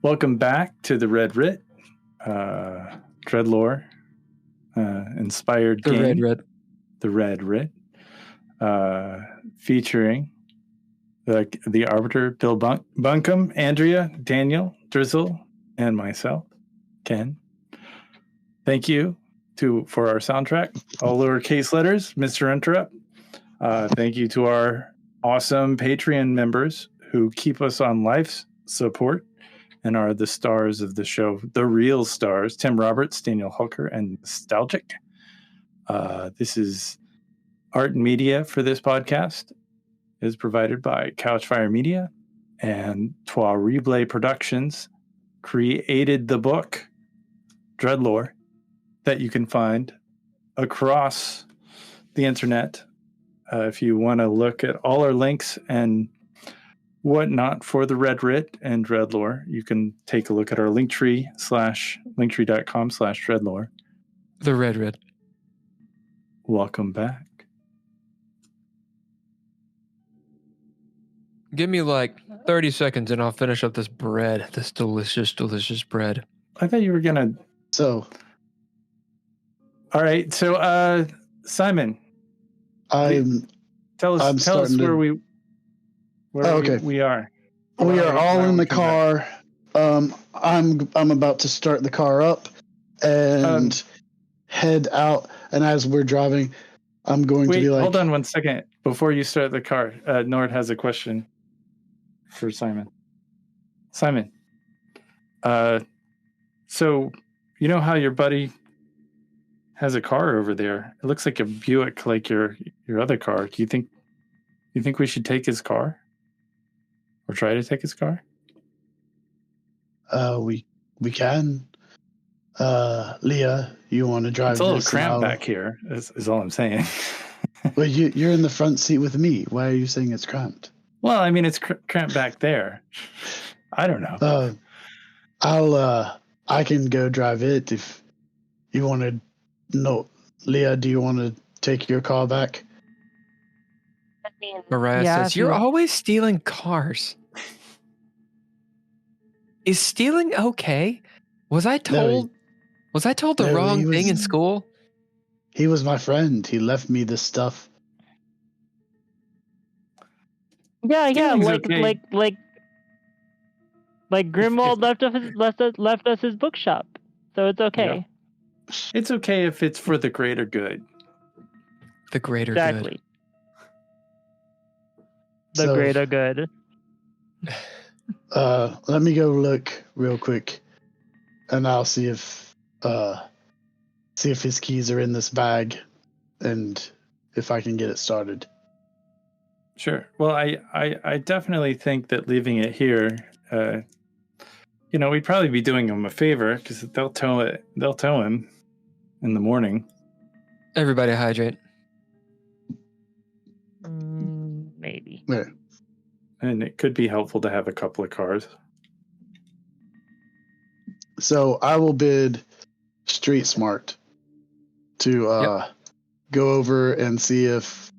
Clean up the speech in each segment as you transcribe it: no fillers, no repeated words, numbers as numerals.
Welcome back to the Red Writ, DreadLore inspired game. The Red Writ, featuring the Arbiter, Bill Bunkum, Andrea, Daniel, Drizzle, and myself, Ken. Thank you for our soundtrack, all lowercase letters, Mr. Interrupt. Thank you to our awesome Patreon members who keep us on life support and are the stars of the show, the real stars, Tim Roberts, Daniel Hulker, and Nostalgic. This is art and media for this podcast is provided by Couchfire Media, and Trois Reblay Productions created the book, DreadLore, that you can find across the internet. If you want to look at all our links and whatnot for the Red Writ and DreadLore, you can take a look at our linktree /linktree.com/DreadLore. The Red Writ. Welcome back. Give me like 30 seconds and I'll finish up this bread. This delicious, delicious bread. I thought you were going to... So... All right. So, Simon, tell us where we are. We are all in the car. I'm about to start the car up and head out. And as we're driving, I'm going to be like... Hold on 1 second. Before you start the car, Nord has a question for Simon. Simon, so you know how your buddy has a car over there? It looks like a Buick, like your other car. Do you think we should take his car, or try to take his car? We can. Leah, you want to drive? It's a little cramped back here. Is all I'm saying. Well, you're in the front seat with me. Why are you saying it's cramped? Well, I mean, it's cramped back there. I don't know. I can go drive it if you want to. No, Leah, do you want to take your car back? Mariah says, "You're always stealing cars. Is stealing okay? Was I told the wrong thing in school?" He was my friend. He left me this stuff. Yeah, like Grimwald left us his bookshop, so it's okay. Yeah. It's okay if it's for the greater good. The greater good. The greater good. Let me go look real quick, and I'll see if his keys are in this bag, and if I can get it started. Sure. Well, I definitely think that leaving it here, we'd probably be doing him a favor because they'll tow him in the morning. Everybody hydrate. Maybe. Yeah. And it could be helpful to have a couple of cars. So I will bid Street Smart to go over and see if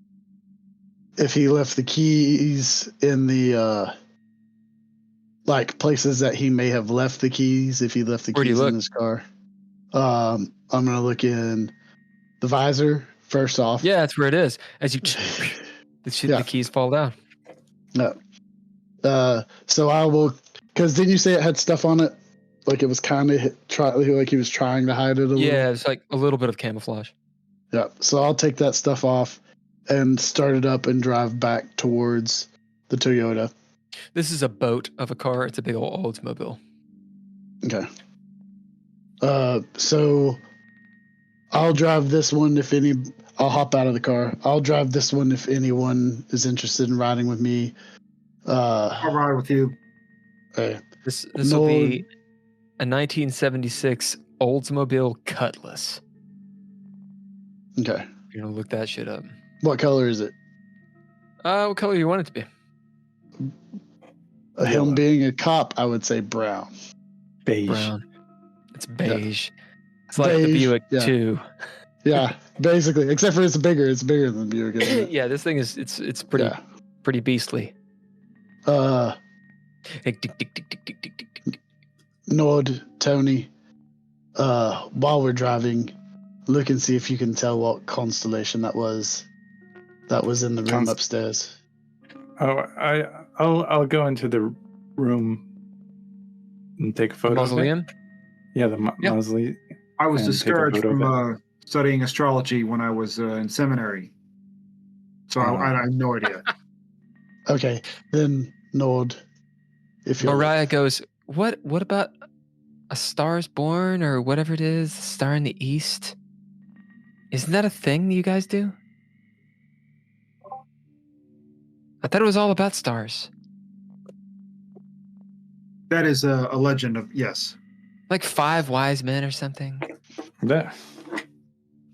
he left the keys in the like places that he may have left the keys. If he left the keys in his car, I'm gonna look in the visor first off. Yeah, that's where it is. As you the keys fall down. No. So I will, because didn't you say it had stuff on it? Like it was kind of like he was trying to hide it a little. Yeah, it's like a little bit of camouflage. Yeah. So I'll take that stuff off and start it up and drive back towards the Toyota. This is a boat of a car. It's a big old Oldsmobile. Okay. So I'll drive this one I'll hop out of the car. I'll drive this one if anyone is interested in riding with me. I'll ride with you. Okay. This will be a 1976 Oldsmobile Cutlass. Okay. You're gonna look that shit up. What color is it? What color do you want it to be? Him being a cop, I would say brown. Beige. Brown. It's beige. Yeah. It's like beige, the Buick too. Yeah, basically. Except for it's bigger. It's bigger than the Buick. Isn't it? Yeah, this thing is it's pretty beastly. Uh, Hey, tick, tick, tick, tick, tick, tick, tick. Nord, Tony, while we're driving, look and see if you can tell what constellation that was in the room upstairs. Oh, I'll go into the room and take a photo. Mausoleum? Of it. Yeah, the mausoleum. I was discouraged from studying astrology when I was in seminary, so I have no idea. Okay, then Nord, if you're Mariah goes, what about a Star's Born or whatever it is, Star in the East? Isn't that a thing you guys do? I thought it was all about stars. That is a legend of, yes. Like 5 wise men or something. Yeah.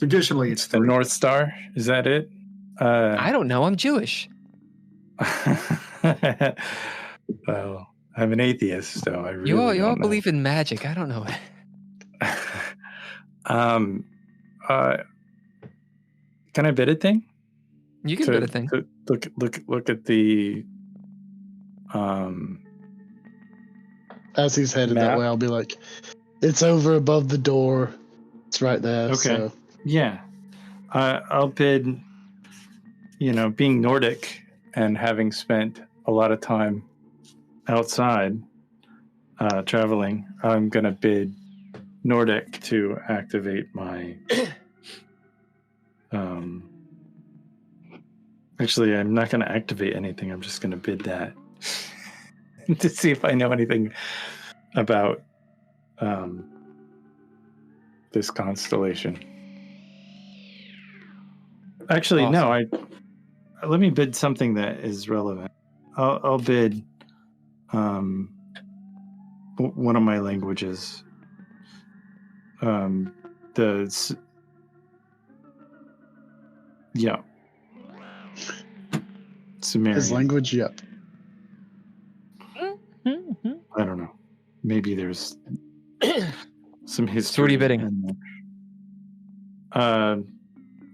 Traditionally, it's the North Star. Is that it? I don't know. I'm Jewish. Well, I'm an atheist, so I really you all don't believe in magic. I don't know. Can I bid a thing? You can bid a thing. Look at the as he's headed that way, I'll be like, it's over above the door. It's right there. Okay. So. Yeah. I'll bid, being Nordic and having spent a lot of time outside traveling, I'm going to bid Nordic to activate my... Actually, I'm not going to activate anything. I'm just going to bid that to see if I know anything about this constellation. Actually, awesome. No. Let me bid something that is relevant. I'll bid one of my languages. Sumerian. His language, yep. I don't know. Maybe there's some history. So what are you bidding?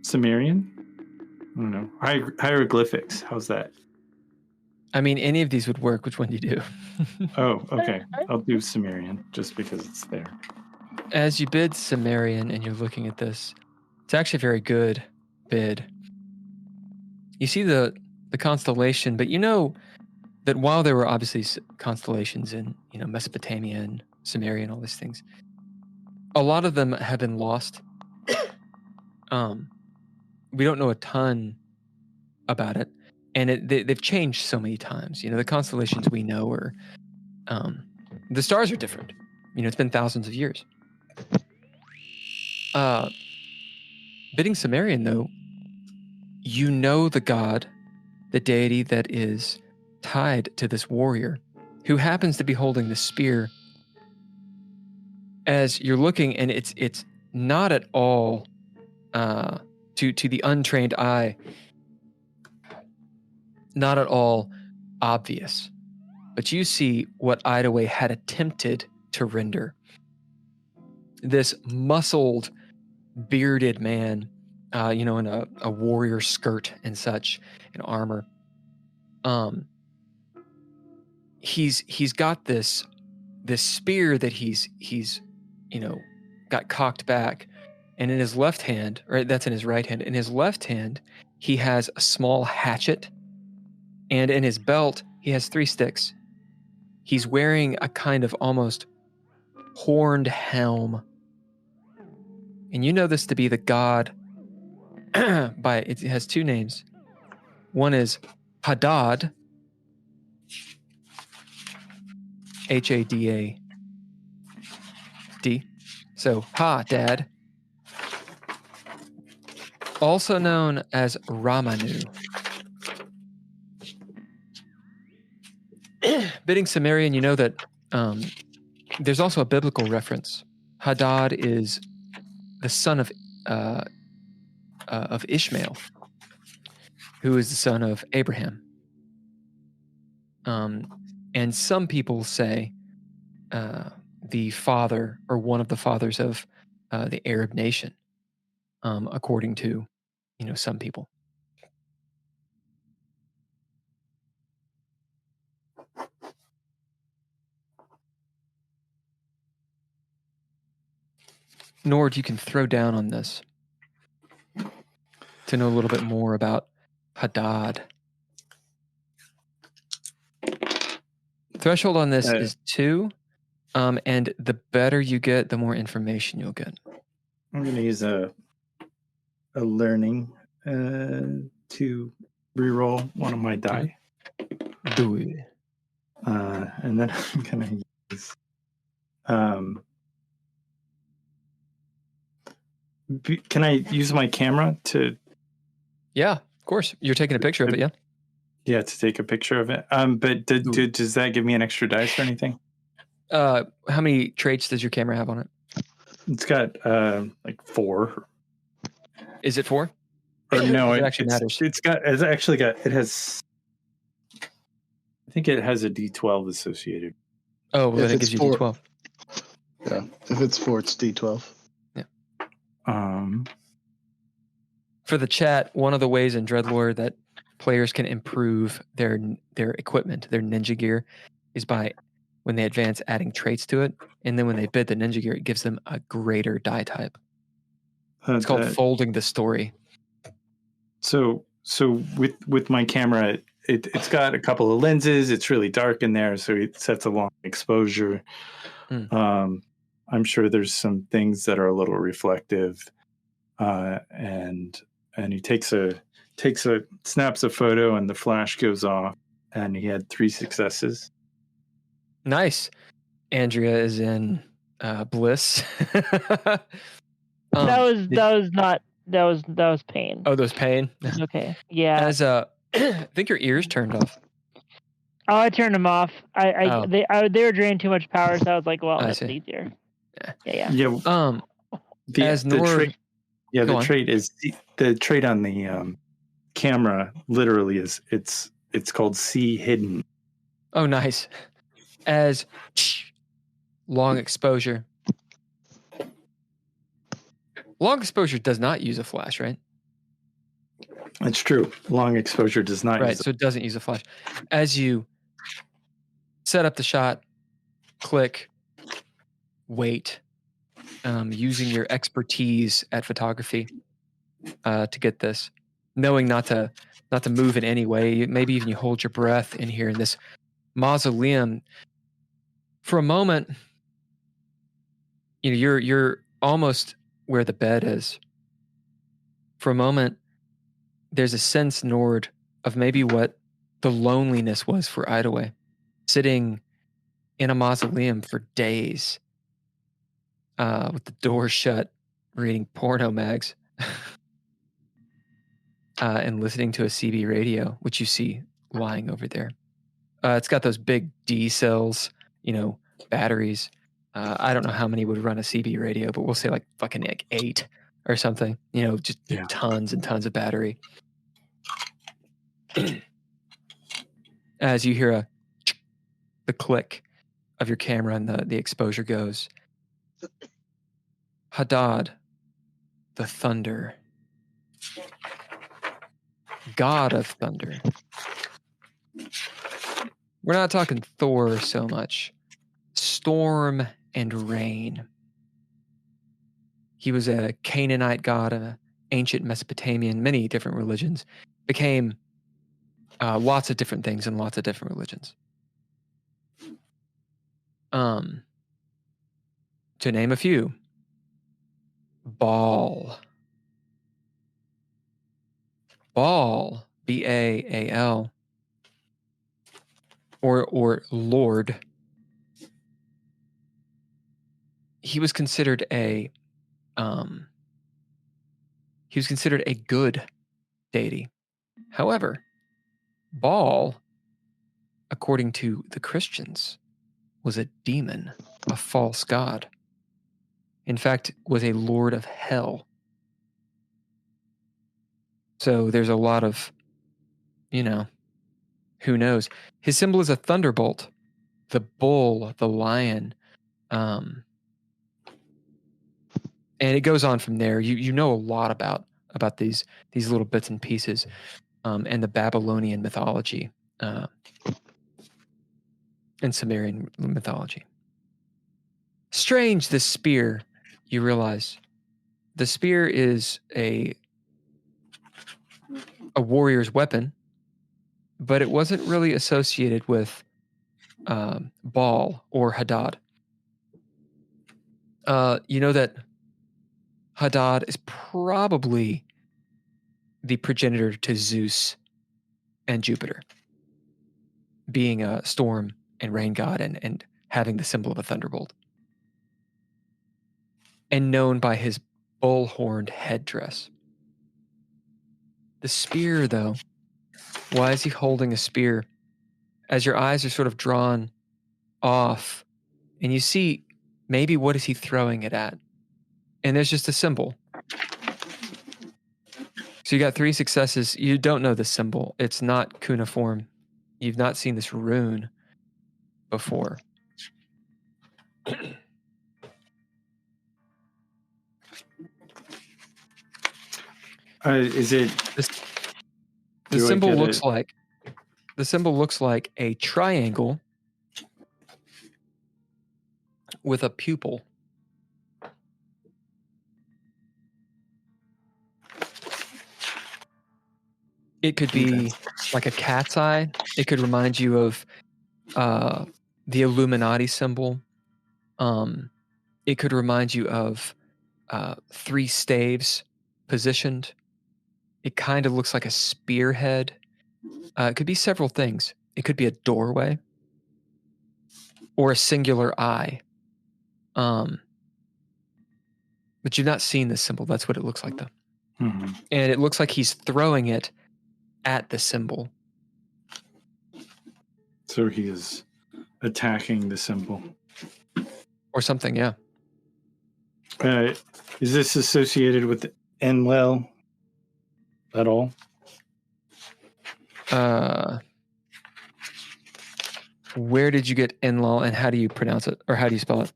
Sumerian? I don't know. Hieroglyphics. How's that? I mean, any of these would work. Which one do you do? Oh, okay. I'll do Sumerian just because it's there. As you bid Sumerian and you're looking at this, it's actually a very good bid. You see the constellation, but you know that while there were obviously constellations in Mesopotamia and Sumeria and all these things, a lot of them have been lost. We don't know a ton about it, and they've changed so many times. The constellations we know are the stars are different. It's been thousands of years. Bidding Sumerian, though, the god, the deity that is tied to this warrior who happens to be holding the spear. As you're looking, and it's not at all to the untrained eye, not at all obvious, but you see what Idaway had attempted to render. This muscled, bearded man, in a warrior skirt and such, in armor. He's got this spear that he's got cocked back, and in his left hand, right, that's in his right hand. In his left hand, he has a small hatchet, and in his belt, he has 3 sticks. He's wearing a kind of almost horned helm. And you know this to be the god it has 2 names. One is Hadad, Hadad. So Dad. Also known as Ramanu. Bidding Sumerian, you know that there's also a biblical reference. Hadad is the son of Ishmael, who is the son of Abraham. And some people say the father or one of the fathers of the Arab nation, according to some people. Nord, you can throw down on this to know a little bit more about Hadad. Threshold on this is 2, and the better you get, the more information you'll get. I'm going to use a learning to reroll one of my die. Do it. And then I'm going to use can I use my camera to... Yeah, of course. You're taking a picture of it, yeah? Yeah, to take a picture of it. But does that give me an extra dice or anything? How many traits does your camera have on it? It's got like 4. Is it 4? Or no, it actually matters. It has... I think it has a D12 associated. Oh, well, then it gives you D12. Yeah, if it's 4, it's D12. Yeah. For the chat, one of the ways in DreadLore that players can improve their equipment, their ninja gear, is by, when they advance, adding traits to it, and then when they bid the ninja gear, it gives them a greater die type. It's called folding the story. So with my camera, it's got a couple of lenses. It's really dark in there, so it sets a long exposure. I'm sure there's some things that are a little reflective, and he snaps a photo, and the flash goes off, and he had 3 successes. Nice. Andrea is in bliss. That was pain. Oh, those pain. Okay. Yeah. As I think your ears turned off. Oh, I turned them off. They were draining too much power, so I was like, well, that's easier. Yeah. The trait on the camera literally is it's called see hidden. Oh, nice. As long exposure. Long exposure does not use a flash, right? It's true. Long exposure does not use so it doesn't use a flash. As you set up the shot, click, wait, using your expertise at photography to get this, knowing not to move in any way. Maybe even you hold your breath in here in this mausoleum. For a moment, you're almost where the bed is. For a moment, there's a sense, Nord, of maybe what the loneliness was for Idaway, sitting in a mausoleum for days, with the door shut, reading porno mags, and listening to a CB radio, which you see lying over there. It's got those big D cells, batteries. I don't know how many would run a CB radio, but we'll say like 8 or something. Just tons and tons of battery. As you hear the click of your camera and the exposure goes. Hadad, the thunder. God of thunder. We're not talking Thor so much. Storm and rain. He was a Canaanite god of ancient Mesopotamian, many different religions. Became lots of different things in lots of different religions. To name a few. Baal. Baal, B-A-A-L, or Lord. He was considered a good deity. However, Baal, according to the Christians, was a demon, a false god. In fact, was a lord of hell. So there's a lot of, who knows? His symbol is a thunderbolt, the bull, the lion. And it goes on from there. You know a lot about these little bits and pieces, and the Babylonian mythology, and Sumerian mythology. Strange, this spear you realize the spear is a warrior's weapon, but it wasn't really associated with Baal or Hadad. You know that Hadad is probably the progenitor to Zeus and Jupiter, being a storm and rain god and having the symbol of a thunderbolt. And known by his bull-horned headdress. The spear, though, why is he holding a spear? As your eyes are sort of drawn off, and you see maybe what is he throwing it at? And there's just a symbol. So you got 3 successes. You don't know the symbol. It's not cuneiform. You've not seen this rune before. Is it? The symbol looks like a triangle with a pupil. It could be like a cat's eye. It could remind you of the Illuminati symbol. It could remind you of 3 staves positioned. It kind of looks like a spearhead. It could be several things. It could be a doorway or a singular eye. But you've not seen this symbol. That's what it looks like, though. Mm-hmm. And it looks like he's throwing it at the symbol. So he is attacking the symbol. Or something, yeah. Is this associated with Enlil at all? Where did you get Enlil, and how do you pronounce it, or how do you spell it?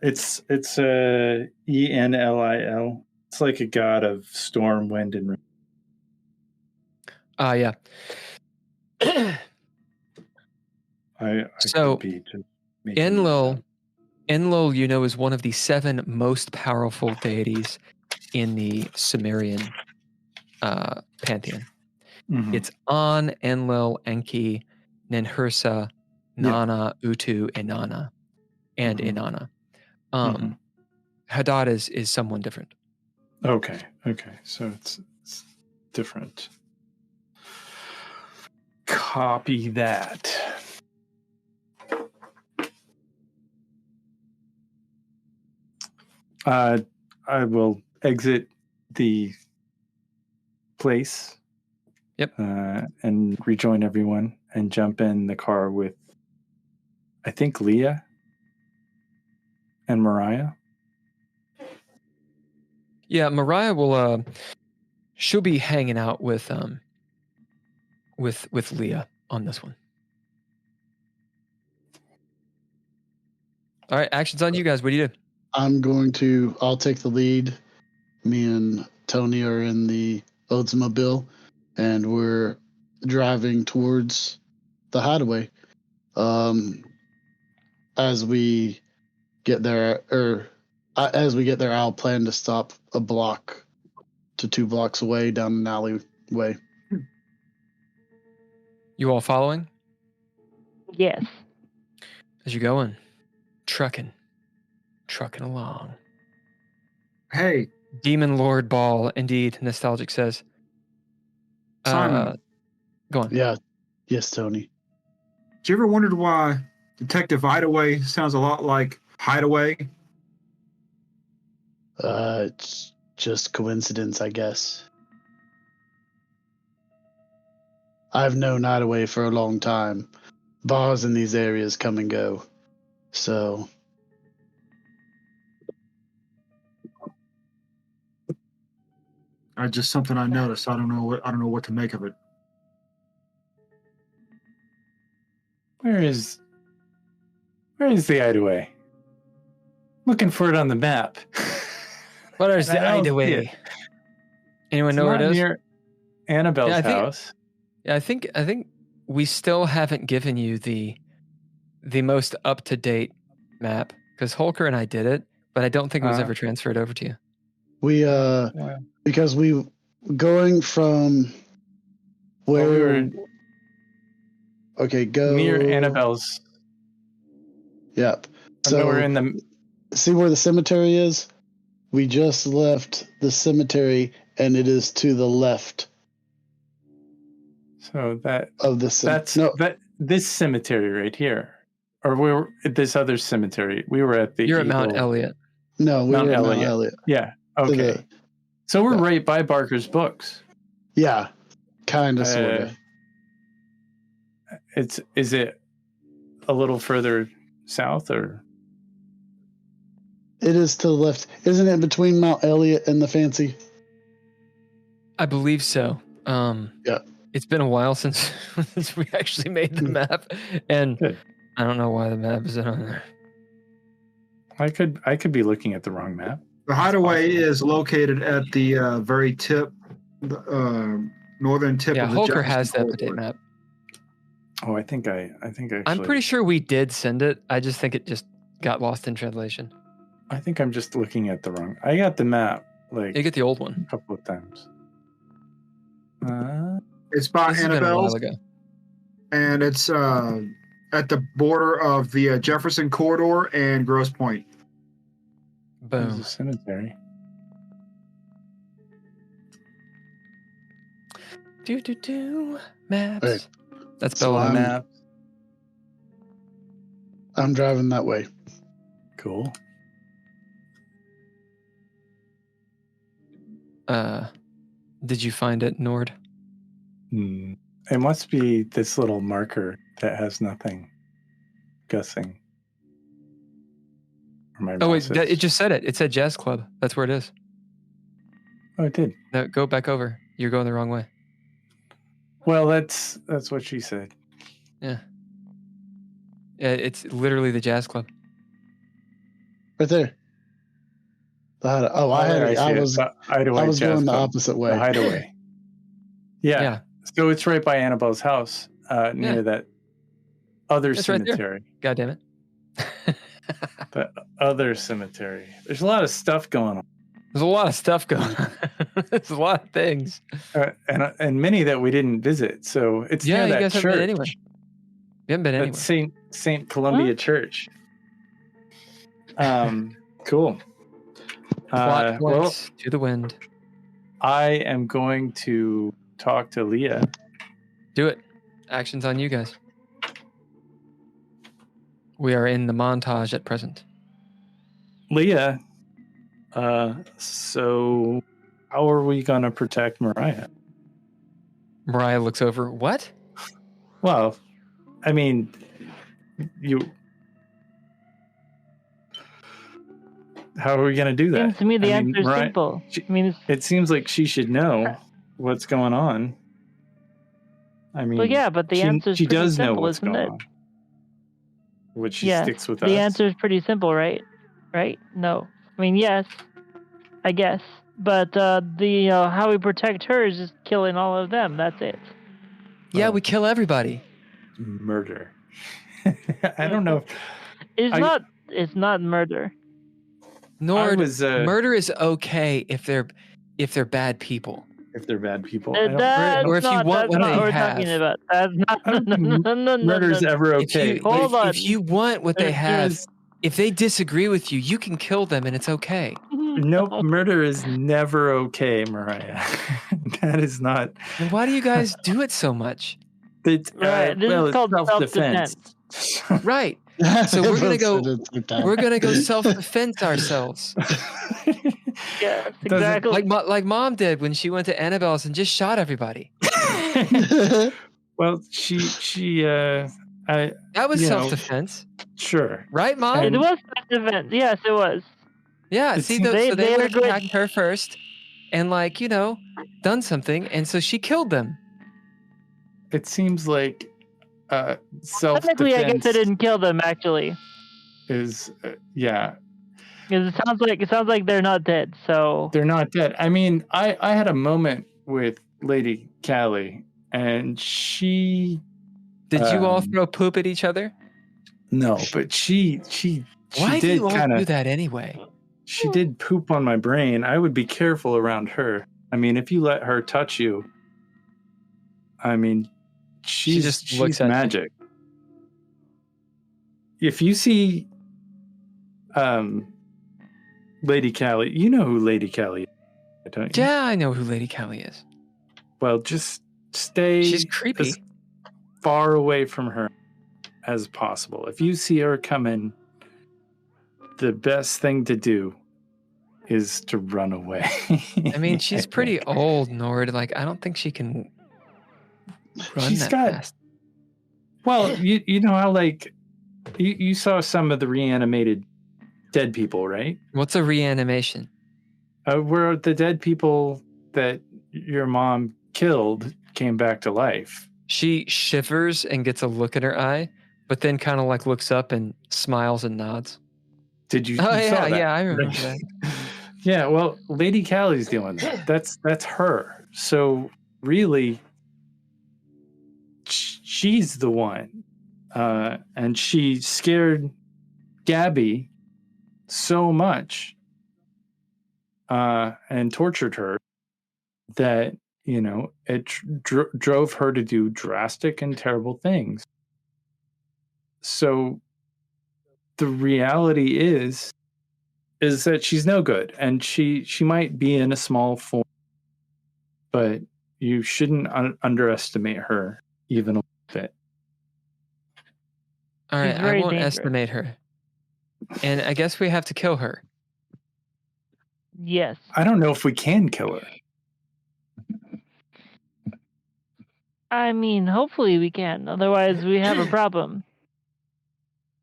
It's Enlil. It's like a god of storm, wind, and rain. Yeah. So Enlil, you know, is one of the 7 most powerful deities in the Sumerian pantheon. Mm-hmm. It's An, Enlil, Enki, Ninhursa, Nana, Utu, Inanna, and Inanna. Hadad is someone different. Okay. So it's different. Copy that. I will exit the place. Yep. And rejoin everyone and jump in the car with, I think, Leah and Mariah. Yeah, Mariah will. She'll be hanging out with Leah on this one. All right, action's on you guys. What do you do? I'll take the lead. Me and Tony are in the Oldsmobile, and we're driving towards the hideaway. As we get there, I'll plan to stop a block to 2 blocks away down an alleyway. You all following? Yes. As you going, trucking along. Hey, Demon Lord Ball, indeed. Nostalgic says. Simon. Go on. Yeah. Yes, Tony. Did you ever wondered why Detective Hideaway sounds a lot like Hideaway? It's just coincidence, I guess. I've known Hideaway for a long time. Bars in these areas come and go. So Just something I noticed. I don't know what to make of it. Where is the hideaway? Looking for it on the map. Where is the hideaway? Anyone know where it is? Near Annabelle's house. Yeah, I think we still haven't given you the most up-to-date map, because Holker and I did it, but I don't think it was ever transferred over to you. We because we going from where we were go near Annabelle's. Yep. So we're in the. See where the cemetery is? We just left the cemetery, and it is to the left. So that of the this cemetery right here, or we were at this other cemetery. We were at the. You're at Mount Elliott. No, we were at Mount Elliott. Yeah. Okay. So we're right by Barker's books. Yeah, kind of, sort of. Is it a little further south, or? It is to the left. Isn't it between Mount Elliott and the Fancy? I believe so. Yeah. It's been a while since we actually made the map, and I don't know why the map isn't on there. I could be looking at the wrong map. The hideaway is located at the very tip, northern tip. Yeah, of the Holker Jefferson has that corridor. update map. Oh, I think actually, I'm pretty sure we did send it. I just think it just got lost in translation. I think I'm just looking at the wrong. I got the map You get the old one. a couple of times. It's by This has been a while Annabelle's, ago. and it's at the border of the Jefferson corridor and Grosse Pointe. There's Boom. a cemetery. Maps. Hey, That's so Bella. Map. I'm driving that way. Cool. Did you find it, Nord? It must be this little marker that has nothing. Guessing. Oh wait, it just said it. It said Jazz Club. That's where it is. Oh, it did. No, go back over. You're going the wrong way. Well, that's what she said. Yeah. Yeah, it's literally the Jazz Club. Right there. I was going the opposite way. The hideaway. Yeah. So it's right by Annabelle's house, near that other cemetery. Right, God damn it. The other cemetery. There's a lot of stuff going on. There's a lot of stuff going on. There's a lot of things. And many that we didn't visit. So it's near that you guys church. haven't been anywhere. You haven't been anywhere. Saint Columbia Church. Cool. Plot points to the wind. I am going to talk to Leah. Do it. Action's on you guys. We are in the montage at present. Leah, so how are we going to protect Mariah? Mariah looks over. What? Well, I mean, how are we going to do that? Seems to me the answer is simple. It seems like she should know what's going on. I mean, well, yeah, but the answer is pretty does know simple, what's isn't going it? on. Would she sticks with us? The answer is pretty simple, right? Right? No. I mean, yes, I guess. But how we protect her is just killing all of them. That's it. Yeah, we kill everybody. Murder. I don't know. It's not murder. Nor murder is okay if they're bad people. If they're bad people, or if you want what they have. Murder is ever okay. If you want what they have, if they disagree with you, you can kill them and it's okay. Nope, murder is never okay, Mariah. That is not. And why do you guys do it so much? This is called self-defense. Right. So we're gonna go self-defense ourselves. Yeah, exactly. Like Mom did when she went to Annabelle's and just shot everybody. Well, that was self-defense. Sure. Right, Mom? It was self-defense. Yes, it was. Yeah, see, they attacked her first and, done something, and so she killed them. It seems like self-defense. Technically, I guess I didn't kill them, actually. Is, yeah. Because it sounds like they're not dead, so... They're not dead. I mean, I had a moment with Lady Callie, and she... Did you all throw poop at each other? No, but she Why did do you all do that anyway? she did poop on my brain. I would be careful around her. I mean, if you let her touch you, I mean, She just looks she's at you. magic. If you see Lady Callie, you know who Lady Callie is, don't you? Yeah, I know who Lady Callie is. Well, just stay She's creepy. as far away from her as possible. If you see her coming, the best thing to do is to run away. I mean, she's pretty old, Nord. Like, I don't think she can run She's that got- fast. Well, you know how like you saw some of the reanimated dead people, right? What's a reanimation? Where the dead people that your mom killed came back to life. She shivers and gets a look in her eye, but then kind of like looks up and smiles and nods. Did you? Oh you yeah, saw that, yeah, I remember right? that. Yeah, well, Lady Callie's doing that. That's her. So really, she's the one, and she scared Gabby so much, and tortured her that it drove her to do drastic and terrible things. So the reality is that she's no good, and she might be in a small form, but you shouldn't underestimate her even a bit. All right, She's I very won't dangerous. estimate her. And I guess we have to kill her. Yes. I don't know if we can kill her. I mean, hopefully we can. Otherwise, we have a problem.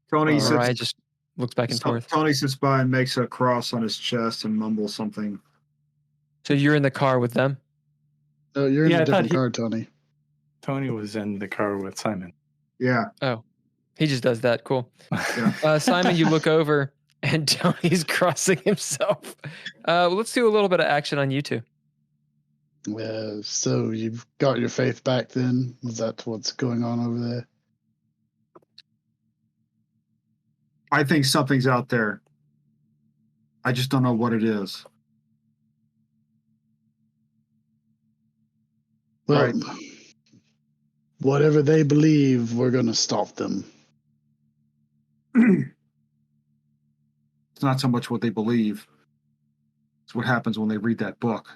Tony Mariah sits. just looks back and forth. Tony sits by and makes a cross on his chest and mumbles something. So you're in the car with them? Oh, you're in Yeah, I a thought different car, Tony. Tony was in the car with Simon. Yeah. Oh, he just does that. Cool. Yeah. Simon, you look over and Tony's crossing himself. Let's do a little bit of action on you two. So you've got your faith back then? Is that what's going on over there? I think something's out there. I just don't know what it is. Well, Right. whatever they believe, we're going to stop them. It's not so much what they believe. It's what happens when they read that book.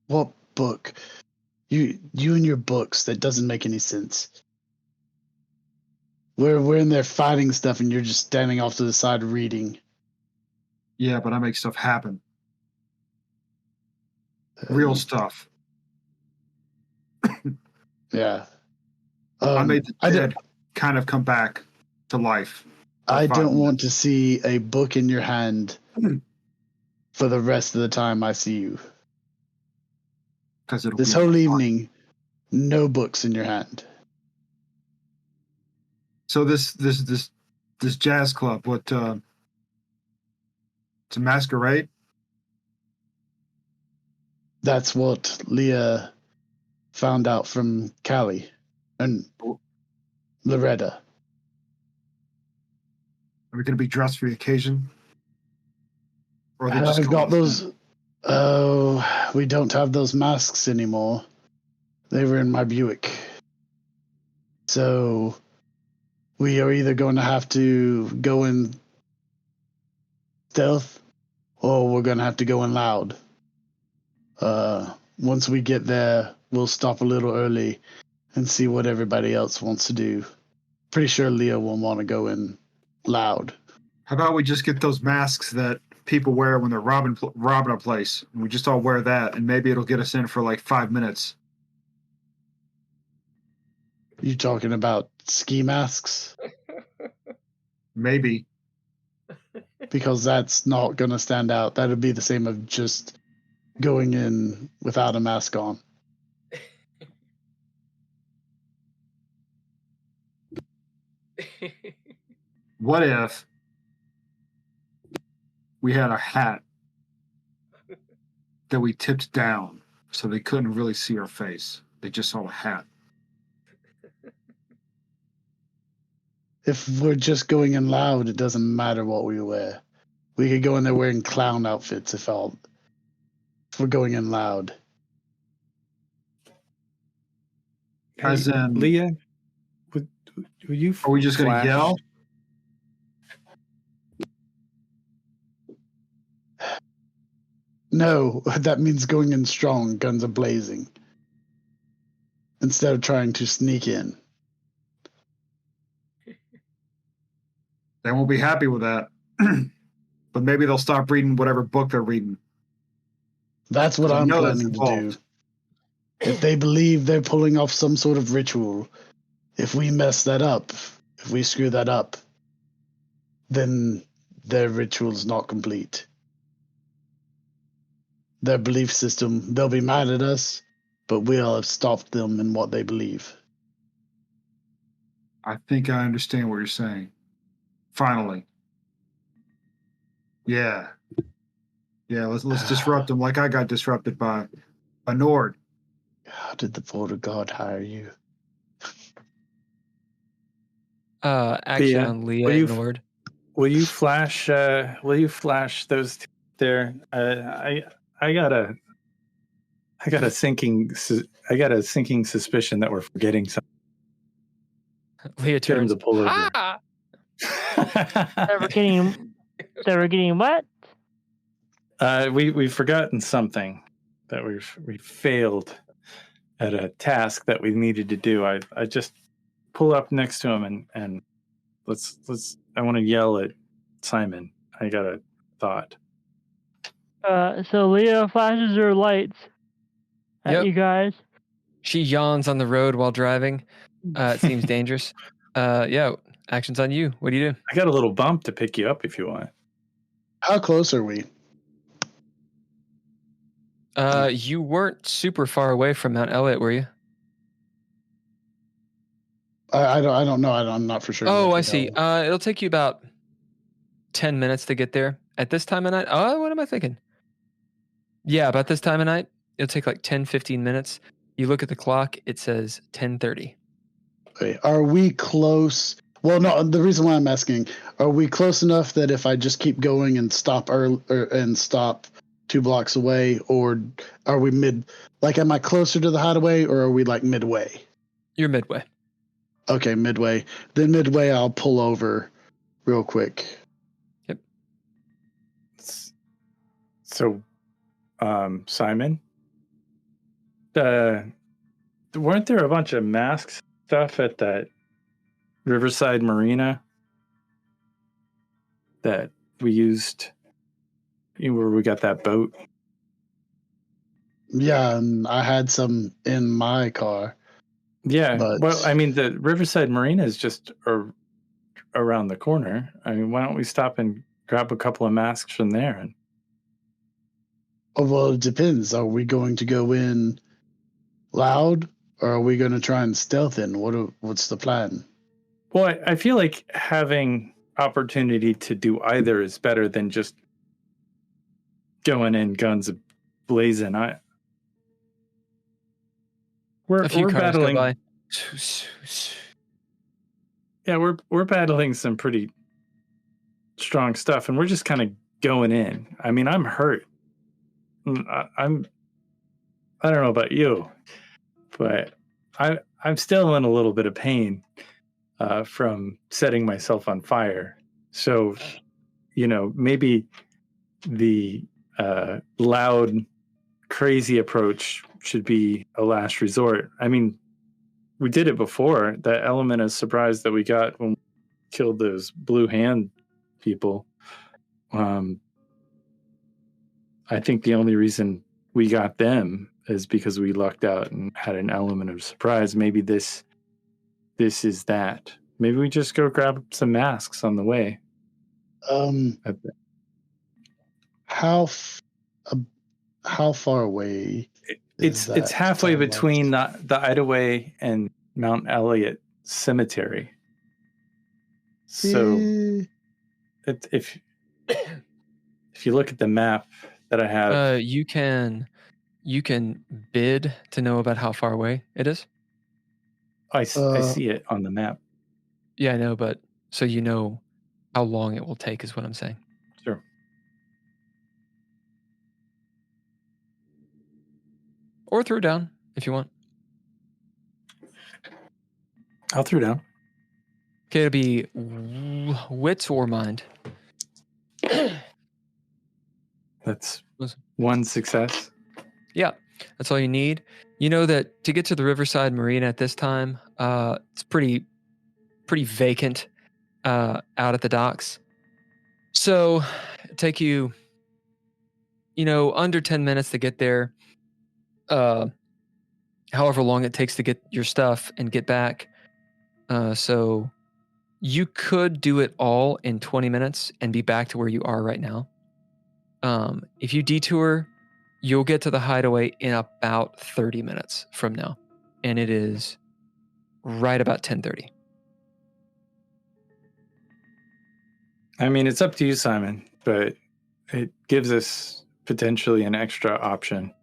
What book? You and your books, that doesn't make any sense. We're in there fighting stuff and you're just standing off to the side reading. Yeah, but I make stuff happen. Real stuff. Yeah. I made the dead kind of come back to life. I don't want to see a book in your hand for the rest of the time I see you. This whole evening, no books in your hand. So this jazz club, what? It's a masquerade. That's what Leah found out from Callie and Loretta. Are we going to be dressed for the occasion? Or are they just I've got those. Oh, we don't have those masks anymore. They were in my Buick. So we are either going to have to go in stealth or we're going to have to go in loud. Once we get there, we'll stop a little early and see what everybody else wants to do. Pretty sure Leah will want to go in loud. How about we just get those masks that people wear when they're robbing a place, and we just all wear that, and maybe it'll get us in for like 5 minutes. You talking about ski masks? Maybe. Because that's not going to stand out. That would be the same of just going in without a mask on. What if we had a hat that we tipped down so they couldn't really see our face? They just saw a hat. If we're just going in loud, it doesn't matter what we wear. We could go in there wearing clown outfits if we're going in loud. As in, Leah, would you? are we just going to flash- yell? No, that means going in strong, guns are blazing. Instead of trying to sneak in. They won't be happy with that. But maybe they'll stop reading whatever book they're reading. That's what I I'm know that's planning to do. involved. If they believe they're pulling off some sort of ritual, if we mess that up, if we screw that up, then their ritual's not complete. Their belief system, they'll be mad at us, but we'll have stopped them in what they believe. I think I understand what you're saying. Finally. Yeah. Yeah, let's disrupt them like I got disrupted by Nord. How did the Vote of God hire you? Action Leah, on Leah will you- ignored. Will you flash? Will you flash those two there? I got a sinking suspicion that we're forgetting something. Leah Get him turns. to pull over. Ah! They were getting what? We've forgotten something that we failed at a task that we needed to do. I just pull up next to him and let's I want to yell at Simon. I got a thought. So Leah flashes her lights at Yep. you guys. She yawns on the road while driving. It seems dangerous. Yeah, action's on you. What do you do? I got a little bump to pick you up if you want. How close are we? You weren't super far away from Mount Elliott, were you? I don't know. I'm not for sure. Oh, I exactly see. how- It'll take you about 10 minutes to get there. At this time of night, oh, what am I thinking? Yeah, about this time of night, it'll take like 10, 15 minutes. You look at the clock, it says 10:30. Wait, are we close? Well, no. The reason why I'm asking, are we close enough that if I just keep going and stop and stop 2 blocks away, or are we mid? Like, am I closer to the hideaway, or are we like midway? You're midway. Okay, midway. Then midway, I'll pull over real quick. So, Simon, weren't there a bunch of mask stuff at that Riverside Marina that we used where we got that boat? Yeah, and I had some in my car. Yeah. But- Well, I mean, the Riverside Marina is just around the corner. I mean, why don't we stop and grab a couple of masks from there? And Oh, well, it depends. Are we going to go in loud, or are we going to try and stealth in? What's the plan? well, I feel like having opportunity to do either is better than just going in guns blazing. We're A few cars battling. go by. Yeah, we're battling some pretty strong stuff, and we're just kind of going in. I mean, I'm hurt. I don't know about you, but I'm still in a little bit of pain from setting myself on fire. So, maybe the loud, crazy approach should be a last resort. I mean, we did it before. That element of surprise that we got when we killed those blue hand people. I think the only reason we got them is because we lucked out and had an element of surprise. Maybe this is that. Maybe we just go grab some masks on the way. How far away? It's halfway between the Idaway and Mount Elliott Cemetery. So if you look at the map that I have, You can bid to know about how far away it is. I see it on the map. Yeah, I know, but so you know how long it will take is what I'm saying. Sure. Or throw down if you want. I'll throw down. Okay, it'll be wits or mind. That's one success. Yeah, that's all you need. You know that to get to the Riverside Marina at this time, it's pretty vacant out at the docks. So it'll take you, under 10 minutes to get there. However long it takes to get your stuff and get back. So you could do it all in 20 minutes and be back to where you are right now. If you detour, you'll get to the hideaway in about 30 minutes from now. And it is right about 10:30. I mean, it's up to you, Simon, but it gives us potentially an extra option.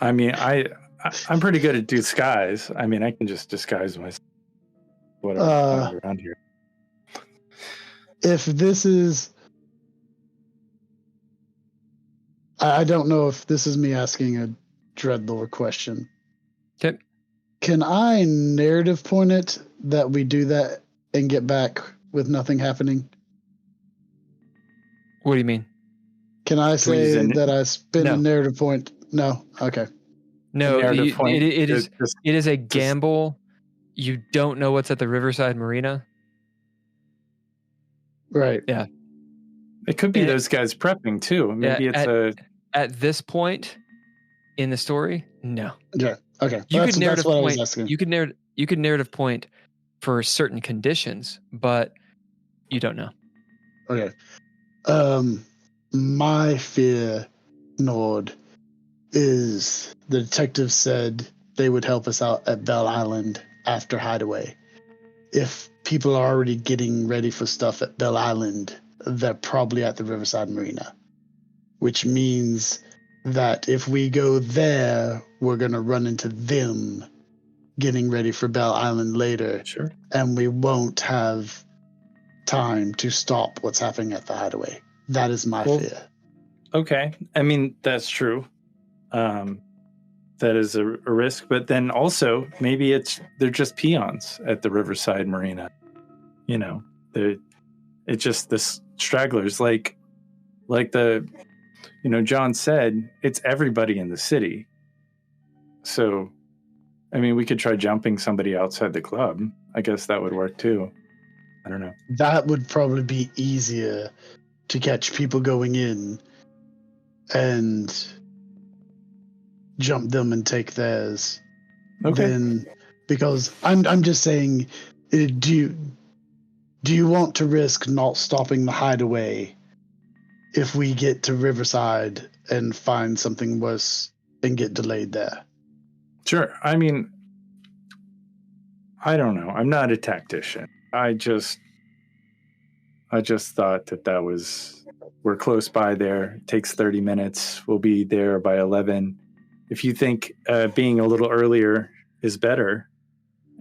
I mean, I'm pretty good at disguise. I mean, I can just disguise myself. Whatever around here. If this is, I don't know if this is me asking a DreadLore question. Okay. Can I narrative point it that we do that and get back with nothing happening? What do you mean? Can I say that I spin a narrative point? No. Okay. No, it is a gamble. You don't know what's at the Riverside Marina. Right. Yeah. It could be those guys prepping too. Maybe at this point in the story. No. Yeah. Okay. You could narrative point. You could narrative point for certain conditions, but you don't know. Okay. My fear, Nord, is the detective said they would help us out at Bell Island after Hideaway. If people are already getting ready for stuff at Bell Island, they're probably at the Riverside Marina, which means that if we go there, we're going to run into them getting ready for Bell Island later. Sure. And we won't have time to stop what's happening at the Hideaway. That is my fear. Okay. I mean, that's true. That is a risk, but then also maybe they're just peons at the Riverside Marina. It's just the stragglers, like John said, it's everybody in the city. So, I mean, we could try jumping somebody outside the club. I guess that would work too. I don't know. That would probably be easier to catch people going in and jump them and take theirs. Okay. Because I'm just saying, do you want to risk not stopping the Hideaway if we get to Riverside and find something worse and get delayed there? Sure. I mean, I don't know. I'm not a tactician. I just thought that was, we're close by there. It takes 30 minutes. We'll be there by 11. If you think being a little earlier is better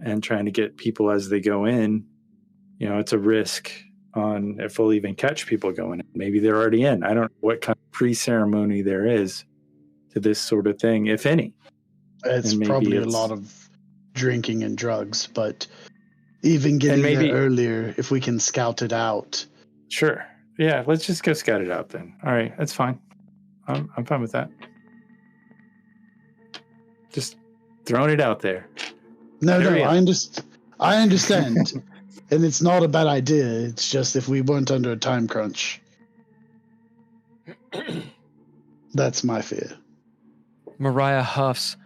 and trying to get people as they go in, it's a risk on if we'll even catch people going in. Maybe they're already in. I don't know what kind of pre-ceremony there is to this sort of thing, if any. It's probably a lot of drinking and drugs, but even getting there earlier, if we can scout it out. Sure. Yeah, let's just go scout it out then. All right, that's fine. I'm fine with that. Just throwing it out there. No, I understand. And it's not a bad idea. It's just if we weren't under a time crunch. That's my fear. Mariah huffs.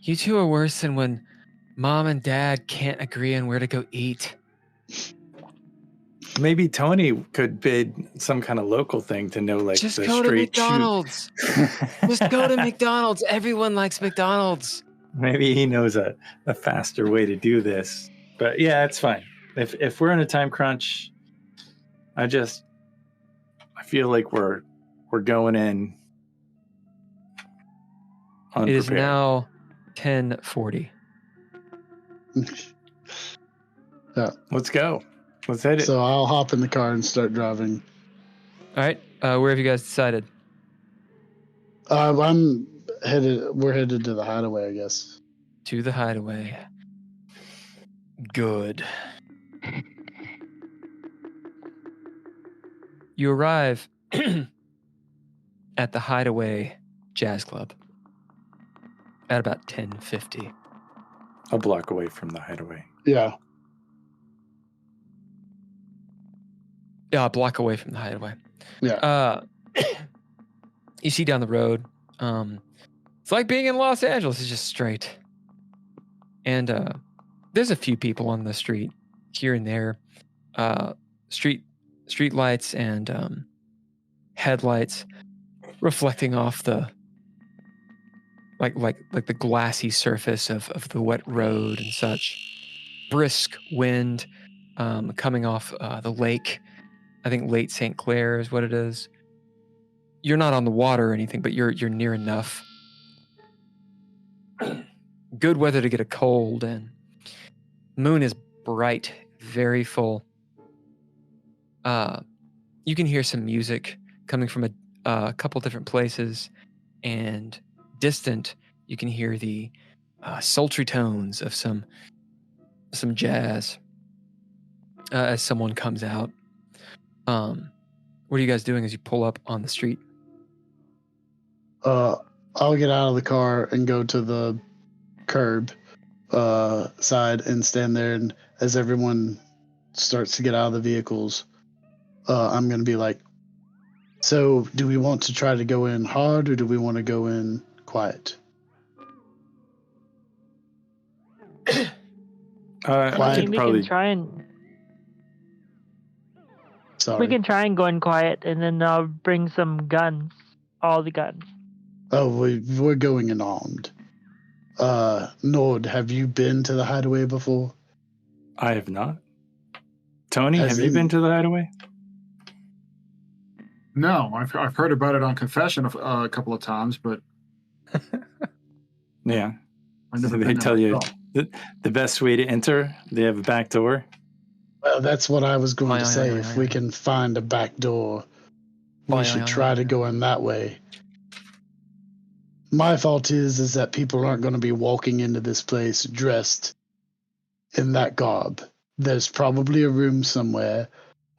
You two are worse than when Mom and Dad can't agree on where to go eat. Maybe Tony could bid some kind of local thing to know, like, just the go to straight McDonald's. Just go to McDonald's. Everyone likes McDonald's. Maybe he knows a faster way to do this. But yeah, it's fine. If we're in a time crunch, I feel like we're going in unprepared. It is now 10:40. Let's go. Let's hit it. So I'll hop in the car and start driving. All right. Where have you guys decided? We're headed to the hideaway, I guess. To the hideaway. Good. You arrive at the Hideaway Jazz Club at about 10:50. A block away from the hideaway. Yeah. Yeah, a block away from the Hideaway. Yeah. You see down the road. It's like being in Los Angeles. It's just straight. And there's a few people on the street here and there. Street lights and headlights reflecting off the like the glassy surface of the wet road and such. Brisk wind coming off the lake. I think Lake St. Clair is what it is. You're not on the water or anything, but you're near enough. Good weather to get a cold in. Moon is bright, very full. You can hear some music coming from a couple different places, and distant, you can hear the sultry tones of some jazz as someone comes out. What are you guys doing as you pull up on the street? I'll get out of the car and go to the curb side and stand there, and as everyone starts to get out of the vehicles, I'm going to be like, so do we want to try to go in hard or do we want to go in quiet? I We could probably can try and Sorry. we can try and go in quiet, and then I'll bring some guns, all the guns. Oh, we're going in armed. Nord, have you been to the hideaway before? I have not. Tony, As have you in- been to the hideaway? No, I've heard about it on Confession a couple of times, but Yeah. I've never So they been there tell you myself. the best way to enter, they have a back door. Well, that's what I was going Aye, to aye, say. aye, If aye, we aye. can find a back door, we Aye, should aye, try aye, to aye. go in that way. My fault is that people aren't going to be walking into this place dressed in that garb. There's probably a room somewhere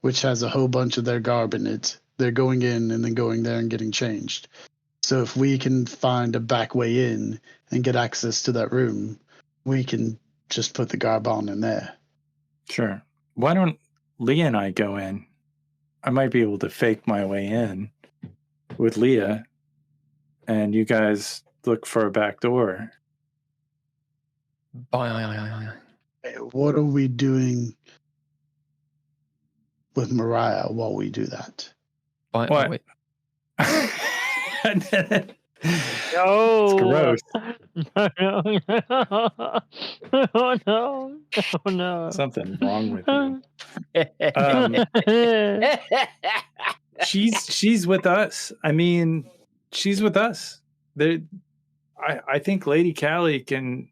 which has a whole bunch of their garb in it. They're going in and then going there and getting changed. So if we can find a back way in and get access to that room, we can just put the garb on in there. Sure. Why don't Leah and I go in? I might be able to fake my way in with Leah, and you guys look for a back door. Hey, what are we doing with Mariah while we do that? What? Wait. No. It's gross. No. Oh no. Oh no. Something wrong with you. She's with us. I mean, she's with us. I think Lady Callie can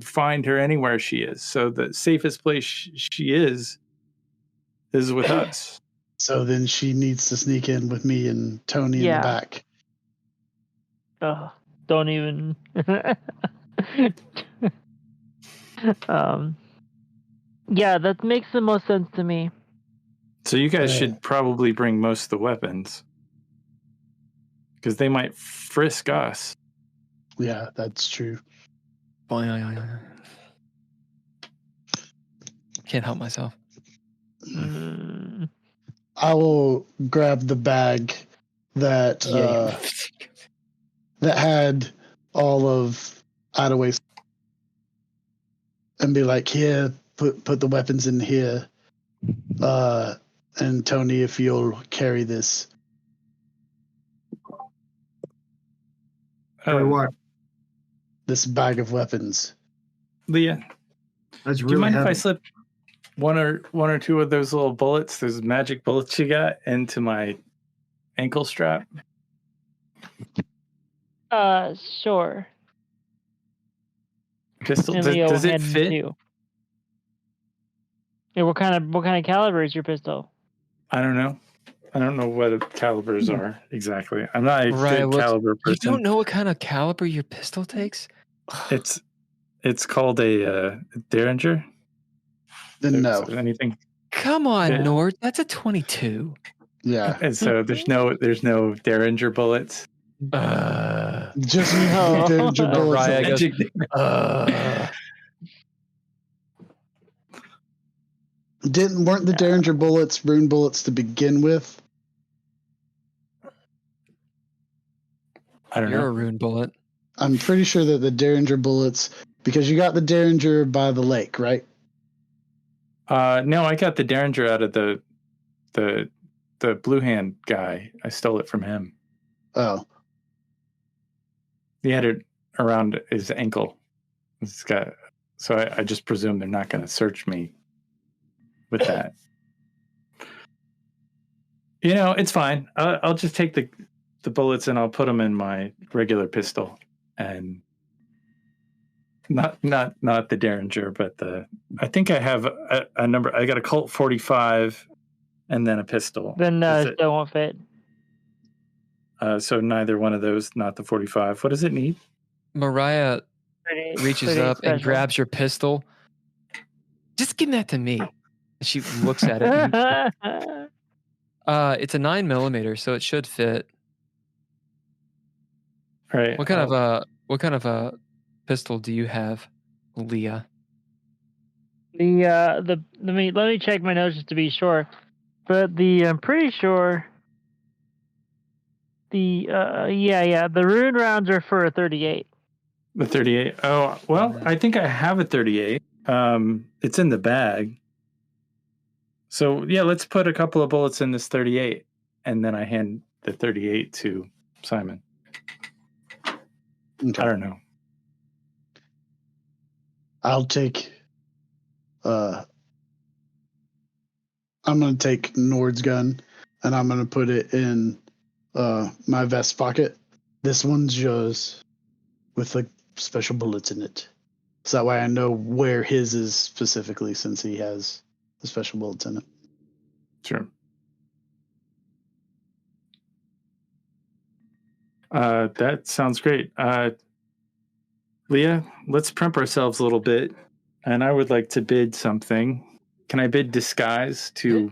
find her anywhere she is. So the safest place she is with us. So then she needs to sneak in with me and Tony in the Yeah. back. Oh, don't even. Yeah, that makes the most sense to me. So you guys Yeah. should probably bring most of the weapons, because they might frisk us. Yeah, that's true. Can't help myself. Mm, I will grab the bag that that had all of Hideaway's and be like, here, put the weapons in here. And Tony, if you'll carry this. Tell you what, This bag of weapons. Leah, that's do you really mind if I heavy. slip one or two of those little bullets, those magic bullets you got, into my ankle strap? Sure. Pistol. And Leo Does it hand fit? too. Yeah, what kind of caliber is your pistol? I don't know. I don't know what calibers are exactly. I'm not a Mariah good looks- caliber You person. don't know what kind of caliber your pistol takes? It's called a Derringer. Then no. So anything. Come on, Yeah. Nord. That's a 22. Yeah. And so there's no Derringer bullets. Just No. Derringer bullets. Mariah goes, Magic- Weren't the Derringer bullets rune bullets to begin with? I don't You're know. a rune bullet. I'm pretty sure that the Derringer bullets, because you got the Derringer by the lake, right? No, I got the Derringer out of the Blue Hand guy. I stole it from him. Oh, He had it around his ankle. So I just presume they're not going to search me with that. It's fine. I'll just take the bullets and I'll put them in my regular pistol, and not the Derringer, but I think I have a number. I got a Colt 45 and then a pistol. Then still won't fit. So neither one of those, not the 45. What does it need? Mariah reaches up and special. grabs your pistol. Just give that to me. She looks at it. It's a 9mm, so it should fit. All right. What kind of a pistol do you have, Leah? Let me check my notes just to be sure. But I'm pretty sure the rune rounds are for a 38. The 38. Oh, well, I think I have a 38. It's in the bag. So, yeah, let's put a couple of bullets in this 38, and then I hand the 38 to Simon. okay. I don't know. I'll take. I'm gonna take Nord's gun, and I'm gonna put it in my vest pocket. This one's yours, with like special bullets in it. So that way I know where his is specifically, since he has the special bullets in it. Sure. That sounds great. Leah, let's primp ourselves a little bit, and I would like to bid something. Can I bid disguise to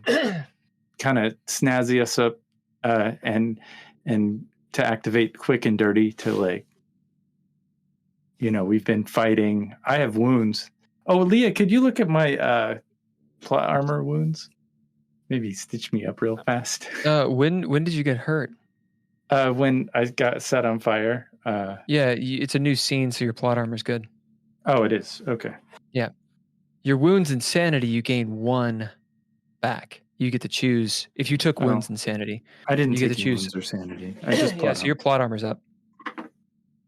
kind of snazzy us up, and to activate quick and dirty to we've been fighting. I have wounds. Oh, Leah, could you look at my plot armor wounds? Maybe stitch me up real fast. When did you get hurt? When I got set on fire. Yeah, it's a new scene, so your plot armor's good. Oh, it is. Okay. Yeah. Your wounds insanity, you gain 1 back. You get to choose. If you took wounds insanity, I didn't you get take to choose. wounds or sanity. I just Yeah, so your plot armor's up.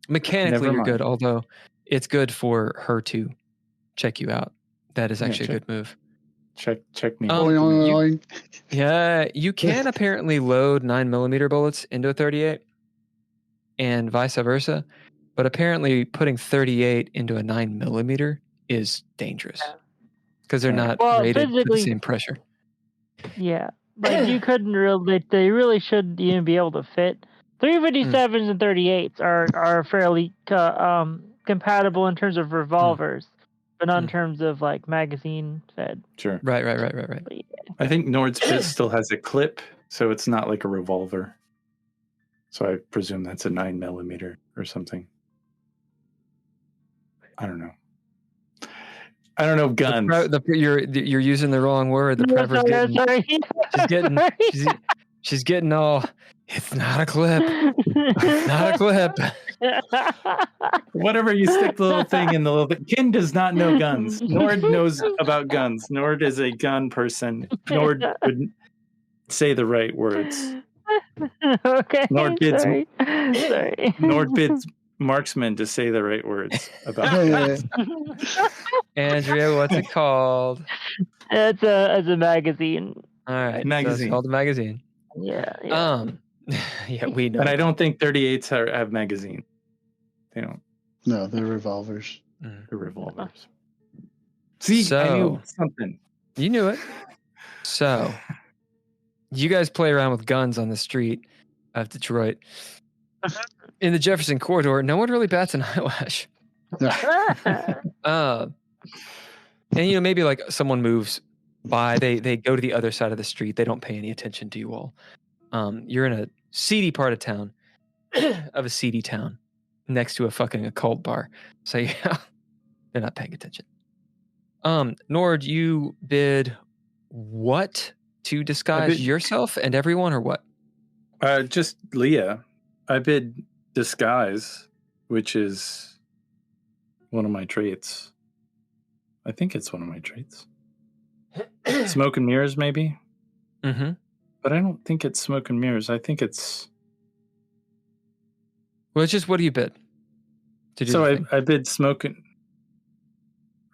Mechanically, Never you're good, mind. although it's good for her to check you out. That is Yeah, actually a check. good move. Check me. Oing, oing, oing. Yeah, you can apparently load 9mm bullets into a 38 and vice versa, but apparently putting 38 into a 9mm is dangerous because they're not Well, rated for the physically- same pressure. Yeah, like you couldn't really. They really shouldn't even be able to fit. 357s and 38s are fairly compatible in terms of revolvers, but not in terms of like magazine fed. Sure. Right. But yeah. I think Nord's pistol has a clip, so it's not like a revolver. So I presume that's a 9mm or something. I don't know. I don't know guns. You're using the wrong word. The prepper's getting. She's getting all. It's not a clip. Not a clip. Whatever you stick the little thing in the little thing. Ken does not know guns. Nord knows about guns. Nord is a gun person. Nord would say the right words. Okay. Nord bids- Sorry. Nord bids marksman to say the right words about guns. Andrea, what's it called? It's a magazine. All right, so it's Magazine. called a magazine. Yeah. Yeah, we know. And I don't think 38s have magazine. They don't. No, they're revolvers. They're revolvers. See, I So- knew something. You knew it. So, you guys play around with guns on the street of Detroit. In the Jefferson corridor, no one really bats an eyelash. And maybe like someone moves by, they go to the other side of the street. They don't pay any attention to you all. You're in a seedy part of town, of a seedy town, next to a fucking occult bar. So yeah, they're not paying attention. Nord, you bid what to disguise yourself and everyone, or what? Just Leah. I bid disguise, which is one of my traits. I think it's one of my traits. Smoke and mirrors, maybe? Mm-hmm. But I don't think it's smoke and mirrors. I think it's... Well, it's just, what do you bid? To do So the thing? I bid smoke and...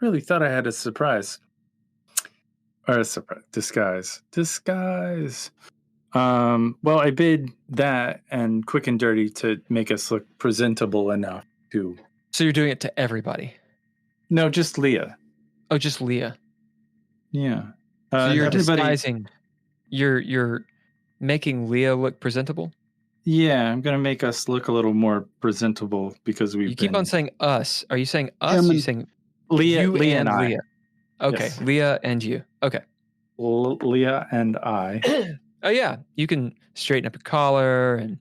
Really thought I had a surprise. Or a surprise. Disguise. Well, I bid that and quick and dirty to make us look presentable enough to... So you're doing it to everybody? No, just Leah. Oh, just Leah. Yeah. So you're everybody... disguising... You're making Leah look presentable? Yeah, I'm going to make us look a little more presentable because we've You keep on saying us. Are you saying us? Or are you saying Leah, you Leah and and I. Leah? Okay, Yes. Leah and you. Okay. Leah and I. Oh yeah, you can straighten up your collar and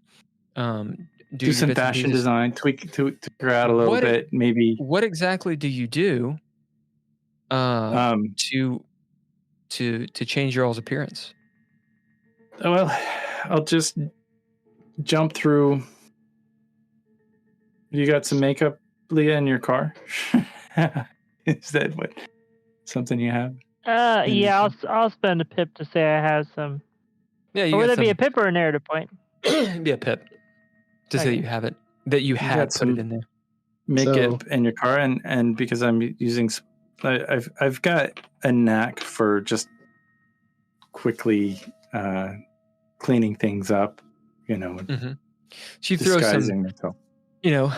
Do some bits and fashion pieces. design, tweak her out a little What- bit, maybe. What exactly do you do to change your all's appearance? Well, I'll just jump through. You got some makeup, Leah, in your car? Is that what something you have? Yeah, I'll spend a pip to say I have some. Yeah, Or would that be a pip or a narrative point? be a pip to say Okay. you have it, that you had got put some- it in there. Makeup in your car, and because I'm using, I've got a knack for just quickly cleaning things up, and Mm-hmm. So you throw disguising myself.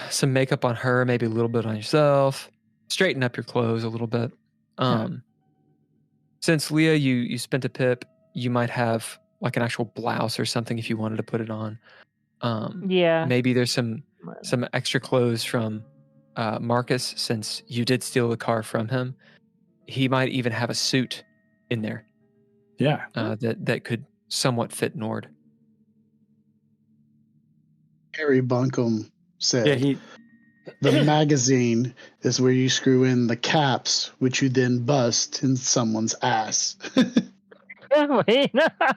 some makeup on her, maybe a little bit on yourself, straighten up your clothes a little bit. Since Leah, you spent a pip, you might have like an actual blouse or something if you wanted to put it on. Yeah. Maybe there's some extra clothes from Marcus, since you did steal the car from him. He might even have a suit in there Yeah. that could somewhat fit Nord. Harry Bunkum said, Yeah, the magazine is where you screw in the caps, which you then bust in someone's ass. Wait.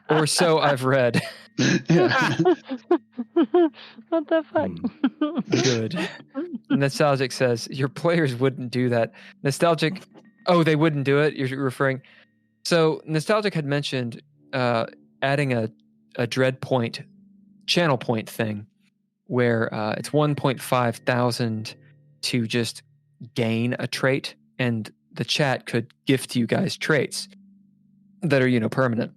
Or so I've read. Yeah. What the fuck? Good. Nostalgic says, your players wouldn't do that. Nostalgic, they wouldn't do it? You're referring... So, Nostalgic had mentioned adding a dread point, channel point thing, where it's 1.5 thousand to just gain a trait, and the chat could gift you guys traits that are, permanent.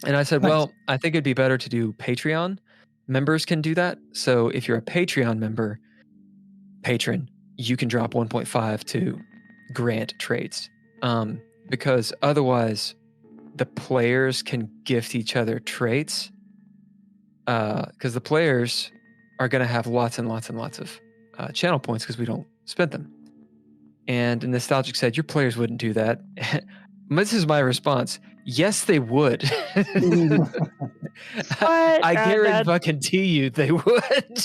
And I said, Nice. well, I think it'd be better to do Patreon. Members can do that. So if you're a Patreon patron, you can drop 1.5 to grant traits. Because otherwise, the players can gift each other traits. Because the players are going to have lots and lots and lots of channel points because we don't spend them. And Nostalgic said, your players wouldn't do that. This is my response. Yes, they would. I guarantee you they would.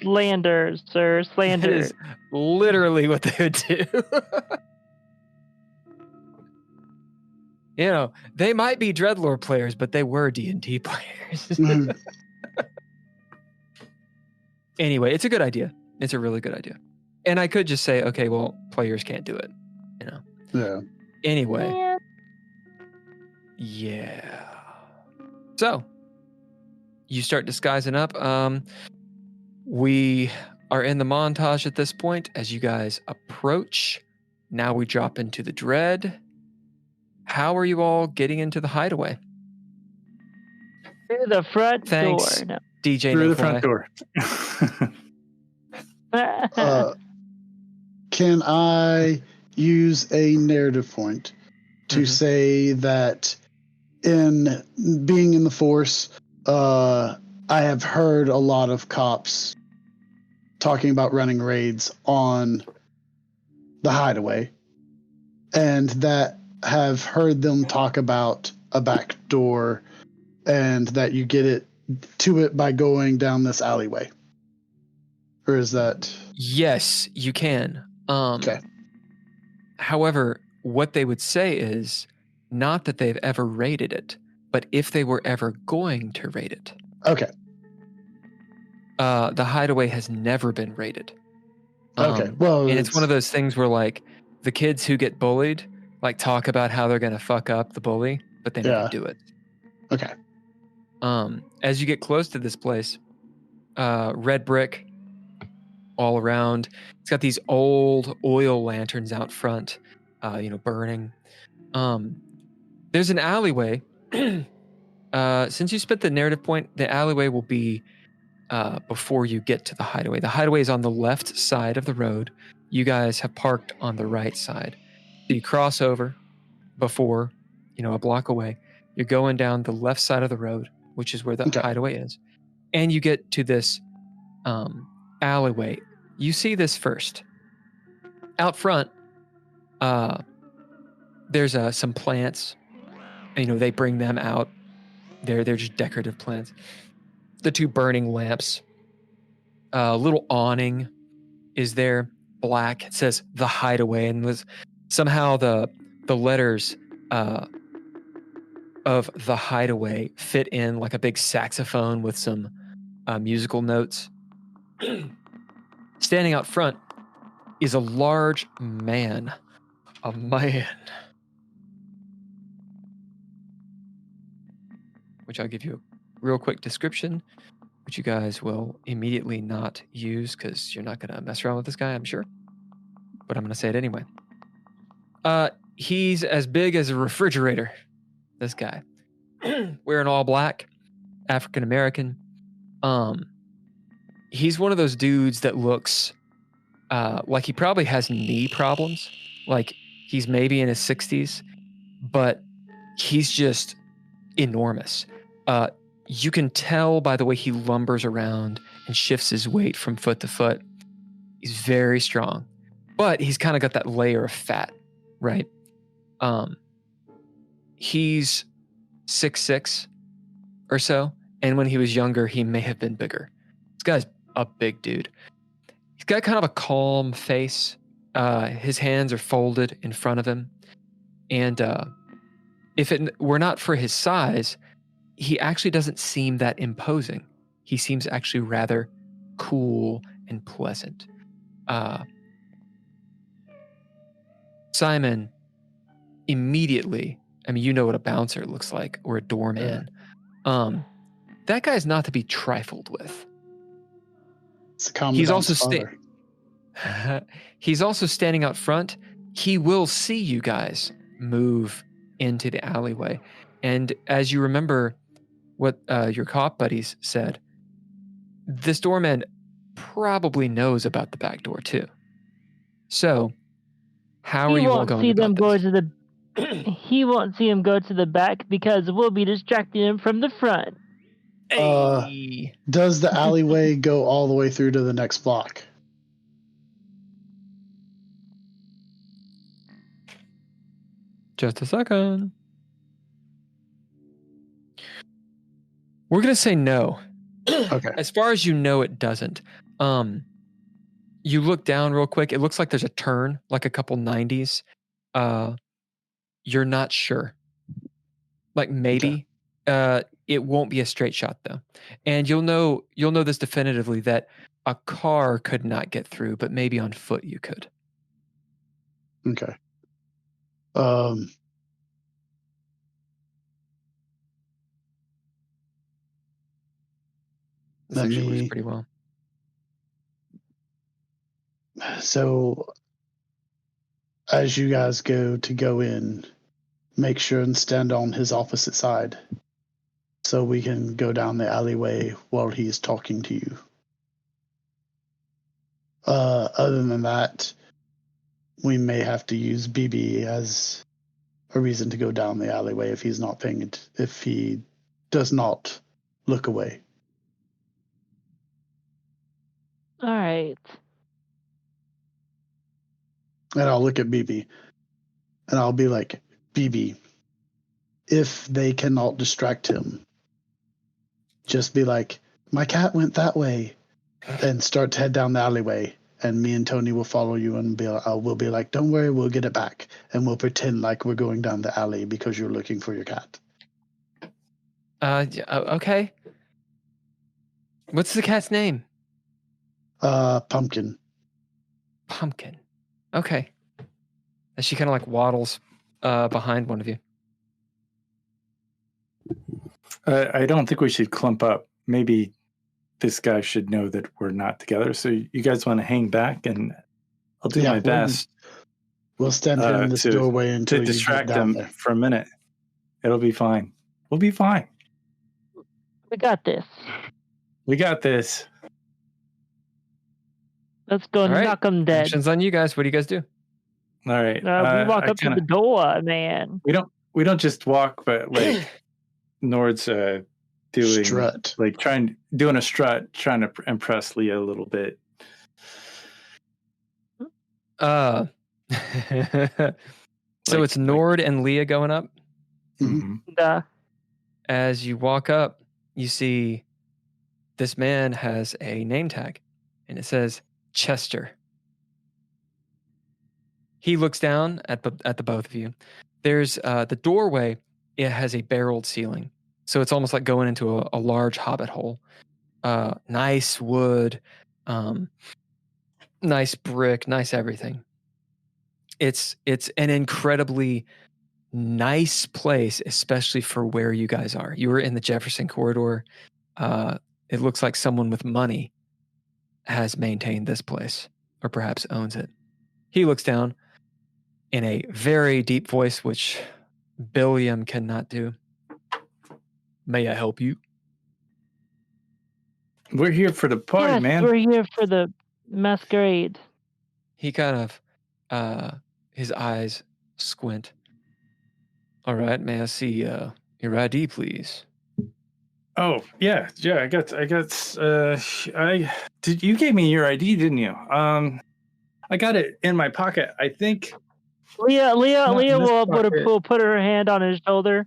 Slander, sir. That Slander. is literally what they would do. They might be DreadLore players, but they were D&D players. Mm. Anyway, it's a good idea. It's a really good idea. And I could just say, okay, well, players can't do it. Yeah. Anyway. Yeah. So, you start disguising up. We are in the montage at this point as you guys approach. Now we drop into the dread. How are you all getting into the hideaway? Through the front Thanks. door. No. DJ through No the front Fly. door. Can I use a narrative point to Mhm. say that in being in the force, I have heard a lot of cops talking about running raids on the hideaway, and that have heard them talk about a back door, and that you get it to it by going down this alleyway? Or is that Yes, you can. okay? However, what they would say is not that they've ever raided it, but if they were ever going to raid it. Okay. The hideaway has never been raided. Okay. Well, and it's one of those things where like the kids who get bullied like talk about how they're gonna fuck up the bully, but they never do it. Okay. As you get close to this place, red brick all around. It's got these old oil lanterns out front, burning. There's an alleyway. Since you spent the narrative point, the alleyway will be before you get to the hideaway. The hideaway is on the left side of the road. You guys have parked on the right side. So you cross over before, a block away. You're going down the left side of the road, which is where the hideaway is. And you get to this alleyway. You see this first. Out front, there's some plants. They bring them out. They're just decorative plants. The two burning lamps. A little awning is there, black. It says the hideaway, and somehow the letters of the hideaway fit in like a big saxophone with some musical notes. Standing out front is a large man. A man. Which I'll give you a real quick description, which you guys will immediately not use because you're not going to mess around with this guy, I'm sure. But I'm going to say it anyway. He's as big as a refrigerator, this guy. Wearing all black, African-American. He's one of those dudes that looks like he probably has knee problems. Like he's maybe in his 60s, but he's just enormous. You can tell by the way he lumbers around and shifts his weight from foot to foot. He's very strong, but he's kind of got that layer of fat, right? He's 6'6" or so, and when he was younger, he may have been bigger. This guy's a big dude. He's got kind of a calm face. His hands are folded in front of him, and if it were not for his size, he actually doesn't seem that imposing. He seems actually rather cool and pleasant. Simon immediately, you know what a bouncer looks like or a doorman. Yeah. That guy's not to be trifled with. It's a common. He's also standing out front. He will see you guys move into the alleyway. And as you remember what your cop buddies said, this doorman probably knows about the back door too. So how are you all going about this? He won't see him go to the back because we'll be distracting him from the front. Does the alleyway go all the way through to the next block? Just a second. We're going to say no. Okay. As far as you know, it doesn't. You look down real quick. It looks like there's a turn, like a couple 90s. You're not sure. Like maybe. Okay. It won't be a straight shot though. And you'll know this definitively that a car could not get through, but maybe on foot you could. Okay. This actually works pretty well. So as you guys go in, make sure and stand on his opposite side so we can go down the alleyway while he's talking to you. Other than that, we may have to use BB as a reason to go down the alleyway if he's not paying it, if he does not look away. All right. And I'll look at BB and I'll be like, BB, if they cannot distract him, just be like, my cat went that way, and start to head down the alleyway. And me and Tony will follow you and we'll be like, don't worry, we'll get it back. And we'll pretend like we're going down the alley because you're looking for your cat. Okay. What's the cat's name? Pumpkin. Pumpkin. Okay. And she kind of like waddles behind one of you. I don't think we should clump up. Maybe this guy should know that we're not together. So you guys want to hang back, and I'll do my best. We'll stand here in this doorway until to distract you get down them there. for a minute. It'll be fine. We'll be fine. We got this. We got this. Let's go knock them dead. Actions on you guys. What do you guys do? All right. We walk up to the door, man. We don't just walk, but like Nord's doing strut. Like doing a strut, trying to impress Leah a little bit. So it's Nord and Leah going up. Mm-hmm. As you walk up, you see this man has a name tag, and it says Chester. He looks down at the both of you. There's the doorway. It has a barreled ceiling, so it's almost like going into a large hobbit hole. Nice wood, nice brick, nice everything. It's an incredibly nice place, especially for where you guys are. You were in the Jefferson corridor. It looks like someone with money has maintained this place, or perhaps owns it. He looks down in a very deep voice, which Billiam cannot do. May I help you? We're here for the party, yes, man. We're here for the masquerade. He kind of, his eyes squint. All right, may I see your ID, please? Oh, yeah. I got you gave me your ID, didn't you? I got it in my pocket. I think Leah will put her hand on his shoulder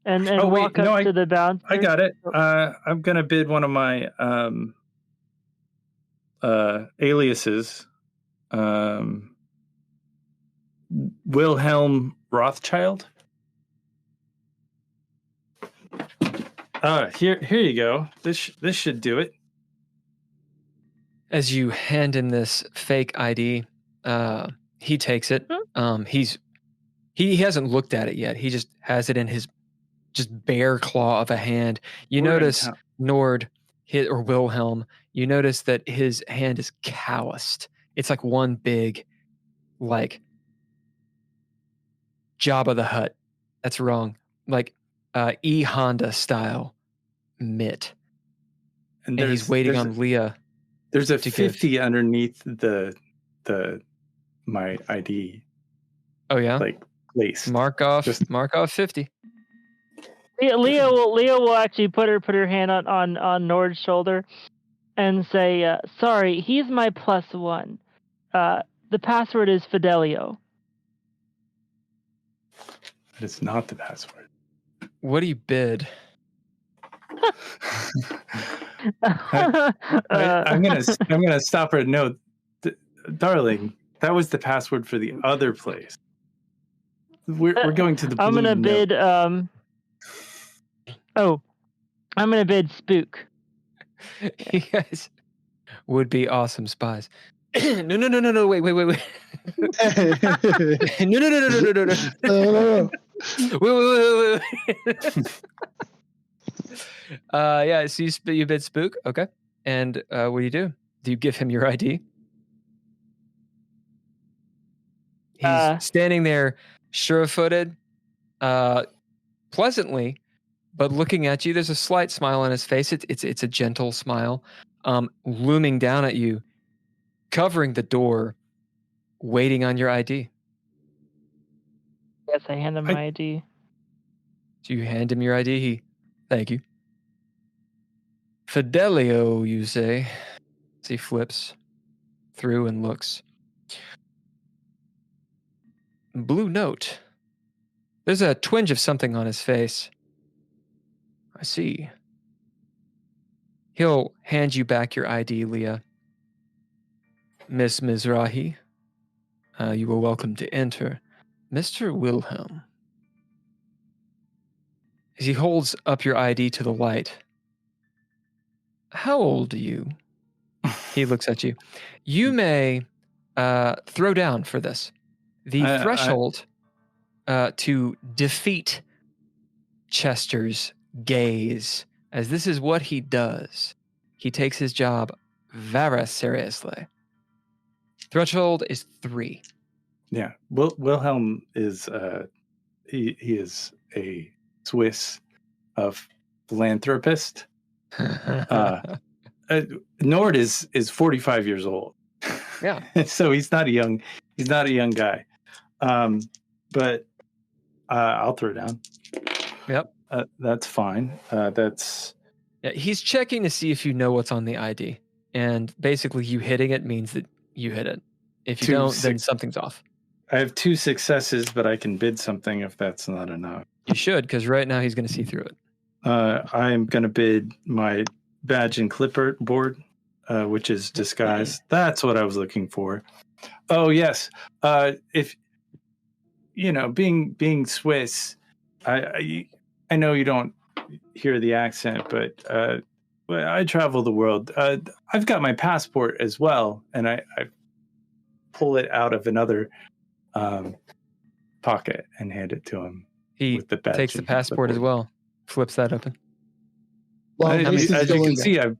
and walk up to the bouncer. I got it. I'm gonna bid one of my aliases. Wilhelm Rothschild. Here you go. This should do it. As you hand him this fake ID, he takes it. He hasn't looked at it yet. He just has it in his just bare claw of a hand. You notice Nord or Wilhelm. You notice that his hand is calloused. It's like one big, like Jabba the Hutt. That's wrong. Like E Honda style mitt. And he's waiting on Leah. There's a 50 underneath the my ID. Oh yeah, like place. Mark off 50. Leah will actually put her hand on Nord's shoulder and say, "Sorry, he's my +1. The password is Fidelio." It's not the password. What do you bid? I'm gonna stop her. No, darling, that was the password for the other place. We're going to the. I'm gonna bid. I'm gonna bid Spook. You guys would be awesome spies. No, wait. No. Wait. Yeah, so you bid Spook, okay. And what do? Do you give him your ID? He's standing there, sure-footed, pleasantly, but looking at you. There's a slight smile on his face. It's a gentle smile. Looming down at you covering the door, waiting on your ID. Yes, I hand him my ID. So you hand him your ID. Thank you. Fidelio, you say. As he flips through and looks. Blue note. There's a twinge of something on his face. I see. He'll hand you back your ID, Leah. Miss Mizrahi, you are welcome to enter. Mr. Wilhelm. As he holds up your ID to the light. How old are you? He looks at you. You may throw down for this. The threshold to defeat Chester's gaze, as this is what he does. He takes his job very seriously. Threshold is 3. Yeah, Wilhelm is he is a Swiss philanthropist. Nord is 45 years old. Yeah. So he's not a young guy. But I'll throw down. Yep. That's fine. Yeah, he's checking to see if you know what's on the ID. And basically you hitting it means that you hit it. If you don't, then something's off. I have 2 successes, but I can bid something if that's not enough. You should, because right now he's going to see through it. I'm going to bid my badge and clipboard, which is disguise. That's what I was looking for. Oh, yes. If, being Swiss, I know you don't hear the accent, but I travel the world. I've got my passport as well, and I pull it out of another pocket and hand it to him. He with the badge takes the passport as well, flips that open. Well, as you can see, I've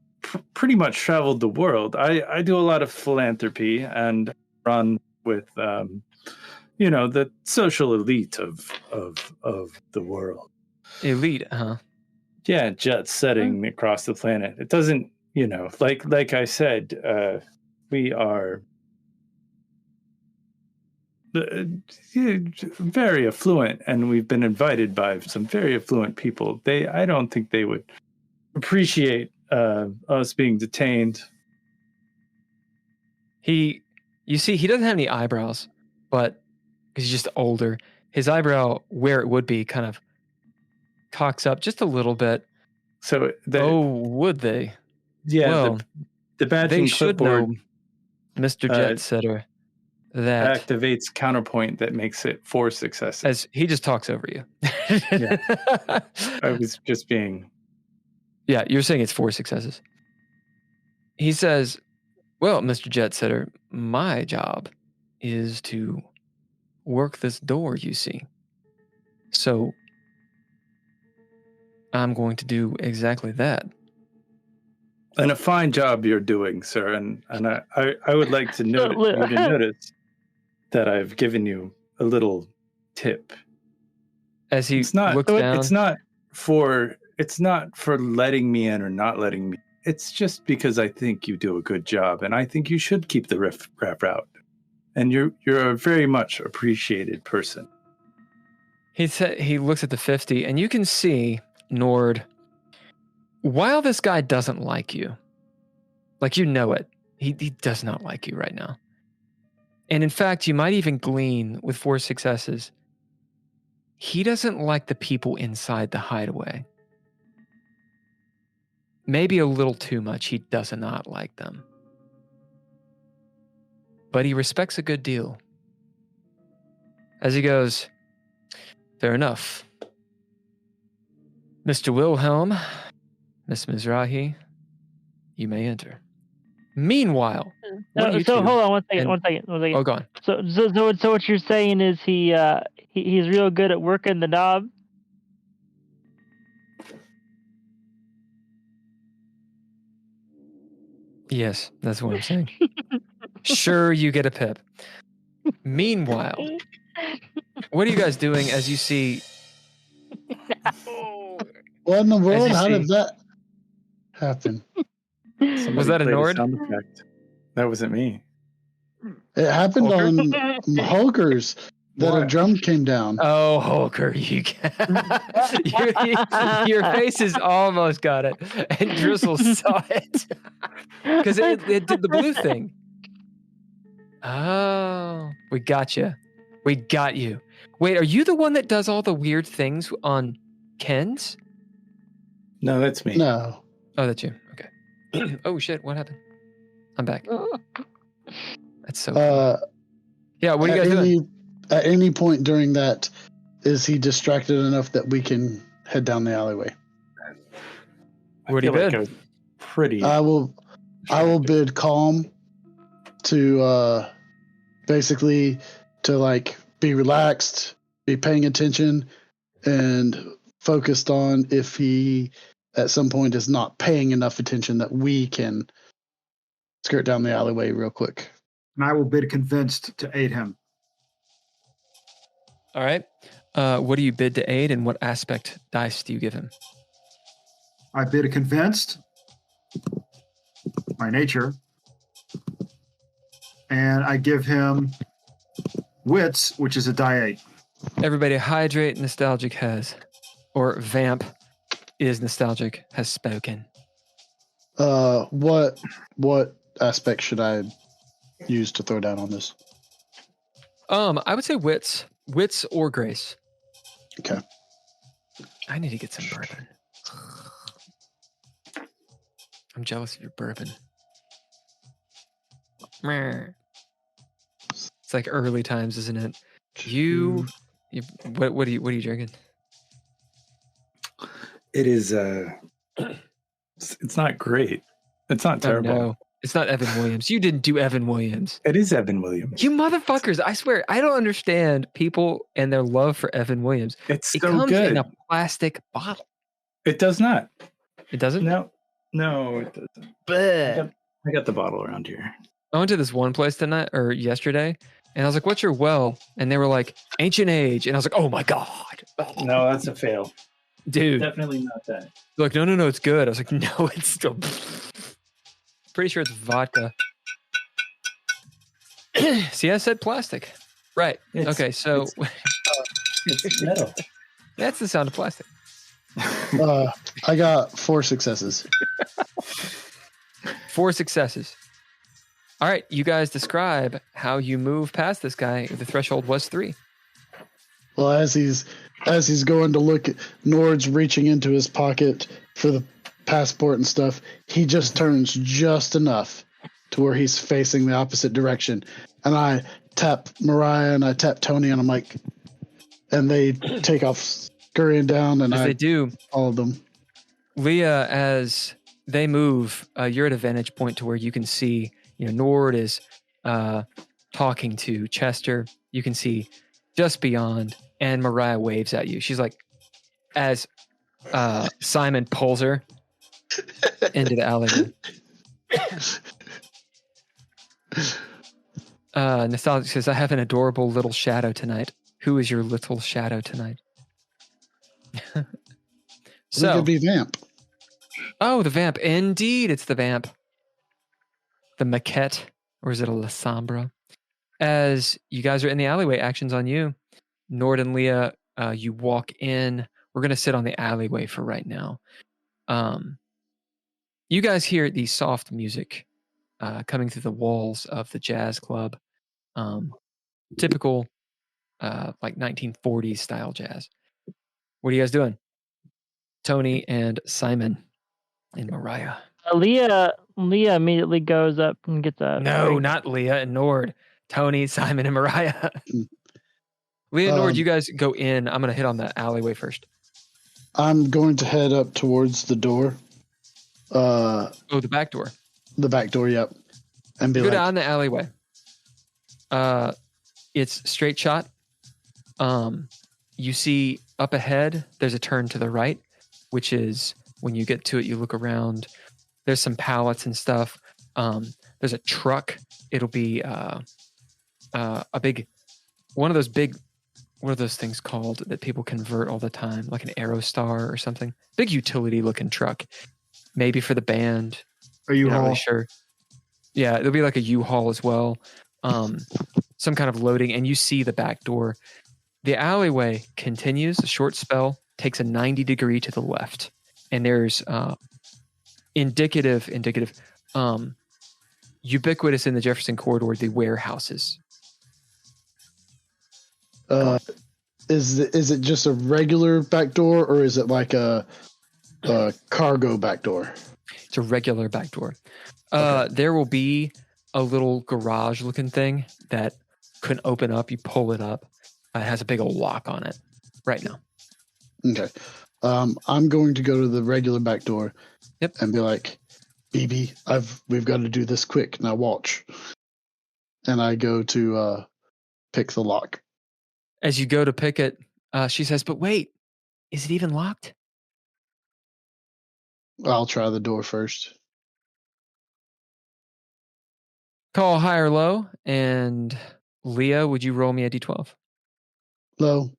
pretty much traveled the world. I do a lot of philanthropy and run with, the social elite of the world. Elite, huh? Yeah, jet setting across the planet. It doesn't, like I said, we are very affluent, and we've been invited by some very affluent people. I don't think they would appreciate us being detained. You see, he doesn't have any eyebrows, but he's just older. His eyebrow, where it would be, kind of cocks up just a little bit. So would they? Yeah, well, the badge they and should clipboard, know, Mr. Jet Setter, that activates counterpoint that makes it 4 successes. As he just talks over you. Yeah. I was just being. Yeah, you're saying it's 4 successes. He says, well, Mr. Jet Setter, my job is to work this door, you see. So I'm going to do exactly that. And a fine job you're doing, sir. And I would like to notice that I've given you a little tip. As he looks down. It's not for letting me in or not letting me. It's just because I think you do a good job, and I think you should keep the riff-raff out. And you're a very much appreciated person. He looks at the 50, and you can see Nord. While this guy doesn't like you, like you know it, he does not like you right now. And in fact, you might even glean with 4 successes, he doesn't like the people inside the hideaway. Maybe a little too much, he does not like them. But he respects a good deal. As he goes, fair enough. Mr. Wilhelm, Miss Mizrahi, you may enter. Meanwhile, hold on one second. Oh, go on. So what you're saying is he's real good at working the knob. Yes, that's what I'm saying. Sure, you get a pip. Meanwhile, what are you guys doing as you see? What in the world? How did that happen? Was that a Nord? Sound effect. That wasn't me. It happened Holker? on Hulkers that a What? drum came down. Oh, Holker, your faces almost got it, and Drizzle saw it because it did the blue thing. Oh, we got you. We got you. Wait, are you the one that does all the weird things on Ken's? No, that's me. No. Oh, that's you. Okay. Oh shit! What happened? I'm back. That's so. Yeah, what are you guys doing? At any point during that, is he distracted enough that we can head down the alleyway? What do you bid? I was pretty. I will bid calm to basically to like be relaxed, be paying attention, and focused on if he at some point is not paying enough attention that we can skirt down the alleyway real quick. And I will bid convinced to aid him. All right. What do you bid to aid, and what aspect dice do you give him? I bid a convinced, my nature, and I give him wits, which is a die 8. Everybody, hydrate. Nostalgic has, or vamp is nostalgic has spoken. What aspect should I use to throw down on this? I would say wits or grace. Okay. I need to get some bourbon. I'm jealous of your bourbon. Meh. It's like early times, isn't it? You what are you drinking? It is. It's not great. It's not terrible. Oh, no. It's not Evan Williams. You didn't do Evan Williams. It is Evan Williams. You motherfuckers! I swear, I don't understand people and their love for Evan Williams. It's It so comes good. in a plastic bottle. It does not. It doesn't. No, it doesn't. Bleh. I got the bottle around here. I went to this one place tonight or yesterday, and I was like, "What's your well?" And they were like, "Ancient Age," and I was like, "Oh my god!" No, that's a fail. Dude, Definitely not that. they're like, no, it's good. I was like, no, it's still. Pretty sure it's vodka. See, I said plastic. Right. Okay, so It's metal. that's the sound of plastic. I got 4 successes. 4 successes. All right, you guys describe how you move past this guy. The threshold was 3. Well, as he's going to look, Nord's reaching into his pocket for the passport and stuff. He just turns just enough to where he's facing the opposite direction. And I tap Mariah and I tap Tony, and I'm like, and they take off scurrying down, and As they do, follow them. Leah, as they move, you're at a vantage point to where you can see, Nord is talking to Chester. You can see just beyond, and Mariah waves at you. She's like, as Simon pulls her into the alleyway. Nostalgic says, I have an adorable little shadow tonight. Who is your little shadow tonight? It could be Vamp. Oh, the vamp. Indeed, it's the vamp. The maquette, or is it a La Sombra? As you guys are in the alleyway, action's on you. Nord and Leah, you walk in. We're going to sit on the alleyway for right now. You guys hear the soft music coming through the walls of the jazz club. Typical, like 1940s style jazz. What are you guys doing? Tony and Simon and Mariah. Leah immediately goes up and gets a... No, not Leah and Nord. Tony, Simon, and Mariah. Leah and Nord, you guys go in. I'm going to hit on the alleyway first. I'm going to head up towards the door. The back door. The back door, yep. And be Go like, down the alleyway. It's straight shot. You see up ahead, there's a turn to the right, which is when you get to it, you look around. There's some pallets and stuff. There's a truck. It'll be a big, what are those things called that people convert all the time? Like an Aerostar or something. Big utility looking truck. Maybe for the band. Are you Not all really sure. Yeah, it'll be like a U-Haul as well. some kind of loading, and you see the back door. The alleyway continues. A short spell takes a 90-degree to the left, and there's indicative, ubiquitous in the Jefferson corridor, the warehouses. Is it just a regular back door, or is it like a cargo back door? It's a regular back door. Okay. There will be a little garage looking thing that couldn't open up. You pull it up. It has a big old lock on it right now. Okay. I'm going to go to the regular back door. Yep. And be like, BB, we've got to do this quick. Now watch. And I go to pick the lock. As you go to pick it, she says, "But wait, is it even locked?" I'll try the door first. Call high or low, and Leah, would you roll me a d12? Low.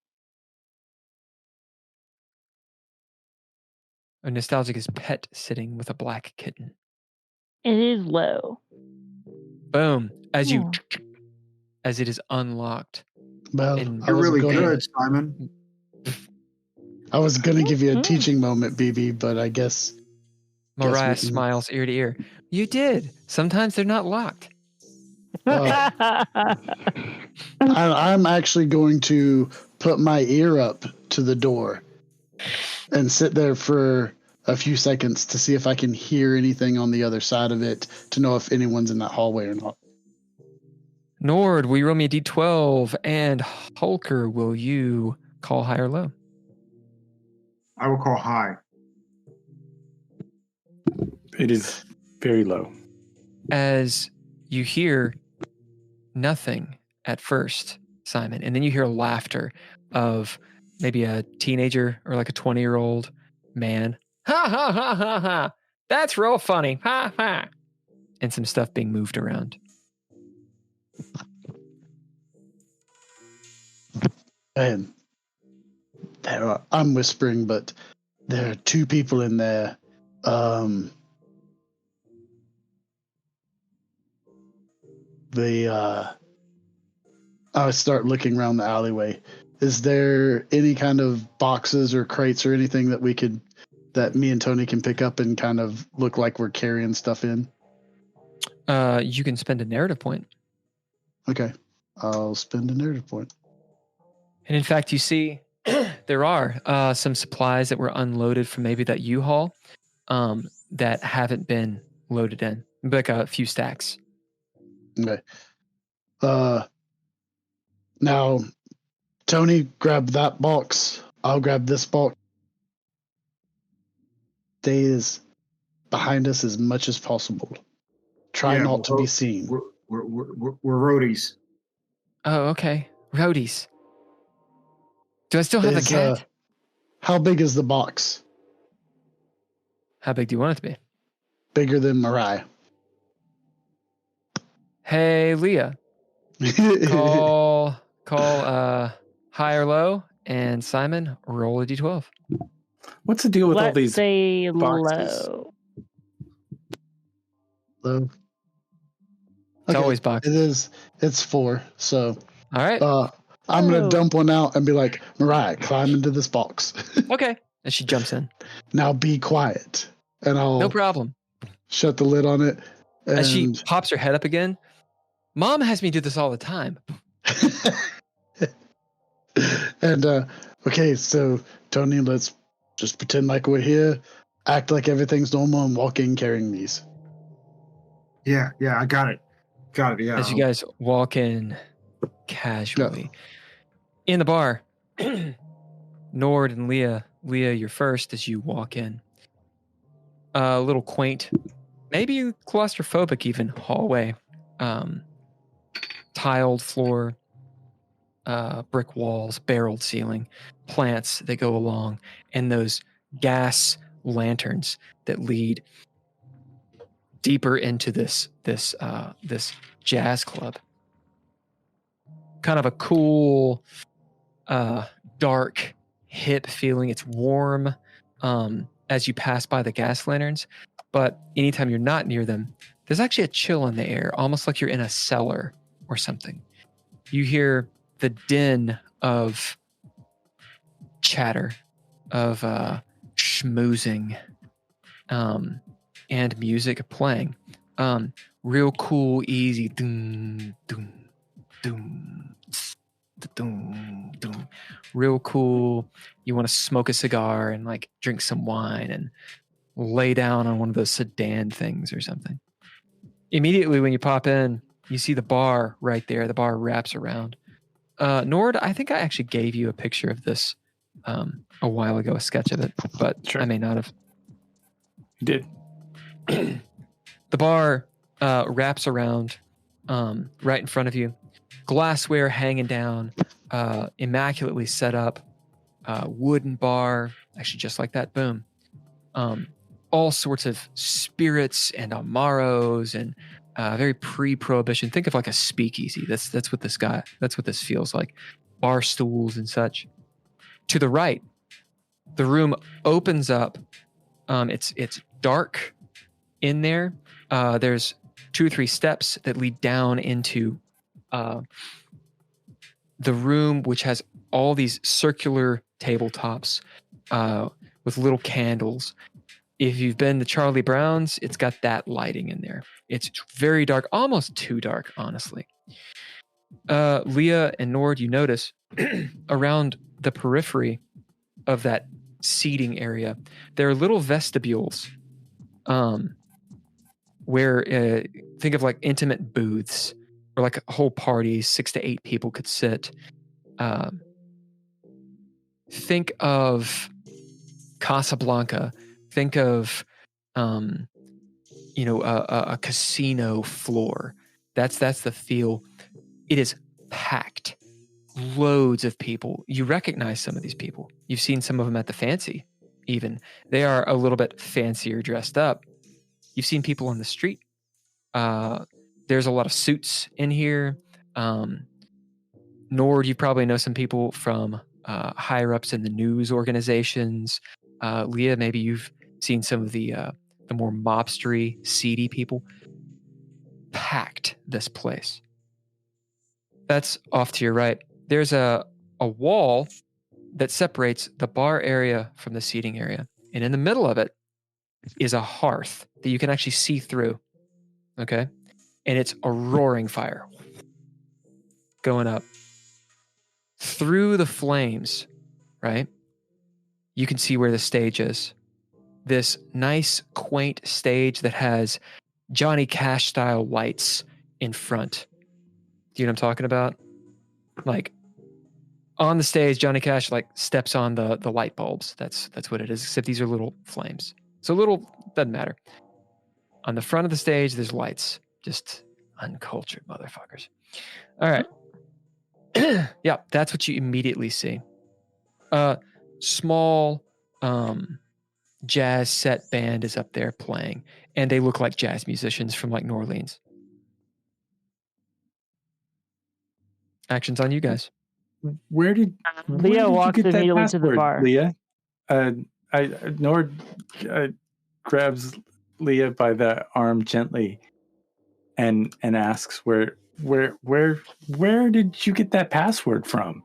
A nostalgic is pet sitting with a black kitten. It is low. Boom! As Oh. it is unlocked. Well, And You're really gonna, good, Simon. I was going to give you a teaching moment, BB, but I guess Mariah we can- smiles ear to ear. You did. Sometimes they're not locked. I'm actually going to put my ear up to the door and sit there for a few seconds to see if I can hear anything on the other side of it, to know if anyone's in that hallway or not. Nord, will you roll me a d12? And Hulker, will you call high or low? I will call high. It is very low. As you hear nothing at first, Simon, and then you hear laughter of maybe a teenager or like a 20-year-old man. Ha ha ha ha ha! That's real funny. Ha ha! And some stuff being moved around. And I'm whispering, but there are two people in there. I start looking around the alleyway. Is there any kind of boxes or crates or anything that me and Tony can pick up and kind of look like we're carrying stuff in? You can spend a narrative point. Okay. I'll spend a narrative point. And in fact, you see there are some supplies that were unloaded from maybe that U-Haul that haven't been loaded in. Like a few stacks. Okay. Now, Tony, grab that box. I'll grab this box. Stay behind us as much as possible. Try Yeah, not to be seen. We're roadies. Oh, okay. Roadies. Do I still have the cat? How big is the box? How big do you want it to be? Bigger than Mariah. Hey, Leah. Call high or low, and Simon, roll a d12. What's the deal with all Let's these say boxes? low. Low. It's always boxes. It's 4. So All right. I'm going Oh. to dump one out and be like, Mariah, climb into this box. Okay. And she jumps in. Now be quiet. And I'll No problem. shut the lid on it. As she And pops her head up again, Mom has me do this all the time. and okay, so Tony, let's just pretend like we're here, act like everything's normal, and walk in carrying these. Yeah, I got it. Yeah. As you guys walk in casually. In the bar, Nord and Leah, you're first as you walk in. A little quaint, maybe claustrophobic even, hallway. Tiled floor, brick walls, barreled ceiling, plants that go along, and those gas lanterns that lead deeper into this jazz club. Kind of a cool, dark, hip feeling. It's warm as you pass by the gas lanterns, but anytime you're not near them, there's actually a chill in the air, almost like you're in a cellar or something. You hear the din of chatter, of schmoozing, and music playing. Real cool, easy. Doom, doom, doom, doom, doom. Real cool. You want to smoke a cigar and like drink some wine and lay down on one of those sedan things or something. Immediately when you pop in, you see the bar right there. The bar wraps around. Nord, I think I actually gave you a picture of this a while ago, a sketch of it, but Sure. I may not have. You did. The bar wraps around right in front of you. Glassware hanging down, immaculately set up, wooden bar, actually just like that, boom. All sorts of spirits and amaros and very pre-prohibition. Think of like a speakeasy. That's what this feels like. Bar stools and such. To the right, the room opens up. It's dark in there. There's 2 or 3 steps that lead down into the room, which has all these circular tabletops with little candles. If you've been to Charlie Brown's, it's got that lighting in there. It's very dark, almost too dark, honestly. Leah and Nord, you notice around the periphery of that seating area, there are little vestibules where think of like intimate booths or like a whole party, 6 to 8 people could sit. Think of Casablanca. Think of, a casino floor. That's the feel. It is packed. Loads of people. You recognize some of these people. You've seen some of them at the fancy, even. They are a little bit fancier dressed up. You've seen people on the street. There's a lot of suits in here. Nord, you probably know some people from higher ups in the news organizations. Leah, maybe you've seen some of the more mobstery, seedy people. Packed this place. That's off to your right. There's a wall that separates the bar area from the seating area. And in the middle of it is a hearth that you can actually see through. Okay? And it's a roaring fire going up. Through the flames, right? You can see where the stage is. This nice, quaint stage that has Johnny Cash style lights in front. Do you know what I'm talking about? Like on the stage, Johnny Cash like steps on the light bulbs. That's what it is, except these are little flames. So little, doesn't matter. On the front of the stage, there's lights. Just uncultured motherfuckers. All right. Yeah, that's what you immediately see. Small jazz set band is up there playing, and they look like jazz musicians from like New Orleans. Action's on you guys. Where did Leah walks you get that immediately to the password, bar. Leah? Nord grabs Leah by the arm gently and asks, "Where did you get that password from?"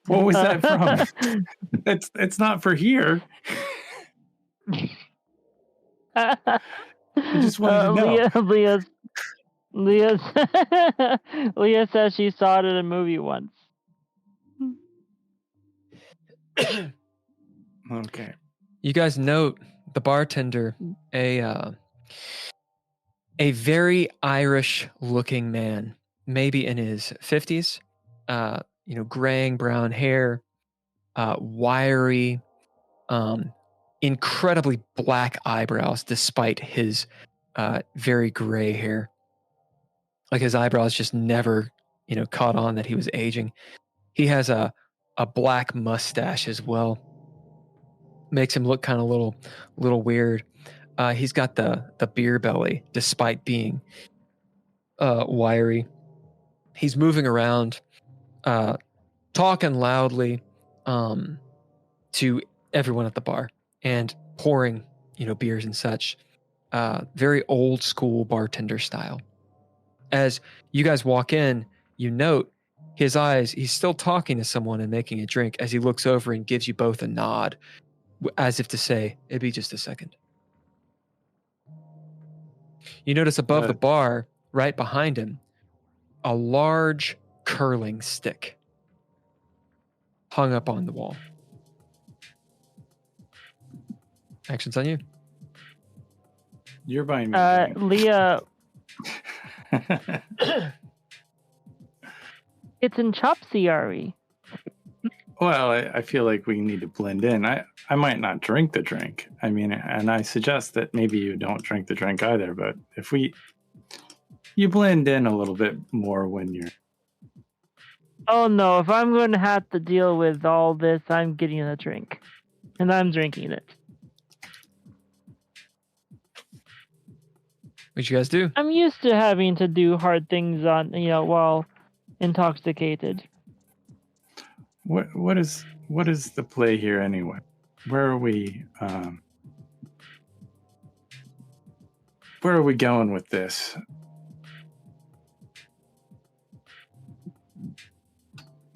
What was that from? It's not for here. I just wanted to know. Leah says she saw it in a movie once. Okay. You guys note the bartender, a very Irish-looking man, maybe in his 50s, graying brown hair, wiry, incredibly black eyebrows, despite his very gray hair. Like his eyebrows just never, caught on that he was aging. He has a black mustache as well. Makes him look kind of little weird. He's got the beer belly, despite being wiry. He's moving around, talking loudly to everyone at the bar and pouring, beers and such. very old school bartender style. As you guys walk in, you note his eyes, he's still talking to someone and making a drink as he looks over and gives you both a nod, as if to say, it'd be just a second. You notice above the bar, right behind him, a large curling stick hung up on the wall. Actions on you. You're buying me a drink. Leah, it's in Chopsy, are we? Well, I feel like we need to blend in. I might not drink the drink. I mean, and I suggest that maybe you don't drink the drink either. But if you blend in a little bit more when you're. Oh no! If I'm going to have to deal with all this, I'm getting a drink, and I'm drinking it. What you guys do? I'm used to having to do hard things while intoxicated. What is the play here anyway? Where are we? Where are we going with this?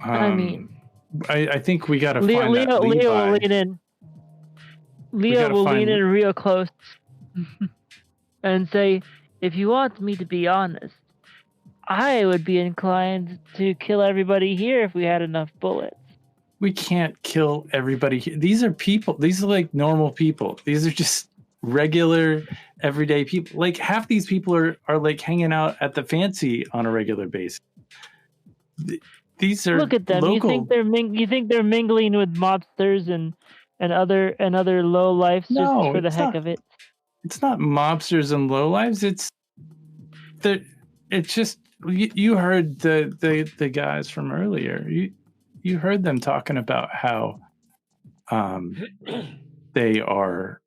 I think we got to find that Levi. Leah will lean in. Leah will lean in real close and say, "If you want me to be honest, I would be inclined to kill everybody here if we had enough bullets." We can't kill everybody here. These are people. These are like normal people. These are just regular, everyday people. Like half these people are like hanging out at the fancy on a regular basis. These are look at them. Local. You think they're mingling with mobsters and other low lives just for the heck of it? It's not mobsters and low lives. It's just you heard the guys from earlier. You heard them talking about how they are,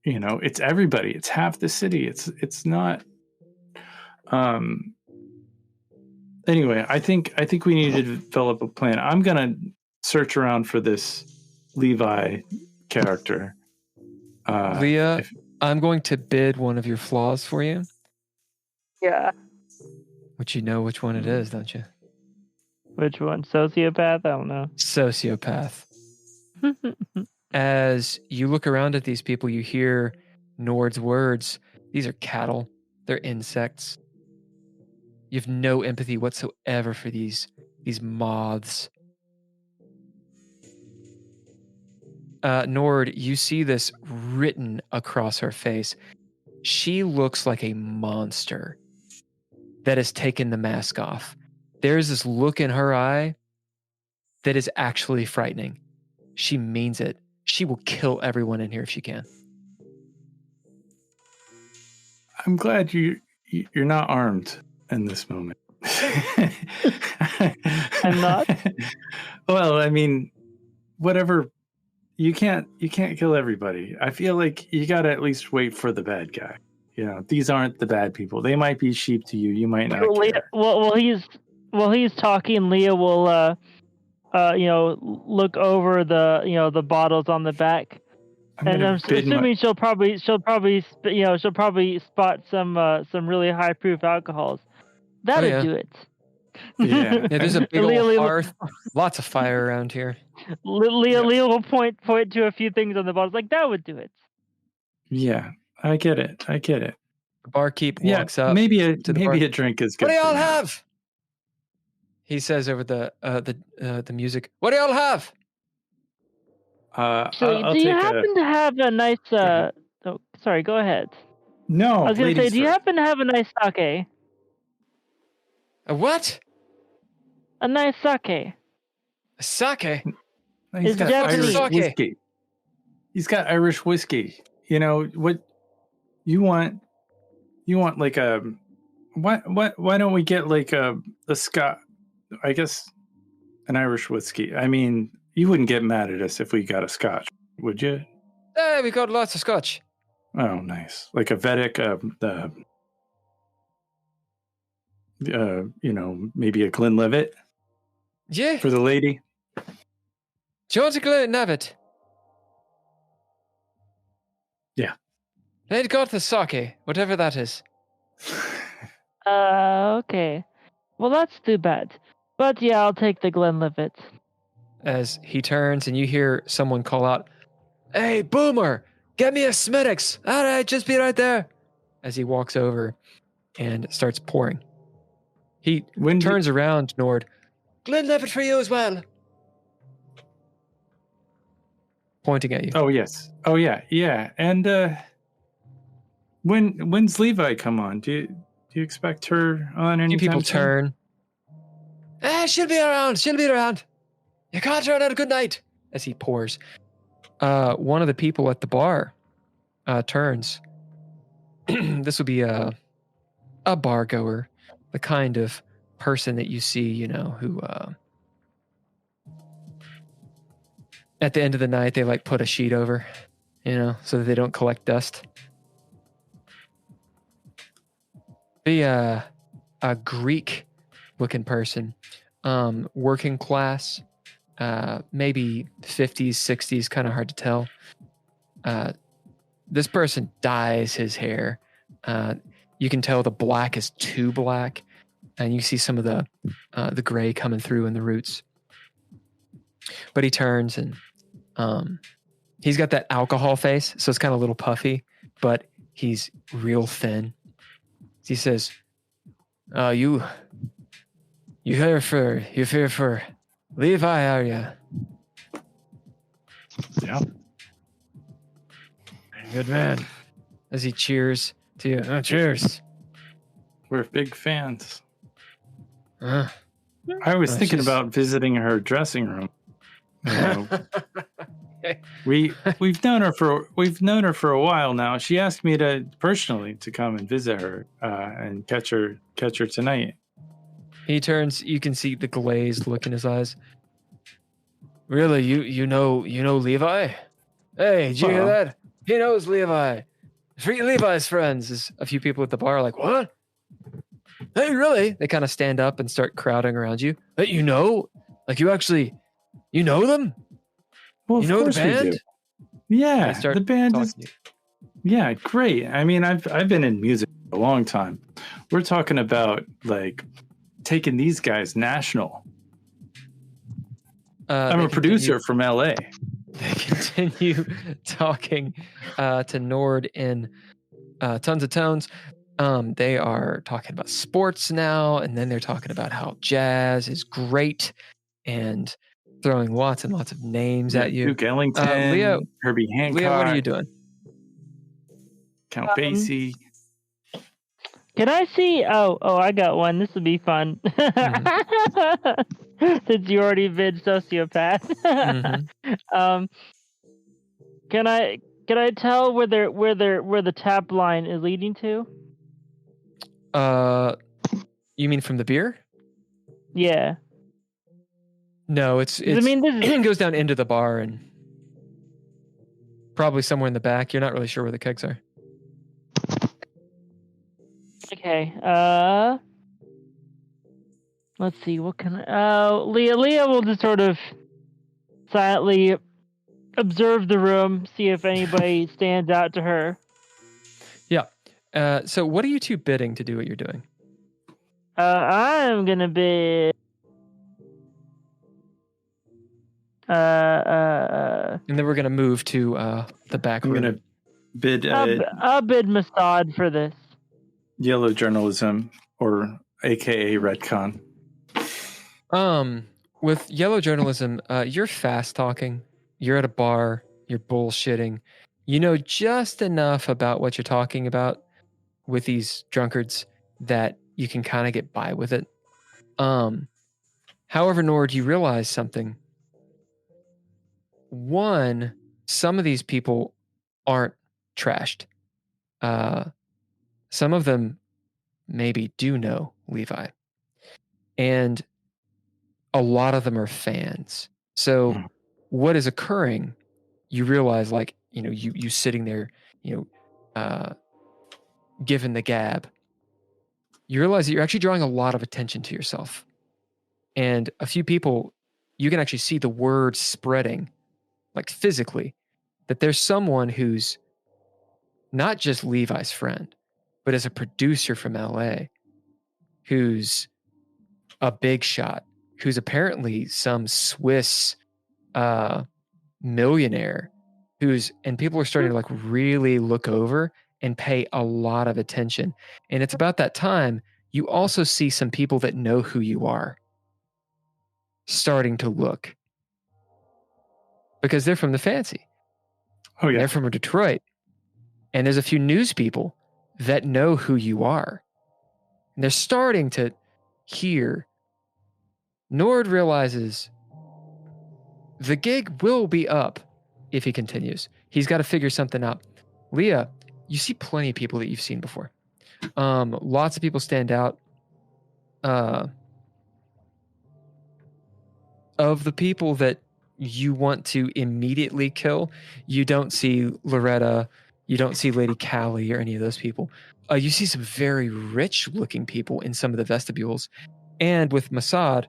it's everybody. It's half the city. It's not. Anyway, I think we need to develop a plan. I'm gonna search around for this Levi character. Leah, I'm going to bid one of your flaws for you. Yeah. Which you know which one it is, don't you? Which one? Sociopath? I don't know. Sociopath. As you look around at these people, you hear Nord's words. These are cattle. They're insects. You have no empathy whatsoever for these moths. Nord, you see this written across her face. She looks like a monster that has taken the mask off. There's this look in her eye that is actually frightening. She means it. She will kill everyone in here if she can. I'm glad you're not armed in this moment. I'm not? Well, I mean, whatever. You can't kill everybody. I feel like you got to at least wait for the bad guy. These aren't the bad people. They might be sheep to you. You might not care. While he's talking, Leah will look over the bottles on the back. And I'm assuming she'll probably spot some really high proof alcohols. That'd do it. Yeah. There's a big old hearth. Lots of fire around here. Leah will point to a few things on the bottles, like that would do it. Yeah, I get it. The barkeep walks up. Maybe a drink is good. What do y'all have? He says over the music. What do y'all have? Do you happen to have a nice? Sorry, go ahead. No, I was gonna say, do you happen to have a nice sake? A what? A nice sake. A sake? He's got Irish whiskey. He's got Irish whiskey. What you want? You want like a why don't we get like a Scot? I guess an Irish whiskey. I mean, you wouldn't get mad at us if we got a Scotch, would you? Yeah, we got lots of Scotch. Oh, nice. Like a Vedic, maybe a Glenlivet. Yeah. For the lady. Do you want a Glenlivet? Yeah. They'd got the sake, whatever that is. Okay. Well, that's too bad. But yeah, I'll take the Glenlivet. As he turns and you hear someone call out, "Hey, Boomer, get me a Smittix. All right, just be right there." As he walks over and starts pouring. He turns around, Nord. "Glenlivet for you as well." Pointing at you. Oh, yes. Oh, yeah. Yeah. And when's Levi come on? Do you expect her on anytime A few people soon? turn. She'll be around. She'll be around. You can't turn out a good night. As he pours. One of the people at the bar turns. This will be a bar goer, the kind of person that you see, who at the end of the night they like put a sheet over, so that they don't collect dust. Be a Greek-looking person, working class, maybe 50s, 60s, kind of hard to tell. This person dyes his hair. You can tell the black is too black, and you see some of the gray coming through in the roots. But he turns and he's got that alcohol face, so it's kind of a little puffy, but he's real thin. He says, "You here for Levi, are you?" Yeah. Good man. As he cheers to you. Oh, cheers. We're big fans. Uh, I was thinking about visiting her dressing room. We've known her for a while now. She asked me to personally to come and visit her and catch her tonight. He turns. You can see the glazed look in his eyes. Really, you know Levi? Hey, did you hear that? He knows Levi. Levi's friends. Is a few people at the bar are like, what? Hey, really? They kind of stand up and start crowding around you. But you know them? Well, You know the we band? do. Yeah, the band is. Yeah, great. I mean, I've been in music for a long time. We're talking about like taking these guys national. I'm a producer from LA. They continue talking to Nord in tons of tones. They are talking about sports now, and then they're talking about how jazz is great and throwing lots and lots of names at you. Duke Ellington, Leo, Herbie Hancock. Leo, what are you doing? Count Basie. Can I see? Oh, I got one. This will be fun. Since you already bid sociopath. Can I tell where the tap line is leading to? You mean from the beer? Yeah. No, it's I mean, this it goes down into the bar and probably somewhere in the back. You're not really sure where the kegs are. Okay. Let's see. What can Leah will just sort of silently observe the room, see if anybody stands out to her. Yeah. So what are you two bidding to do what you're doing? I'm gonna bid. And then we're gonna move to the back room. I'm gonna bid I'll bid Masad for this. yellow journalism, or AKA Redcon. With yellow journalism, you're fast talking. You're at a bar. You're bullshitting. You know just enough about what you're talking about with these drunkards that you can kind of get by with it. However, Nord, you realize something. One, some of these people aren't trashed. Some of them maybe do know Levi. And a lot of them are fans. So what is occurring, you realize, like, you sitting there, given the gab, you realize that you're actually drawing a lot of attention to yourself. And a few people, you can actually see the word spreading, like physically, that there's someone who's not just Levi's friend, but as a producer from LA who's a big shot, who's apparently some Swiss millionaire and people are starting to like really look over and pay a lot of attention. And it's about that time you also see some people that know who you are starting to look, because they're from the fancy. Oh yeah. They're from Detroit. And there's a few news people that know who you are. And they're starting to hear. Nord realizes the gig will be up if he continues. He's got to figure something out. Leah, you see plenty of people that you've seen before. Lots of people stand out. Of the people that you want to immediately kill, you don't see Loretta, you don't see Lady Callie or any of those people. You see some very rich-looking people in some of the vestibules. And with Mossad,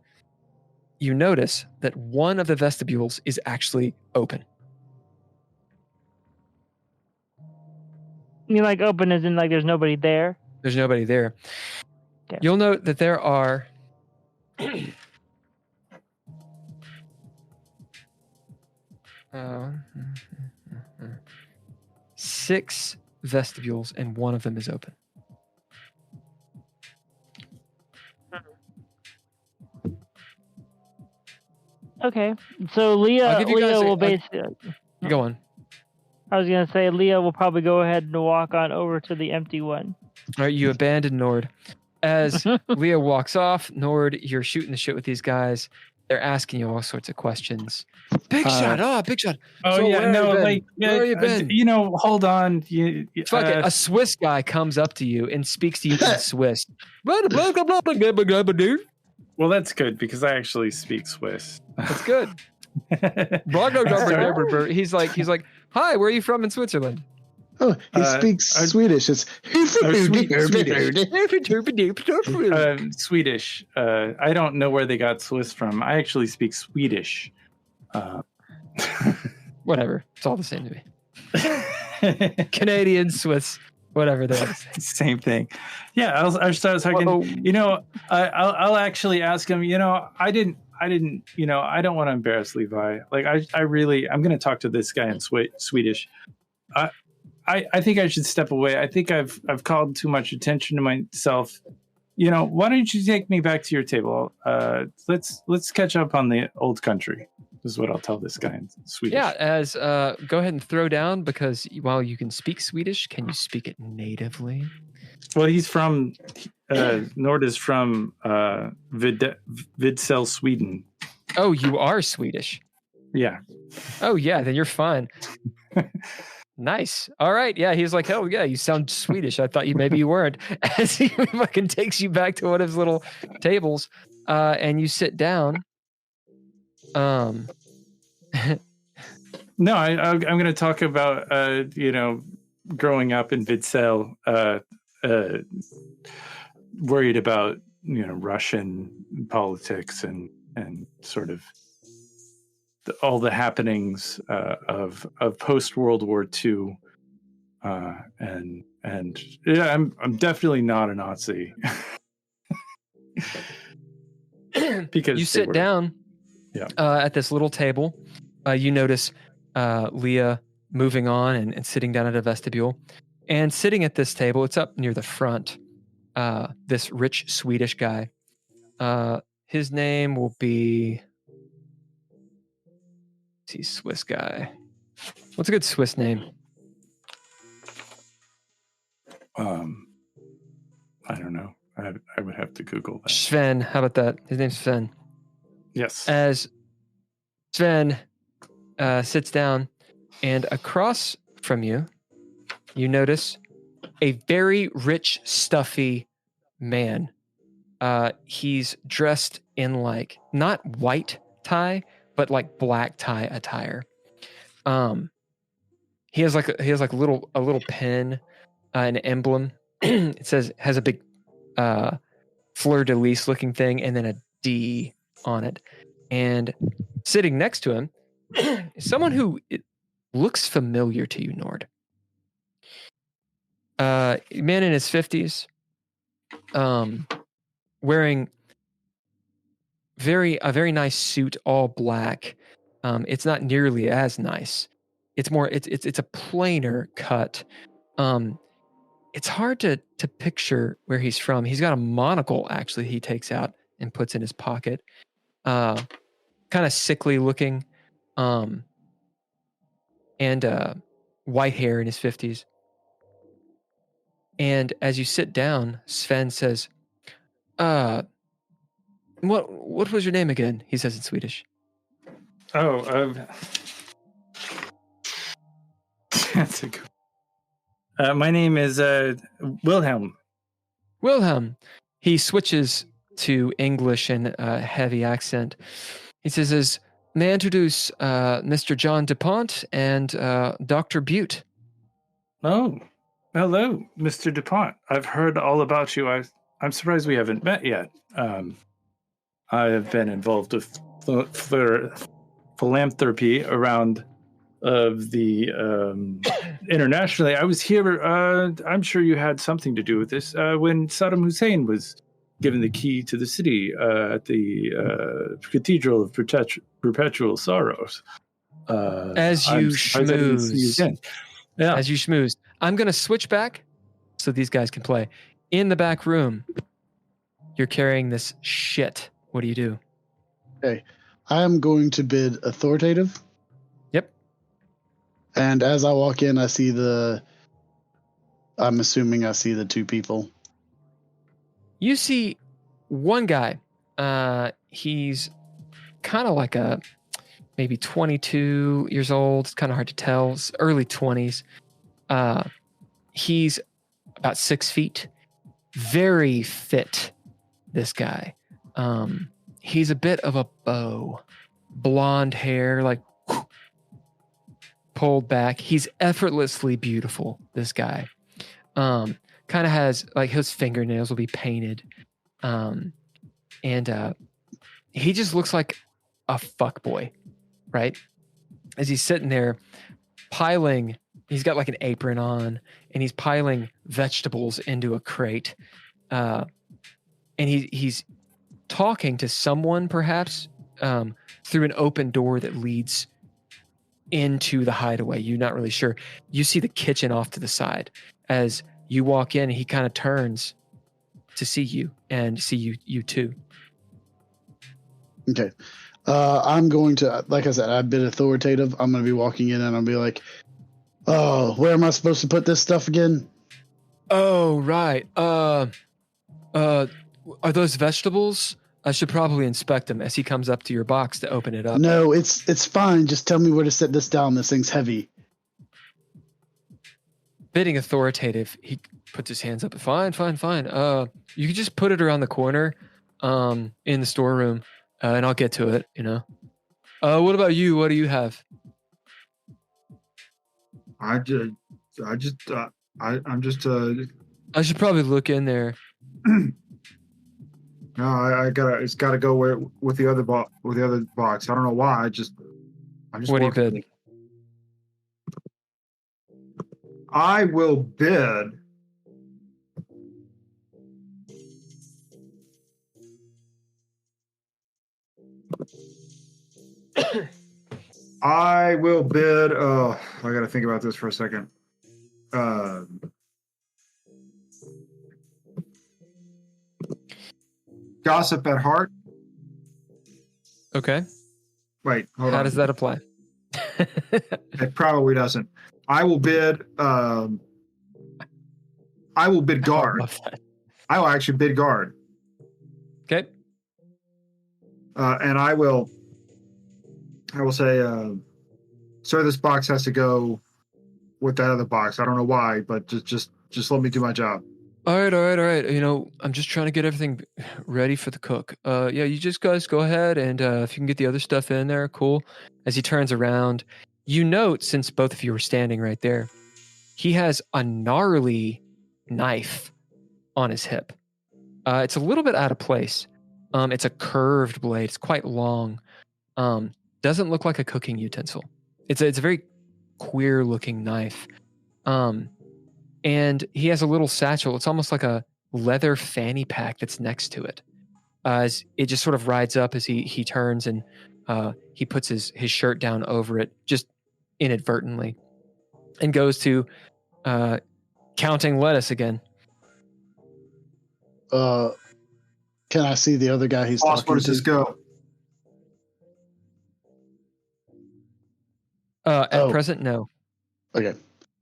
you notice that one of the vestibules is actually open. You mean like open as in like there's nobody there? There's nobody there. Okay. You'll note that there are 6 vestibules, and one of them is open. Okay, so Leah will basically go on. I was gonna say Leah will probably go ahead and walk on over to the empty one. All right, you abandon Nord. As Leah walks off, Nord, you're shooting the shit with these guys. They're asking you all sorts of questions. Big shot. Big shot. Oh, so yeah, no, like, where you been? Hold on. Fuck it. A Swiss guy comes up to you and speaks to you in Swiss. Well, that's good because I actually speak Swiss. That's good. He's like, hi, where are you from in Switzerland? Oh, he speaks Swedish. It's Swedish. I don't know where they got Swiss from. I actually speak Swedish. Whatever. It's all the same to me. Canadian, Swiss, whatever they are. Same thing. Yeah, I'll start talking. I'll actually ask him. I didn't. I don't want to embarrass Levi. Like I'm going to talk to this guy in Swedish. I think I should step away. I think I've called too much attention to myself. Why don't you take me back to your table? Let's catch up on the old country. This is what I'll tell this guy in Swedish. Yeah, go ahead and throw down, because while you can speak Swedish, can you speak it natively? Well, he's from Nord is from Vidsel, Sweden. Oh, you are Swedish. Yeah. Oh yeah, then you're fine. Nice. All right. Yeah. He's like, oh yeah, you sound Swedish. I thought maybe you weren't. As he fucking takes you back to one of his little tables, and you sit down. No, I'm going to talk about growing up in Vidsel, worried about Russian politics and sort of all the happenings of post World War II, and yeah, I'm definitely not a Nazi. Because you sit down at this little table. You notice Leah moving on and sitting down at a vestibule, and sitting at this table, it's up near the front. This rich Swedish guy. His name will be. He's Swiss guy. What's a good Swiss name? I don't know. I would have to Google that. Sven. How about that? His name's Sven. Yes. As Sven sits down, and across from you, you notice a very rich, stuffy man. He's dressed in like not white tie, but like black tie attire. He has a little pin, an emblem. It has a big fleur-de-lis looking thing, and then a D on it. And sitting next to him is someone who looks familiar to you, Nord. Man in his 50s, wearing a very nice suit, all black. It's not nearly as nice. It's a plainer cut. It's hard to picture where he's from. He's got a monocle actually he takes out and puts in his pocket. Kind of sickly looking, and white hair in his 50s. And as you sit down, Sven says, what was your name again? He says in Swedish. Oh, that's a good. My name is Wilhelm. Wilhelm. He switches to English in a heavy accent. He says, may I introduce Mr. John DuPont and Dr. Butte. Oh, hello, Mr. DuPont. I've heard all about you. I'm surprised we haven't met yet. I have been involved with philanthropy around the internationally. I was here. I'm sure you had something to do with this when Saddam Hussein was given the key to the city at the Cathedral of Perpetual Sorrows. As you schmooze. Yeah. As you schmooze. I'm going to switch back so these guys can play. In the back room, you're carrying this shit. What do you do? Okay. I am going to bid authoritative. Yep. And as I walk in, I'm assuming I see the two people. You see one guy. He's kind of like maybe 22 years old. It's kind of hard to tell. It's early 20s. He's about 6 feet. Very fit, this guy. He's a bit of a beau. Blonde hair, like pulled back. He's effortlessly beautiful, this guy. Kind of has, like, his fingernails will be painted. And he just looks like a fuckboy, right? As he's sitting there piling, he's got like an apron on, and he's piling vegetables into a crate. And he's talking to someone, perhaps, through an open door that leads into the hideaway. You're not really sure. You see the kitchen off to the side. As you walk in, he kind of turns to see you and see you too. Okay. I'm going to, like I said, I've been authoritative. I'm going to be walking in and I'll be like, oh, where am I supposed to put this stuff again? Oh, right. Are those vegetables? I should probably inspect them. As he comes up to your box to open it up. No, it's fine. Just tell me where to set this down. This thing's heavy. Bidding authoritative, he puts his hands up. Fine. You can just put it around the corner, in the storeroom, and I'll get to it. You know. What about you? What do you have? I'm just. I should probably look in there. No, it's gotta go with the other box. I don't know why. I'm just. What do you bid? I will bid. I will bid. Oh, I gotta think about this for a second. Gossip at heart. Okay. Wait, hold on. How does that apply? It probably doesn't. I will bid. I will bid guard. I will actually bid guard. Okay. And I will say, sir, this box has to go with that other box. I don't know why, but just let me do my job. All right. You know, I'm just trying to get everything ready for the cook. Yeah, you just guys go ahead, and if you can get the other stuff in there, cool. As he turns around, you note, since both of you were standing right there, he has a gnarly knife on his hip. It's a little bit out of place. It's a curved blade. It's quite long. Doesn't look like a cooking utensil. It's a very queer looking knife. and he has a little satchel. It's almost like a leather fanny pack that's next to it. As it just sort of rides up as he turns, and he puts his shirt down over it, just inadvertently, and goes to counting lettuce again. Can I see the other guy he's Boss, talking where does to? this go? At present, no. Okay.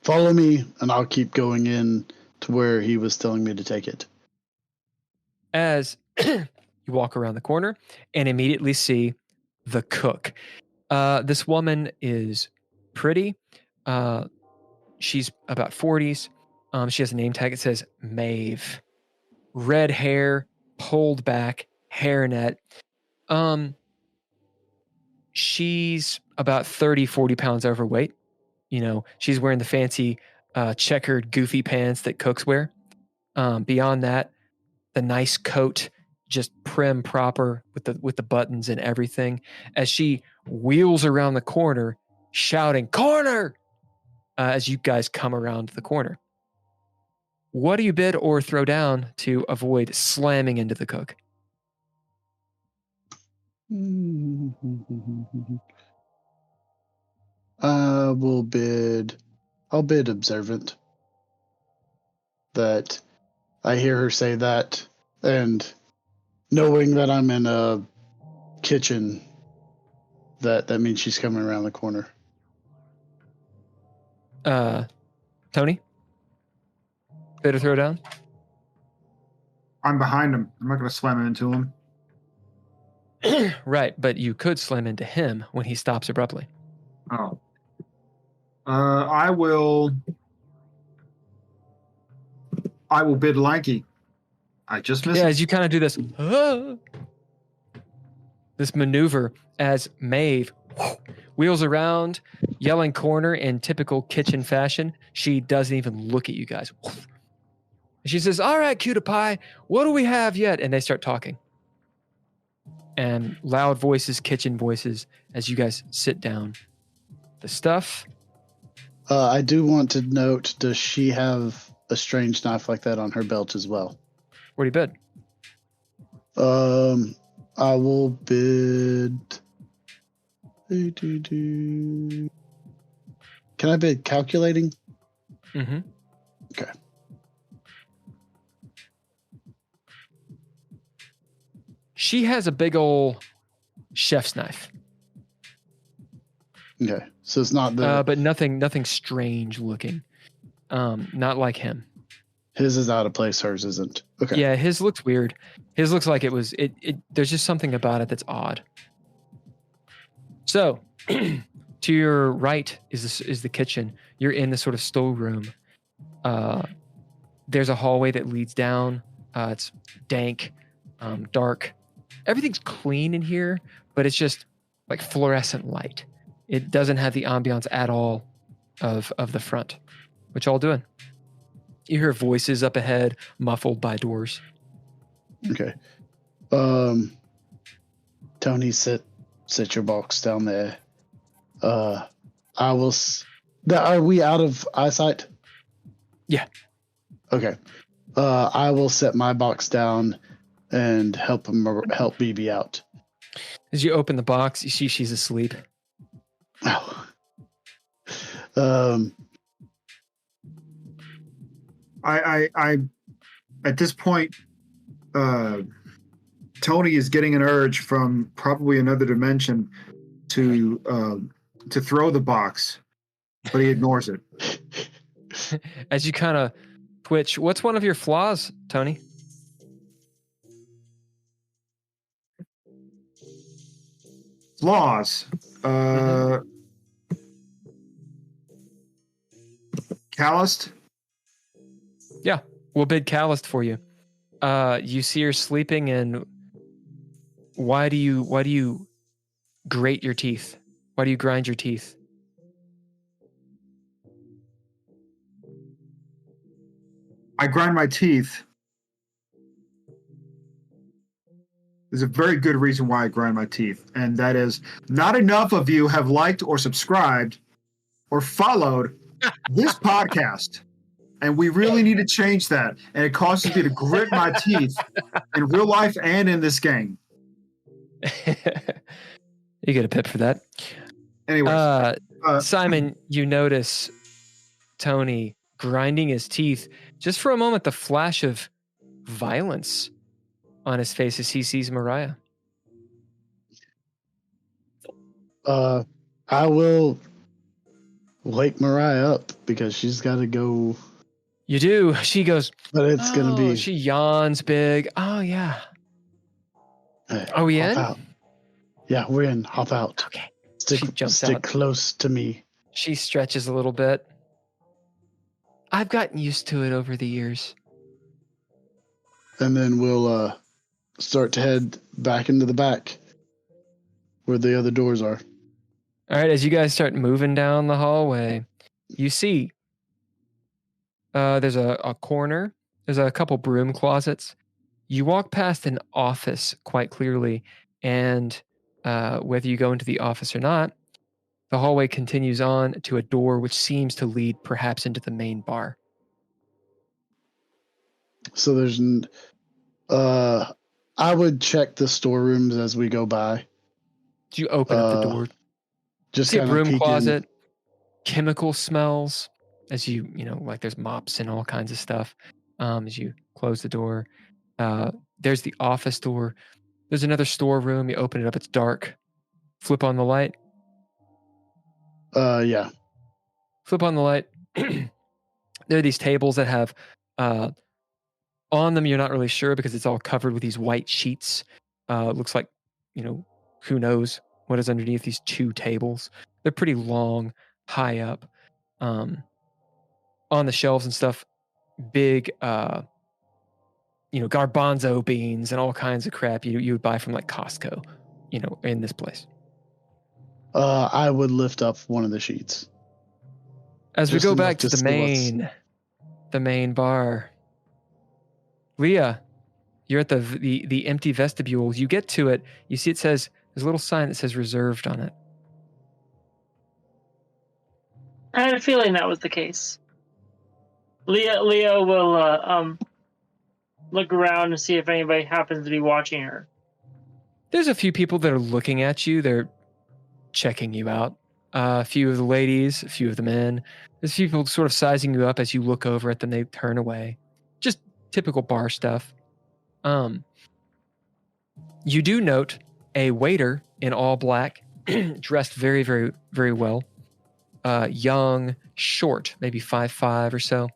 Follow me, and I'll keep going in to where he was telling me to take it. As you walk around the corner and immediately see the cook. This woman is pretty. She's about 40s. She has a name tag. It says Maeve. Red hair, pulled back, hairnet. She's about 30, 40 pounds overweight. You know, she's wearing the fancy checkered goofy pants that cooks wear. Beyond that, the nice coat, just prim proper with the buttons and everything, as she wheels around the corner shouting "corner" as you guys come around the corner. What do you bid or throw down to avoid slamming into the cook? I'll bid observant. That I hear her say that, and knowing that I'm in a kitchen, that means she's coming around the corner. Tony? Bid or throw down? I'm behind him. I'm not going to slam into him. Right, but you could slam into him when he stops abruptly. Oh. I will bid lanky. I just missed Yeah, it. as you kind of do this, this maneuver as Maeve wheels around, yelling corner in typical kitchen fashion. She doesn't even look at you guys. She says, "All right, cutie pie, what do we have yet?" And they start talking. And loud voices, kitchen voices, as you guys sit down. The stuff. I do want to note, does she have a strange knife like that on her belt as well? What do you bid? I will bid. Can I bid calculating? Mm-hmm. Okay. She has a big old chef's knife. Okay, so it's not the. But nothing strange looking. Not like him. His is out of place. Hers isn't. Okay. Yeah, his looks weird. His looks like it was. It. There's just something about it that's odd. So, to your right is the kitchen. You're in the sort of storeroom. There's a hallway that leads down. It's dank, dark. Everything's clean in here, but it's just like fluorescent light. It doesn't have the ambiance at all of the front. What y'all doing? You hear voices up ahead, muffled by doors. Okay. Tony, sit your box down there. I will. Are we out of eyesight? Yeah. Okay. I will set my box down and help BB out. As you open the box, you see she's asleep. Oh. I at this point, Tony is getting an urge from probably another dimension to throw the box, but he ignores it. As you kind of twitch, what's one of your flaws, Tony? Flaws. Calloused. Yeah, we'll bid calloused for you. You see her sleeping, and why do you grate your teeth? Why do you grind your teeth? I grind my teeth. There's a very good reason why I grind my teeth, and that is not enough of you have liked or subscribed or followed this podcast. And we really need to change that. And it causes me to grit my teeth in real life and in this game. You get a pip for that. Anyways. Simon, you notice Tony grinding his teeth. Just for a moment, the flash of violence on his face as he sees Mariah. I will wake Mariah up because she's got to go. You do. She goes, but it's going to be. She yawns big. Oh, yeah. Are we in? Out. Yeah, we're in. Hop out. Okay. Stick out. close to me. She stretches a little bit. I've gotten used to it over the years. And then we'll start to head back into the back where the other doors are. All right, as you guys start moving down the hallway, you see there's a corner. There's a couple broom closets. You walk past an office quite clearly, and whether you go into the office or not, the hallway continues on to a door which seems to lead perhaps into the main bar. So there's... I would check the storerooms as we go by. Do you open up the door? Just see a broom closet, in. chemical smells as you like there's mops and all kinds of stuff. As you close the door, there's the office door. There's another storeroom. You open it up. It's dark. Flip on the light. Yeah. Flip on the light. There are these tables that have on them. You're not really sure because it's all covered with these white sheets. Looks like who knows what is underneath these two tables. They're pretty long, high up. On the shelves and stuff, big, garbanzo beans and all kinds of crap you would buy from like Costco, in this place. I would lift up one of the sheets. As we go back to the main bar, Leah, you're at the empty vestibule. You get to it. You see there's a little sign that says reserved on it. I had a feeling that was the case. Leah will look around and see if anybody happens to be watching her. There's a few people that are looking at you. They're checking you out. A few of the ladies, a few of the men. There's people sort of sizing you up as you look over at them. They turn away. Just typical bar stuff. You do note a waiter in all black, dressed very, very, very well. Young, short, maybe 5'5" or so.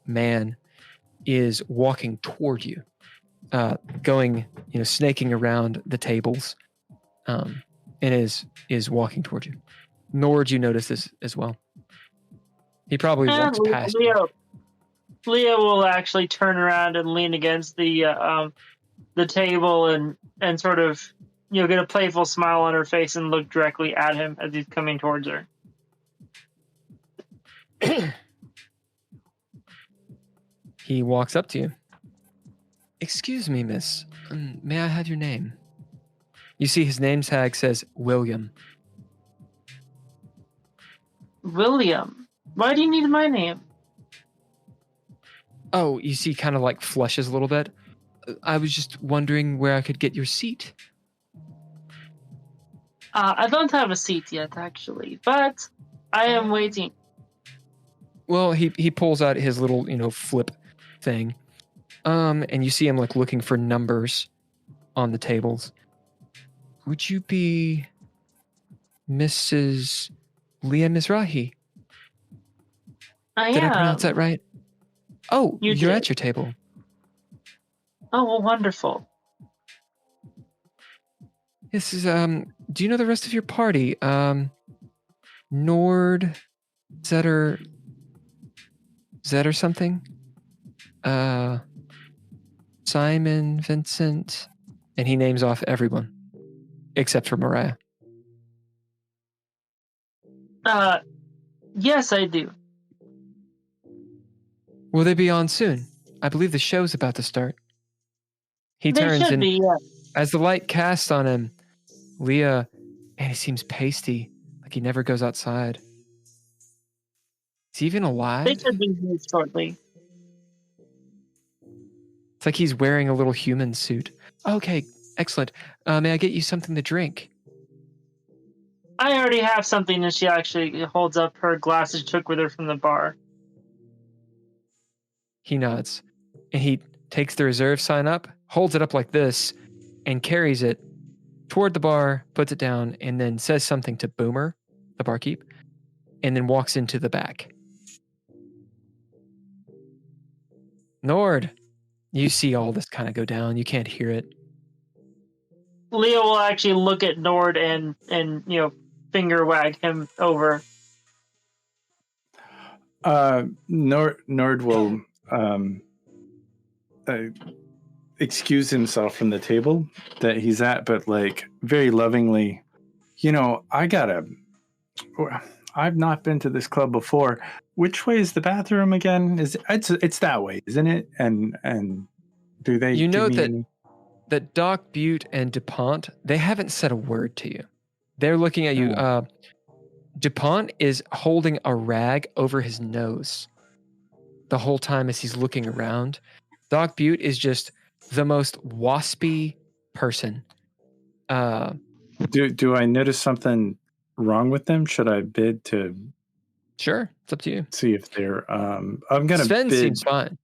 Man is walking toward you, going, snaking around the tables, and is walking toward you. Nor do you notice this as well. He probably walks past you. Leah will actually turn around and lean against the table and sort of get a playful smile on her face and look directly at him as he's coming towards her. He walks up to you. Excuse me, miss. May I have your name? You see his name tag says William. William? Why do you need my name? Oh, you see kind of like flushes a little bit. I was just wondering where I could get your seat. I don't have a seat yet, actually, but I am waiting. Well, he pulls out his little, flip thing. And you see him like looking for numbers on the tables. Would you be Mrs. Leah Mizrahi? Did I pronounce that right? Oh, you're at your table. Oh, well, wonderful. This is, do you know the rest of your party? Nord, Zetter something? Simon, Vincent, and he names off everyone except for Mariah. Yes, I do. Will they be on soon? I believe the show's about to start. He turns and as the light casts on him, Leah, man, he seems pasty, like he never goes outside. Is he even alive? They should be here shortly. It's like he's wearing a little human suit. Okay, excellent. May I get you something to drink? I already have something, and she actually holds up her glasses she took with her from the bar. He nods, and he takes the reserve sign up, holds it up like this, and carries it toward the bar, puts it down, and then says something to Boomer, the barkeep, and then walks into the back. Nord, you see all this kind of go down. You can't hear it. Leo will actually look at Nord and finger wag him over. Nord will excuse himself from the table that he's at, but like very lovingly, I've not been to this club before. Which way is the bathroom again? It's that way, isn't it? And do they? You know that Doc Butte and DuPont, they haven't said a word to you. They're looking at you. DuPont is holding a rag over his nose the whole time as he's looking around. Doc Butte is just the most waspy person. Do I notice something wrong with them? Should I bid to? Sure, it's up to you. See if they're. I'm gonna Sven bid seems fine.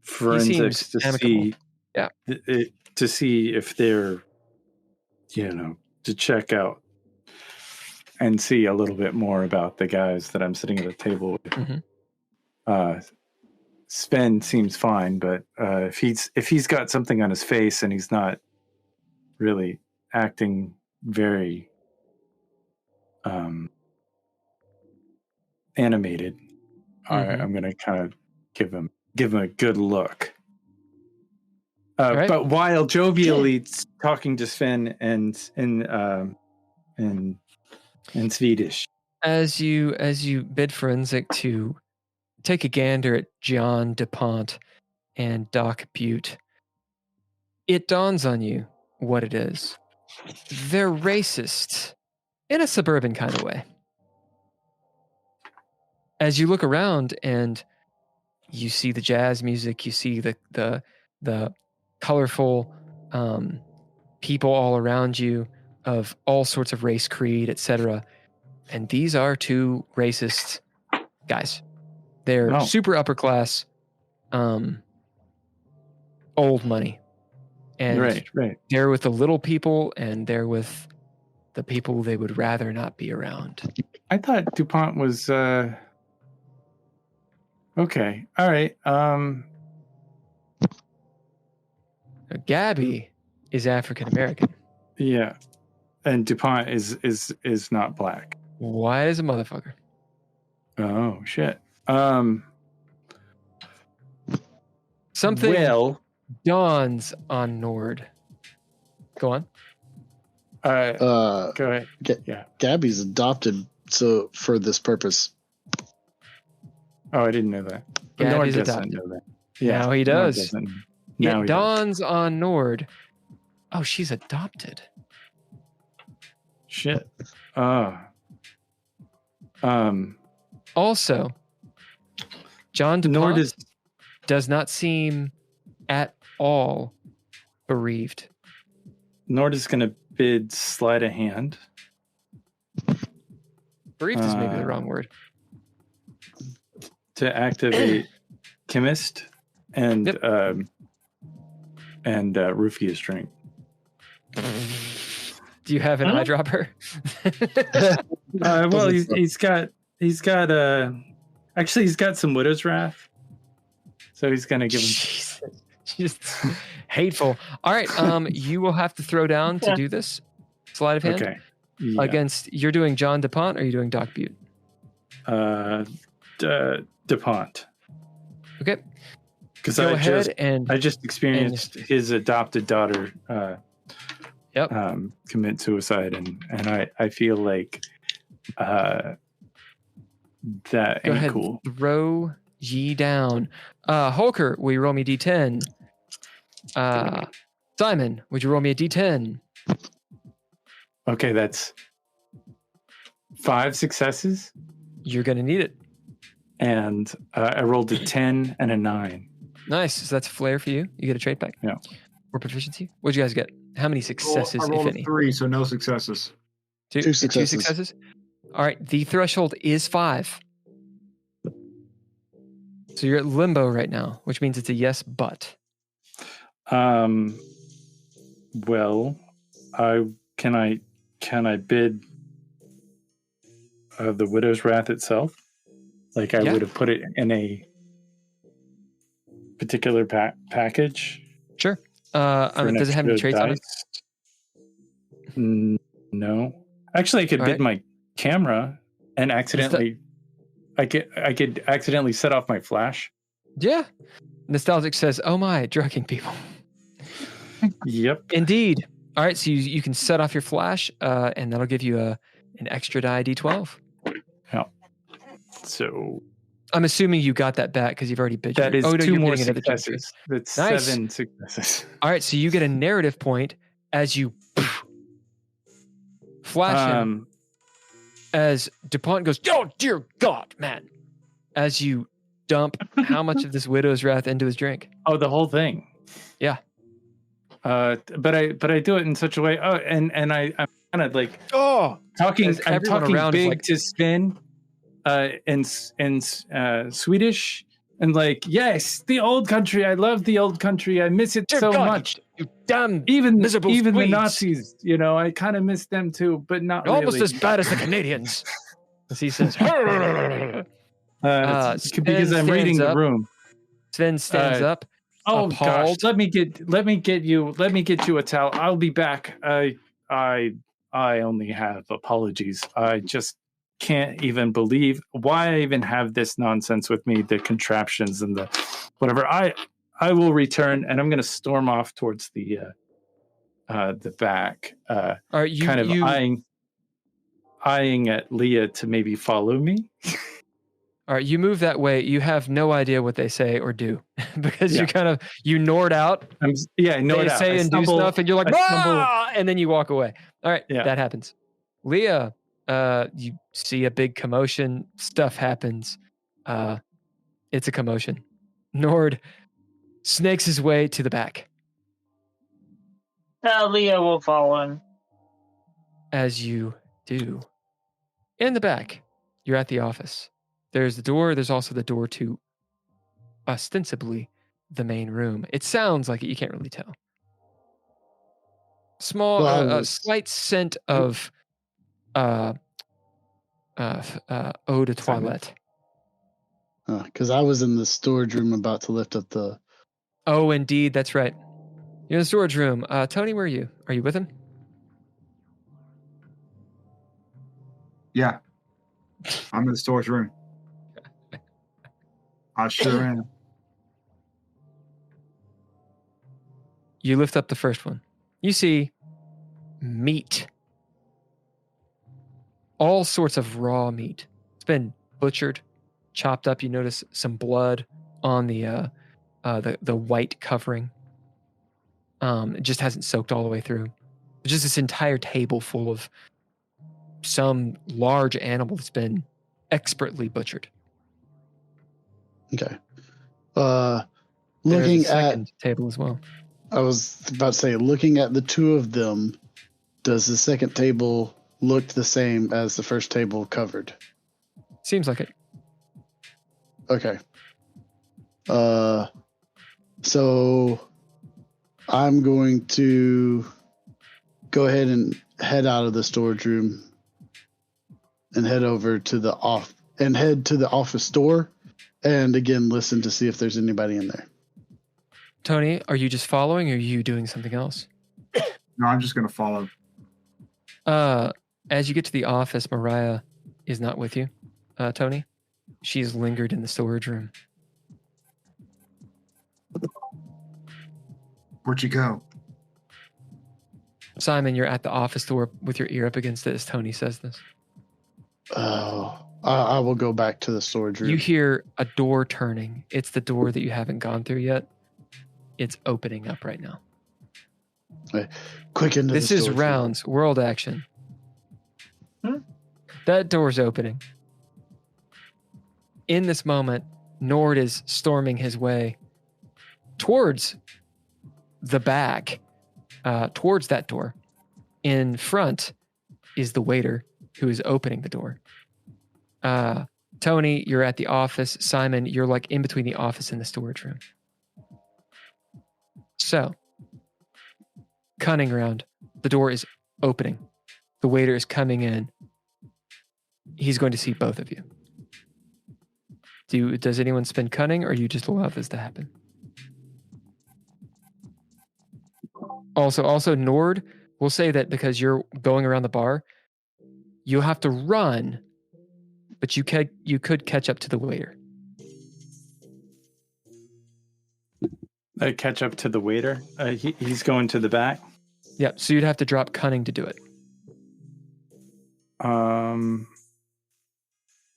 forensics to amicable. see. Yeah. To see if they're, to check out and see a little bit more about the guys that I'm sitting at the table with. Mm-hmm. Sven seems fine, but if he's got something on his face and he's not really acting very animated, I'm going to kind of give him a good look. Right. But while jovially talking to Sven and in Swedish, as you bid forensic to take a gander at John DuPont and Doc Butte, it dawns on you what it is. They're racist in a suburban kind of way. As you look around and you see the jazz music, you see the colorful people all around you of all sorts of race, creed, etc. And these are two racist guys. They're super upper class, old money. And right. They're with the little people and they're with the people they would rather not be around. I thought DuPont was okay. All right. Gabby is African American. Yeah. And DuPont is not black. White as a motherfucker. Oh shit. Something dawns on Nord. Go on. Go ahead. Yeah. Gabby's adopted, so for this purpose. Oh, I didn't know that. Gabby's Nord doesn't adopted. know that. Yeah, now he does. Now it dawns on Nord. Oh, she's adopted. Shit. Also, John DuPont Nord does not seem at all bereaved. Nord is going to bid sleight of hand. Bereaved is maybe the wrong word. To activate chemist and Rufia's drink. Do you have an eyedropper? Well, he's got some Widow's Wrath, so he's gonna give him. Just hateful. All right, you will have to throw down to do this sleight of hand. Okay. Yeah. Against, you're doing John DuPont or are you doing Doc Butte? DuPont. Okay. Because Go I ahead just experienced his adopted daughter commit suicide, and I feel like that Go ain't ahead, cool. throw ye down. Holker, will you roll me a D10? Simon, would you roll me a D10? Okay, that's 5 successes. You're going to need it. and I rolled a 10 and a 9. Nice. So that's a flare for you. You get a trait back. Yeah. Or proficiency. What'd you guys get? How many successes, I if rolled a any? 3, so no successes. Two successes. All right. The threshold is 5. So you're at limbo right now, which means it's a yes, but. Well, can I bid the Widow's Wrath itself? Like I would have put it in a particular package. Sure. Does it have any traits on it? No. Actually, I could bid my camera and accidentally. I could accidentally set off my flash. Yeah. Nostalgic says, "Oh my, drugging people." Yep. Indeed. All right, so you can set off your flash, and that'll give you an extra die D12. Yeah. So I'm assuming you got that back because you've already bid. That is no, 2 more another successes. That's nice. 7 successes. All right, so you get a narrative point as you flash him. As DuPont goes, "Oh dear God, man!" As you dump how much of this Widow's Wrath into his drink? Oh, the whole thing. Yeah. But I do it in such a way. Oh, and I'm kind of like talking. I'm talking big like, to Sven, in Swedish, and like, yes, the old country. I love the old country. I miss it so much. You damn even miserable the Swedes. Nazis. You know, I kind of miss them too, but not You're really. almost as bad as the Canadians. As he says, because I'm reading the room. Sven stands up. Oh appalled. gosh, let me get you a towel. I'll be back. I only have apologies. I just can't even believe why I even have this nonsense with me, the contraptions and the whatever. I will return, and I'm going to storm off towards the back. Are you kind of eyeing at Leah to maybe follow me? All right, you move that way. You have no idea what they say or do because you nord out. I nord out. They say and do stuff, and you're like, and then you walk away. All right, that happens. Leah, you see a big commotion. Stuff happens. It's a commotion. Nord snakes his way to the back. Leah will follow him. As you do. In the back, you're at the office. There's the door. There's also the door to ostensibly the main room. It sounds like it. You can't really tell. Small, slight scent of eau de toilette. Because I was in the storage room about to lift up the... Oh, indeed. That's right. You're in the storage room. Tony, where are you? Are you with him? Yeah. I'm in the storage room. I sure am. You lift up the first one. You see meat. All sorts of raw meat. It's been butchered, chopped up. You notice some blood on the white covering. It just hasn't soaked all the way through. Just this entire table full of some large animal that's been expertly butchered. Okay. Looking at table as well. I was about to say, looking at the two of them, does the second table look the same as the first table covered? Seems like it. Okay. So I'm going to go ahead and head out of the storage room and head over to the office door, and again listen to see if there's anybody in there. Tony, are you just following, or are you doing something else? No, I'm just going to follow. As you get to the office, Mariah is not with you, Tony. She's lingered in the storage room. Where'd you go? Simon, you're at the office door with your ear up against it as Tony says this. Oh, I will go back to the storage room. You hear a door turning. It's the door that you haven't gone through yet. It's opening up right now. Quick into this the is storage rounds, room. world action. That door's opening. in this moment, Nord is storming his way towards the back, towards that door. In front is the waiter who is opening the door. Tony, you're at the office. Simon, you're like in between the office and the storage room. So, cunning round. The door is opening. The waiter is coming in. He's going to see both of you. Does anyone spend cunning, or you just allow this to happen? Also, Nord, we'll say that because you're going around the bar, you'll have to run, but you could catch up to the waiter. Catch up to the waiter? He's going to the back? Yep, so you'd have to drop cunning to do it.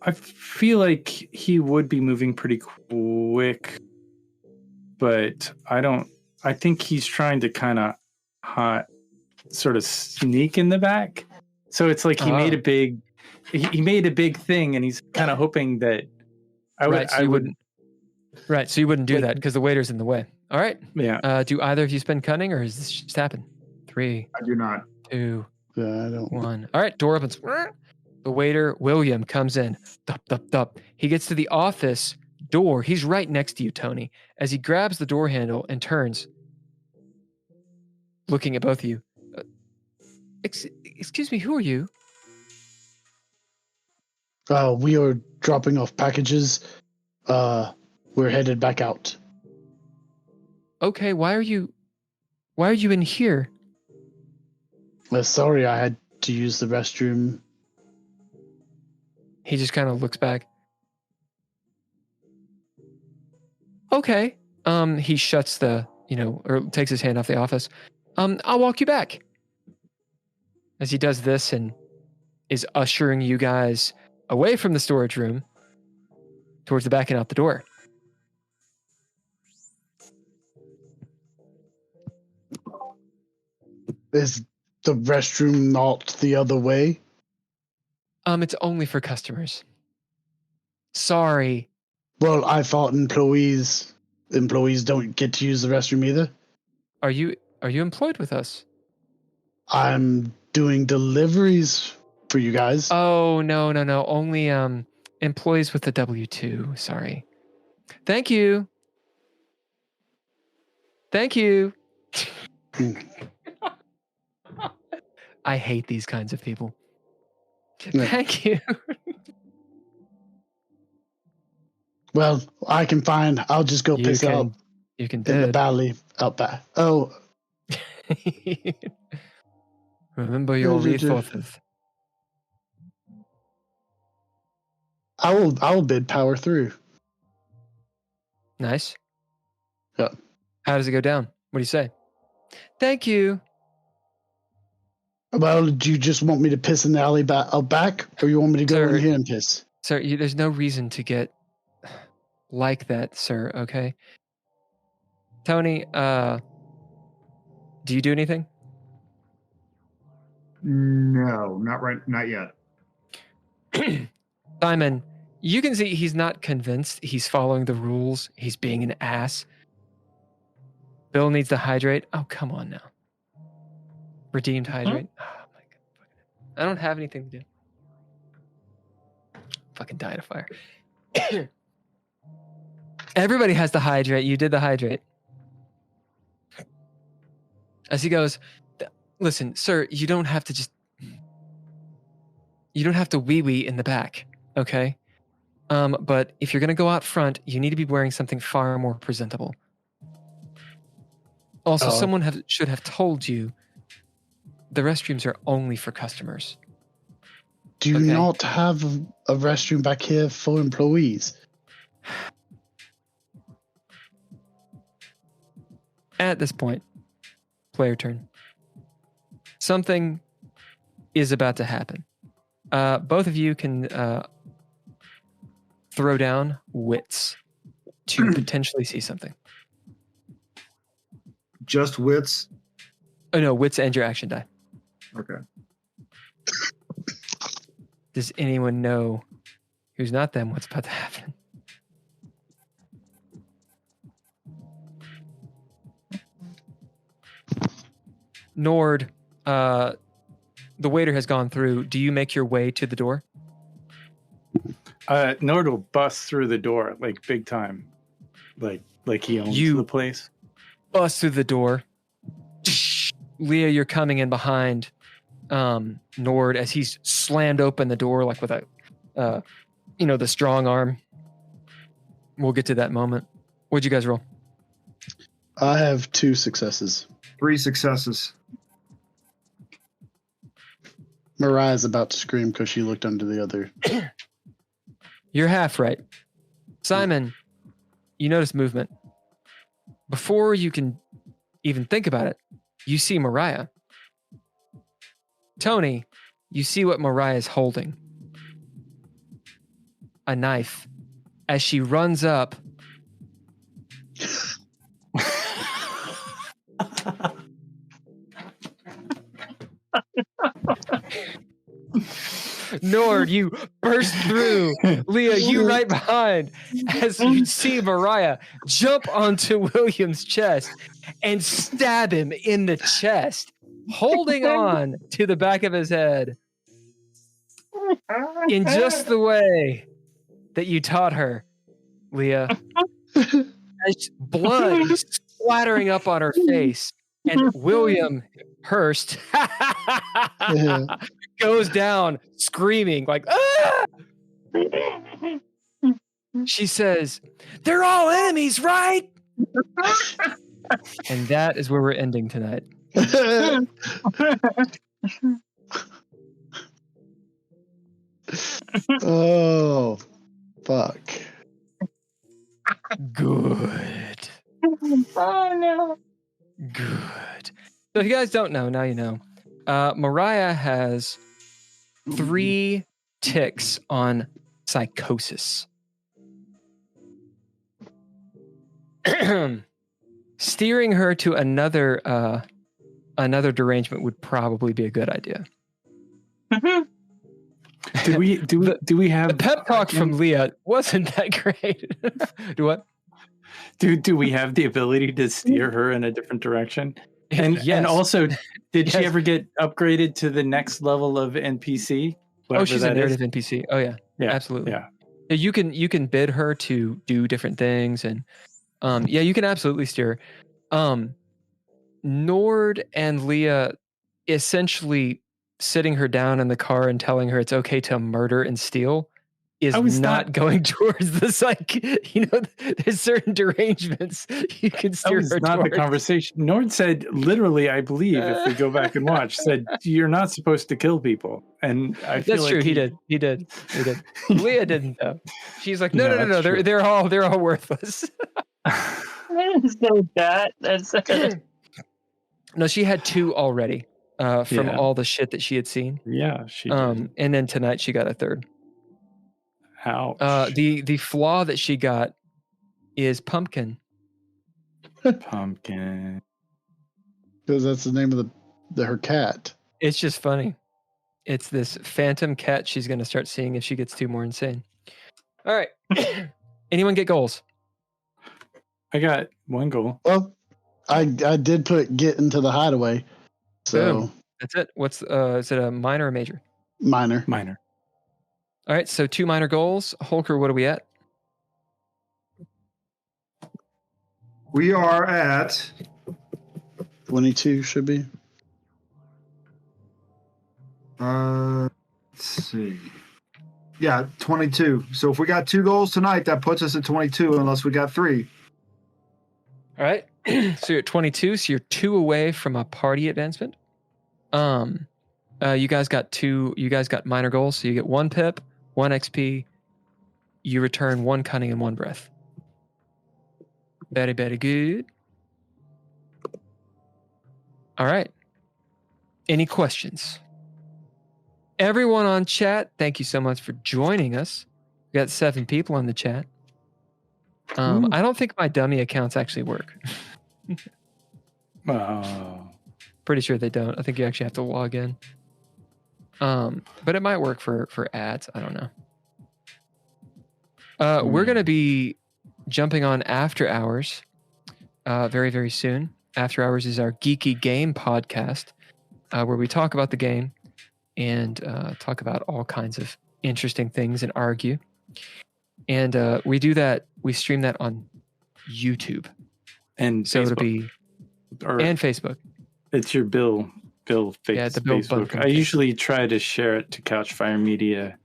I feel like he would be moving pretty quick, but I think he's trying to kind of sort of sneak in the back. So it's like he made a big thing, and he's kind of hoping that I wouldn't. Right, so you wouldn't do that because the waiter's in the way. All right. Yeah. Do either of you spend cunning, or has this just happened? 3. I do not. 2. Yeah, I don't. 1. All right, door opens. The waiter, William, comes in. Thup. He gets to the office door. He's right next to you, Tony, as he grabs the door handle and turns, looking at both of you. Excuse me, who are you? We are dropping off packages. We're headed back out. Okay, why are you in here? Sorry, I had to use the restroom. He just kind of looks back. Okay. He shuts or takes his hand off the office. I'll walk you back. As he does this and is ushering you guys away from the storage room towards the back and out the door. Is the restroom not the other way? It's only for customers. Sorry. Well, I thought employees don't get to use the restroom either. Are you employed with us? I'm doing deliveries for you guys. Oh, no. Only employees with the W-2. Sorry. Thank you. I hate these kinds of people. Yeah. Thank you. Well, I'll just go piss out You can in the bid. valley out back. Oh, Remember your resources. I will bid power through. Nice. Yeah. How does it go down? What do you say? Thank you. Well, do you just want me to piss in the alley out back, or you want me to go in here and piss? Sir, there's no reason to get like that, sir, okay? Tony, do you do anything? No, not yet. Simon, you can see he's not convinced he's following the rules. He's being an ass. Bill needs to hydrate. Oh, come on now. Redeemed hydrate. Oh, my God. I don't have anything to do. Fucking died of fire. Everybody has to hydrate. You did the hydrate. As he goes, listen, sir, you don't have to wee-wee in the back, okay? But if you're going to go out front, you need to be wearing something far more presentable. Also, someone should have told you the restrooms are only for customers. Do you not have a restroom back here for employees? At this point, player turn. Something is about to happen. Both of you can throw down wits to potentially see something. Just wits? Oh, no, wits and your action die. Okay. Does anyone know who's not them what's about to happen? Nord, the waiter has gone through. Do you make your way to the door? Nord will bust through the door like big time, like he owns the place. Bust through the door. Leah, you're coming in behind Nord as he's slammed open the door like with a, the strong arm. We'll get to that moment. What'd you guys roll? I have 2 successes. 3 successes. Mariah's about to scream because she looked under the other. You're half right. Simon, you notice movement. Before you can even think about it, you see Mariah. Tony, you see what Mariah is holding. A knife. As she runs up. Nord, you burst through. Leah, you right behind. As you see Mariah jump onto William's chest and stab him in the chest, holding on to the back of his head in just the way that you taught her, Leah. As blood is splattering up on her face, and William Hurst goes down screaming like, ah! She says, "They're all enemies, right?" And that is where we're ending tonight. Oh, fuck. Good. Oh no. Good. So if you guys don't know, now you know. Mariah has 3 ticks on psychosis. Steering her to another derangement would probably be a good idea. Do we have the pep talk from Leah wasn't that great? Do what? Do we have the ability to steer her in a different direction? And Yes. and also, did she Yes. ever get upgraded to the next level of NPC? Oh, she's a that narrative is? NPC. Oh yeah, absolutely. Yeah. You can bid her to do different things, and you can absolutely steer. Nord and Leah essentially sitting her down in the car and telling her it's okay to murder and steal is not going towards the there's certain derangements you can steer her not towards. the conversation. Nord said, literally, I believe, if we go back and watch, said, you're not supposed to kill people. And I feel That's like true. He did. Leah didn't though. She's like, no. that's true. They're all worthless. So that's No, she had 2 already from all the shit that she had seen. Yeah, she did. And then tonight she got a 3rd. Ouch. The flaw that she got is pumpkin. Pumpkin. Because that's the name of her cat. It's just funny. It's this phantom cat she's going to start seeing if she gets 2 more insane. All right. Anyone get goals? I got 1 goal. Well, I did put get into the hideaway. So Boom. That's it. What's is it a minor or major? Minor. All right, so 2 minor goals. Holker, what are we at? We are at 22 should be. let's see. Yeah, 22. So if we got 2 goals tonight, that puts us at 22 unless we got 3. All right. So you're at 22, so you're 2 away from a party advancement. You guys got minor goals, so you get 1 pip, 1 XP. You return 1 cunning and 1 breath. Very, very good. All right. Any questions? Everyone on chat, thank you so much for joining us. We got 7 people on the chat. I don't think my dummy accounts actually work. Oh. Pretty sure they don't. I think you actually have to log in. But it might work for ads. I don't know. We're going to be jumping on after hours very, very soon. After Hours is our geeky game podcast where we talk about the game and talk about all kinds of interesting things and argue. And we do that. We stream that on YouTube. And So Facebook. it'll be and Facebook. It's your Bill Yeah, the Bill Facebook. Bunkum I thing. usually try to share it to Couchfire Media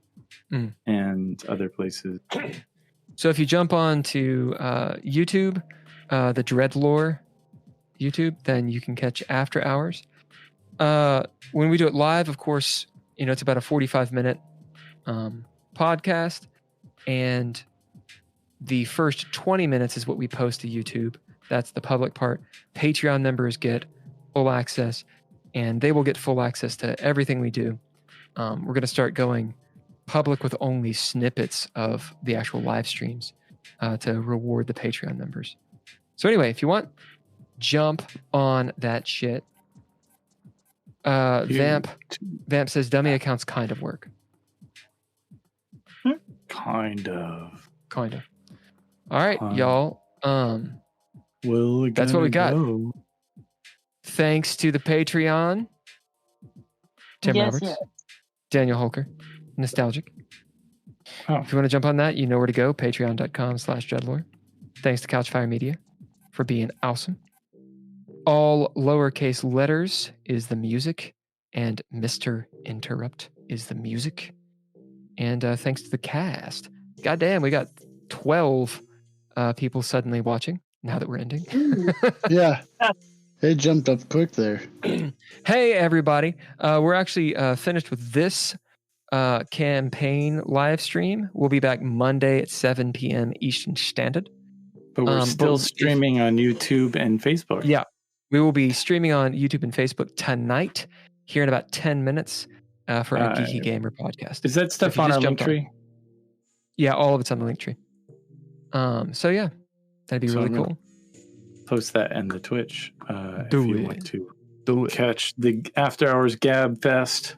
and other places. So if you jump on to YouTube, the DreadLore YouTube, then you can catch After Hours. When we do it live, of course, it's about a 45-minute podcast, and the first 20 minutes is what we post to YouTube. That's the public part. Patreon members get full access, and they will get full access to everything we do. We're going to start going public with only snippets of the actual live streams to reward the Patreon members. So anyway, if you want, jump on that shit. Vamp says dummy accounts kind of work. Kind of. All right, y'all. Well, that's what we got. Thanks to the Patreon. Tim Roberts. Yes. Daniel Holker. Nostalgic. Oh. If you want to jump on that, you know where to go. Patreon.com/DreadLore. Thanks to Couchfire Media for being awesome. All lowercase letters is the music, and Mr. Interrupt is the music. And thanks to the cast. Goddamn, we got 12 people suddenly watching now that we're ending. Yeah. It jumped up quick there. Hey, everybody. We're actually finished with this campaign live stream. We'll be back Monday at 7 p.m. Eastern Standard. But we're still streaming on YouTube and Facebook. Yeah. We will be streaming on YouTube and Facebook tonight, here in about 10 minutes for our Geeky Gamer podcast. Is that stuff on our link tree? Yeah, all of it's on the link tree. So yeah, that'd be really cool. Post that in the Twitch if Do you it. want to Do it. catch the After Hours Gab Fest.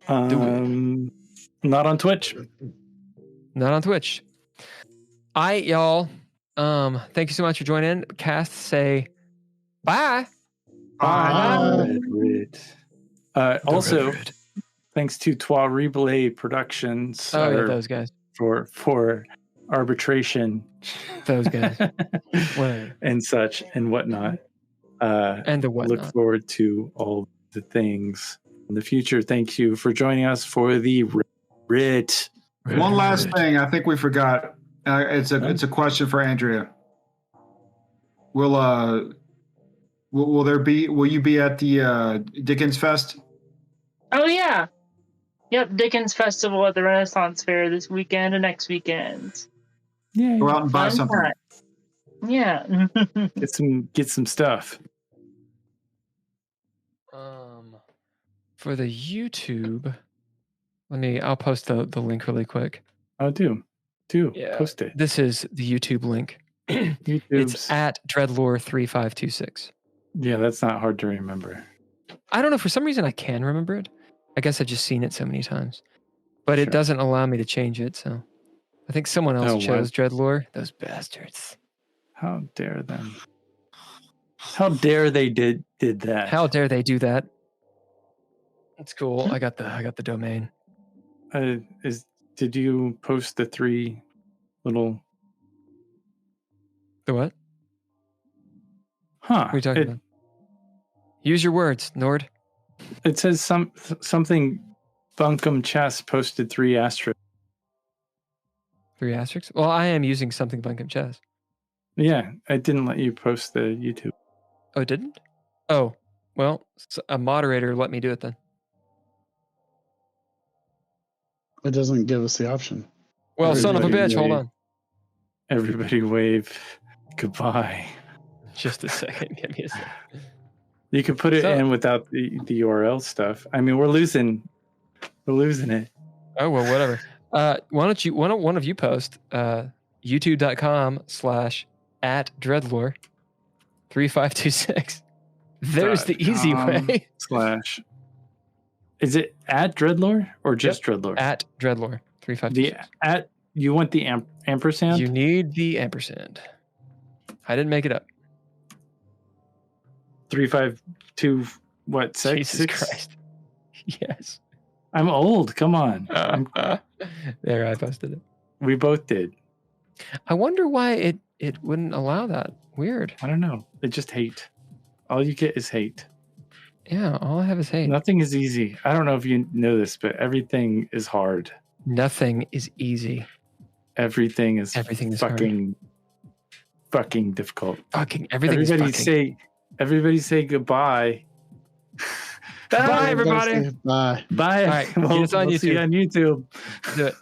Not on Twitch. Not on Twitch. All right, y'all. Thank you so much for joining in. Cast, say bye. Bye. Red Writ. Also, Red Writ. Thanks to Trois Reblay Productions. Those guys. For arbitration. Those guys. And such and whatnot. And the whatnot. Look forward to all the things in the future. Thank you for joining us for the Writ. One last thing, I think we forgot. It's a question for Andrea. Will you be at the Dickens Fest? Oh yeah. Yep, Dickens Festival at the Renaissance Fair this weekend and next weekend. Yeah. Go out and buy something. Time. Yeah. Get some stuff. For the YouTube, I'll post the link really quick. Oh, do post it. This is the YouTube link. It's at DreadLore 3526. Yeah, that's not hard to remember. I don't know. For some reason, I can remember it. I guess I've just seen it so many times. But it doesn't allow me to change it, so I think someone else chose DreadLore. Those bastards. How dare them? How dare they did that? How dare they do that? That's cool. I got the domain. Did you post the 3 little? The what? Huh? What are you talking about? Use your words, Nord. It says something. Bunkum Chess posted 3 asterisks. 3 asterisks? Well, I am using something Bunkum Chess. Yeah, I didn't let you post the YouTube. Oh, it didn't? Oh, well, a moderator let me do it then. It doesn't give us the option. Well, son of a bitch, hold on. Everybody wave goodbye. Just a second. Give me a second. You could put it in without the URL stuff. I mean, we're losing it. Oh, well, whatever. Why don't one of you post youtube.com/@DreadLore 3526. There's the easy way. Is it at DreadLore or just DreadLore? At DreadLore 3526. You want the ampersand? You need the ampersand. I didn't make it up. 352 what six? Jesus Six? Christ. Yes. I'm old. Come on. There, I posted it. We both did. I wonder why it wouldn't allow that. Weird. I don't know. They just hate. All you get is hate. Yeah, all I have is hate. Nothing is easy. I don't know if you know this, but everything is hard. Nothing is easy. Everything is fucking difficult. Fucking everything is fucking. Everybody say goodbye. Bye, everybody. Bye. Bye. All right, We'll see us on see you YouTube. on YouTube. Do it.